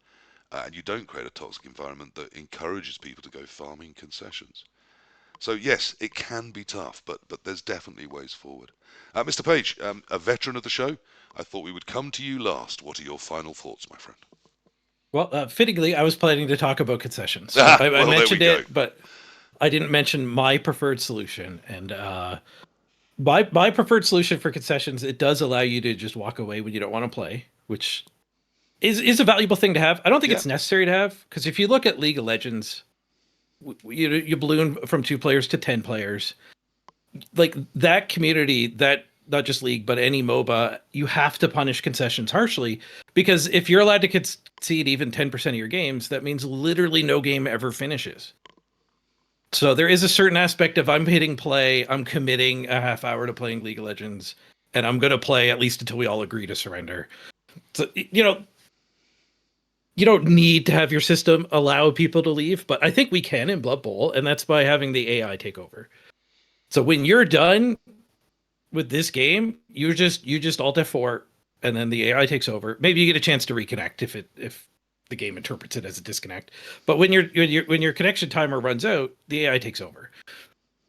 And you don't create a toxic environment that encourages people to go farming concessions. So yes, it can be tough, but there's definitely ways forward. Mr. Page, a veteran of the show, I thought we would come to you last. What are your final thoughts, my friend? Well, fittingly, I was planning to talk about concessions. I mentioned it, but I didn't mention my preferred solution. And my preferred solution for concessions, it does allow you to just walk away when you don't want to play, which is a valuable thing to have. I don't think it's necessary to have, because if you look at League of Legends, you balloon from 2 players to 10 players. Like that community, that not just League, but any MOBA, you have to punish concessions harshly, because if you're allowed to concede even 10% of your games, that means literally no game ever finishes. So there is a certain aspect of I'm hitting play, I'm committing a half hour to playing League of Legends, and I'm going to play at least until we all agree to surrender. So, you don't need to have your system allow people to leave, but I think we can in Blood Bowl, and that's by having the AI take over. So when you're done with this game, you just Alt F4, and then the AI takes over. Maybe you get a chance to reconnect if the game interprets it as a disconnect. But when your connection timer runs out, the AI takes over.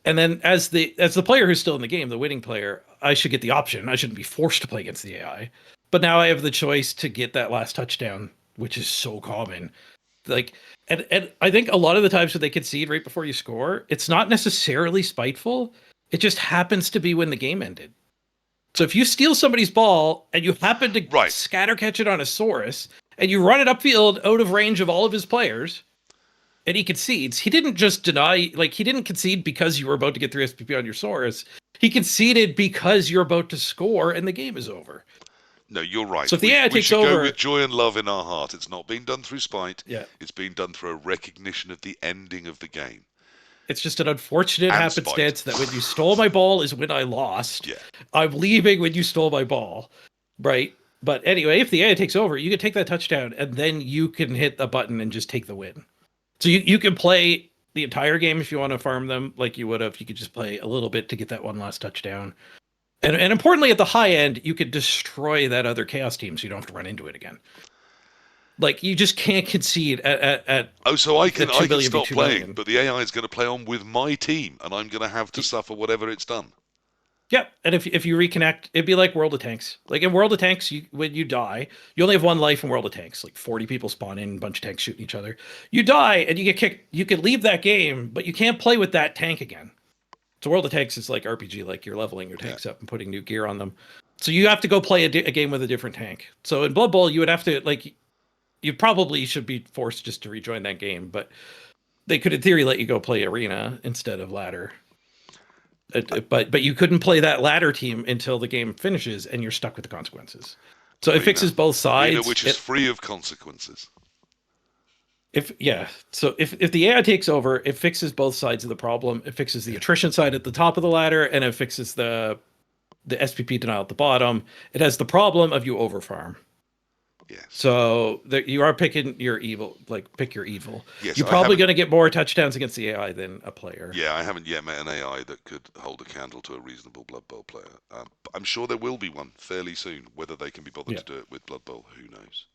And then as the player who's still in the game, the winning player, I should get the option. I shouldn't be forced to play against the AI. But now I have the choice to get that last touchdown, which is so common. Like, and I think a lot of the times when they concede right before you score, it's not necessarily spiteful. It just happens to be when the game ended. So if you steal somebody's ball and you happen to scatter catch it on a Saurus, and you run it upfield out of range of all of his players, and he concedes, he didn't just deny, like, he didn't concede because you were about to get 3 SPP on your Saurus. He conceded because you're about to score and the game is over. No, you're right. So if the AI we takes should over, go with joy and love in our heart. It's not being done through spite. Yeah. It's being done through a recognition of the ending of the game. It's just an unfortunate happenstance that when you stole my ball is when I lost. Yeah. I'm leaving when you stole my ball, right? But anyway, if the AI takes over, you can take that touchdown, and then you can hit the button and just take the win. So you can play the entire game if you want to farm them like you would have. You could just play a little bit to get that one last touchdown. And importantly, at the high end, you could destroy that other Chaos team so you don't have to run into it again. Like, you just can't concede at so I can stop playing, but the AI is going to play on with my team, and I'm going to have to suffer whatever it's done. Yeah, and if you reconnect, it'd be like World of Tanks. Like in World of Tanks, when you die, you only have one life in World of Tanks. Like 40 people spawn in, a bunch of tanks shooting each other. You die, and you get kicked. You can leave that game, but you can't play with that tank again. So World of Tanks is like RPG, like you're leveling your tanks up and putting new gear on them. So you have to go play a game with a different tank. So in Blood Bowl, you would have to, like, you probably should be forced just to rejoin that game. But they could in theory let you go play arena instead of ladder. But you couldn't play that ladder team until the game finishes, and you're stuck with the consequences. So it fixes both sides. Arena, which is free of consequences. If the AI takes over, it fixes both sides of the problem. It fixes the attrition side at the top of the ladder, and it fixes the SPP denial at the bottom. It has the problem of you overfarm. Yes. So you are picking your evil, pick your evil. Yes, You're probably going to get more touchdowns against the AI than a player. Yeah, I haven't yet met an AI that could hold a candle to a reasonable Blood Bowl player. I'm sure there will be one fairly soon. Whether they can be bothered to do it with Blood Bowl, who knows?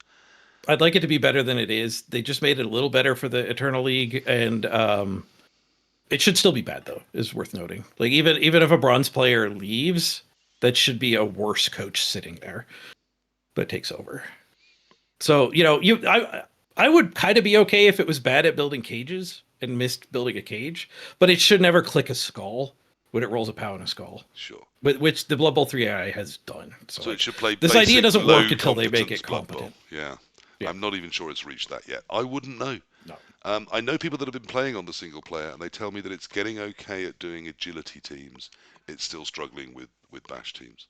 I'd like it to be better than it is. They just made it a little better for the Eternal League, and it should still be bad though. Is worth noting. Like even if a bronze player leaves, that should be a worse coach sitting there that takes over. So I would kind of be okay if it was bad at building cages and missed building a cage, but it should never click a skull when it rolls a POW in a skull. Sure. Which the Blood Bowl 3 AI has done. So it should play. This idea doesn't work until they make it competent. Yeah. I'm not even sure it's reached that yet. I wouldn't know. No. I know people that have been playing on the single player, and they tell me that it's getting okay at doing agility teams. It's still struggling with bash teams.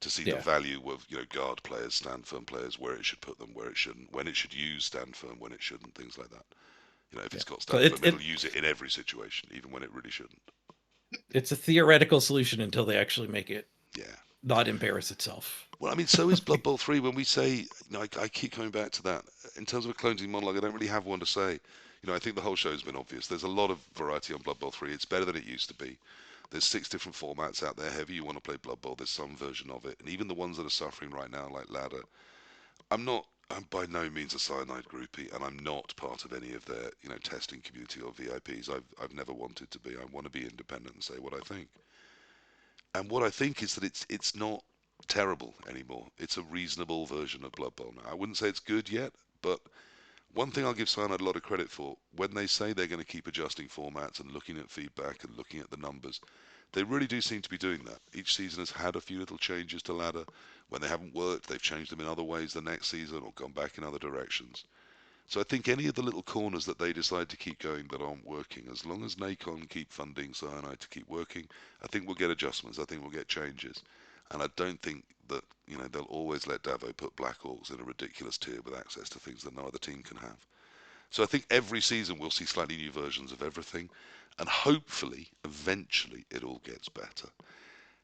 To see the value of guard players, stand firm players, where it should put them, where it shouldn't, when it should use stand firm, when it shouldn't, things like that. If it's got stand firm, it'll use it in every situation, even when it really shouldn't. It's a theoretical solution until they actually make it. Yeah. Not embarrass itself. Well, I mean, so is Blood Bowl 3. When we say, I keep coming back to that. In terms of a clone team monologue, I don't really have one to say. I think the whole show has been obvious. There's a lot of variety on Blood Bowl 3. It's better than it used to be. There's 6 different formats out there. However you want to play Blood Bowl, there's some version of it. And even the ones that are suffering right now, like Ladder, I'm by no means a cyanide groupie, and I'm not part of any of their, testing community or VIPs. I've never wanted to be. I want to be independent and say what I think. And what I think is that it's not terrible anymore. It's a reasonable version of Blood Bowl now. I wouldn't say it's good yet, but one thing I'll give Cyanide a lot of credit for, when they say they're going to keep adjusting formats and looking at feedback and looking at the numbers, they really do seem to be doing that. Each season has had a few little changes to ladder. When they haven't worked, they've changed them in other ways the next season or gone back in other directions. So I think any of the little corners that they decide to keep going that aren't working, as long as Nacon keep funding Cyanide to keep working, I think we'll get adjustments. I think we'll get changes. And I don't think that, they'll always let Davo put Black Orcs in a ridiculous tier with access to things that no other team can have. So I think every season we'll see slightly new versions of everything, and hopefully, eventually, it all gets better.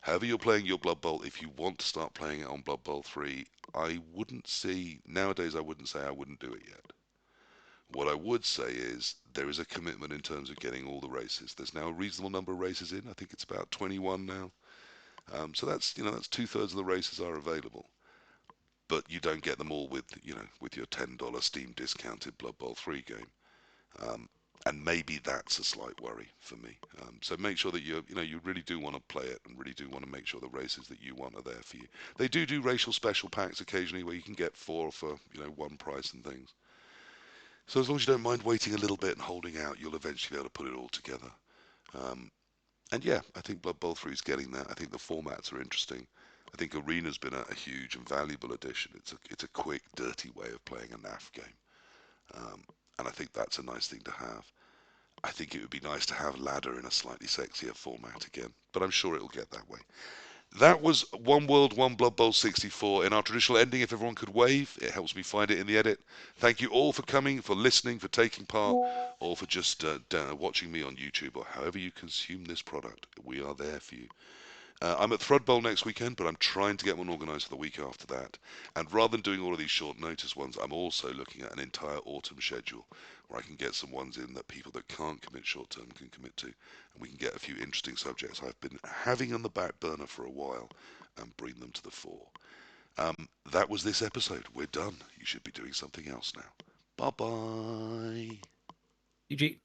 However you're playing your Blood Bowl, if you want to start playing it on Blood Bowl 3, nowadays I wouldn't say I wouldn't do it yet. What I would say is there is a commitment in terms of getting all the races. There's now a reasonable number of races in. I think it's about 21 now. So that's 2/3 of the races are available. But you don't get them all with your $10 Steam discounted Blood Bowl 3 game. And maybe that's a slight worry for me. So make sure that you really do want to play it and really do want to make sure the races that you want are there for you. They do racial special packs occasionally where you can get 4 for one price and things. So as long as you don't mind waiting a little bit and holding out, you'll eventually be able to put it all together. And yeah, I think Blood Bowl 3 is getting that. I think the formats are interesting. I think Arena's been a huge and valuable addition. It's a quick, dirty way of playing a NAF game. And I think that's a nice thing to have. I think it would be nice to have Ladder in a slightly sexier format again, but I'm sure it'll get that way. That was One World, One Blood Bowl 64. In our traditional ending, if everyone could wave, it helps me find it in the edit. Thank you all for coming, for listening, for taking part, or for just watching me on YouTube, or however you consume this product. We are there for you. I'm at Thrud Bowl next weekend, but I'm trying to get one organised for the week after that. And rather than doing all of these short notice ones, I'm also looking at an entire autumn schedule where I can get some ones in that people that can't commit short term can commit to. And we can get a few interesting subjects I've been having on the back burner for a while and bring them to the fore. That was this episode. We're done. You should be doing something else now. Bye-bye. GG.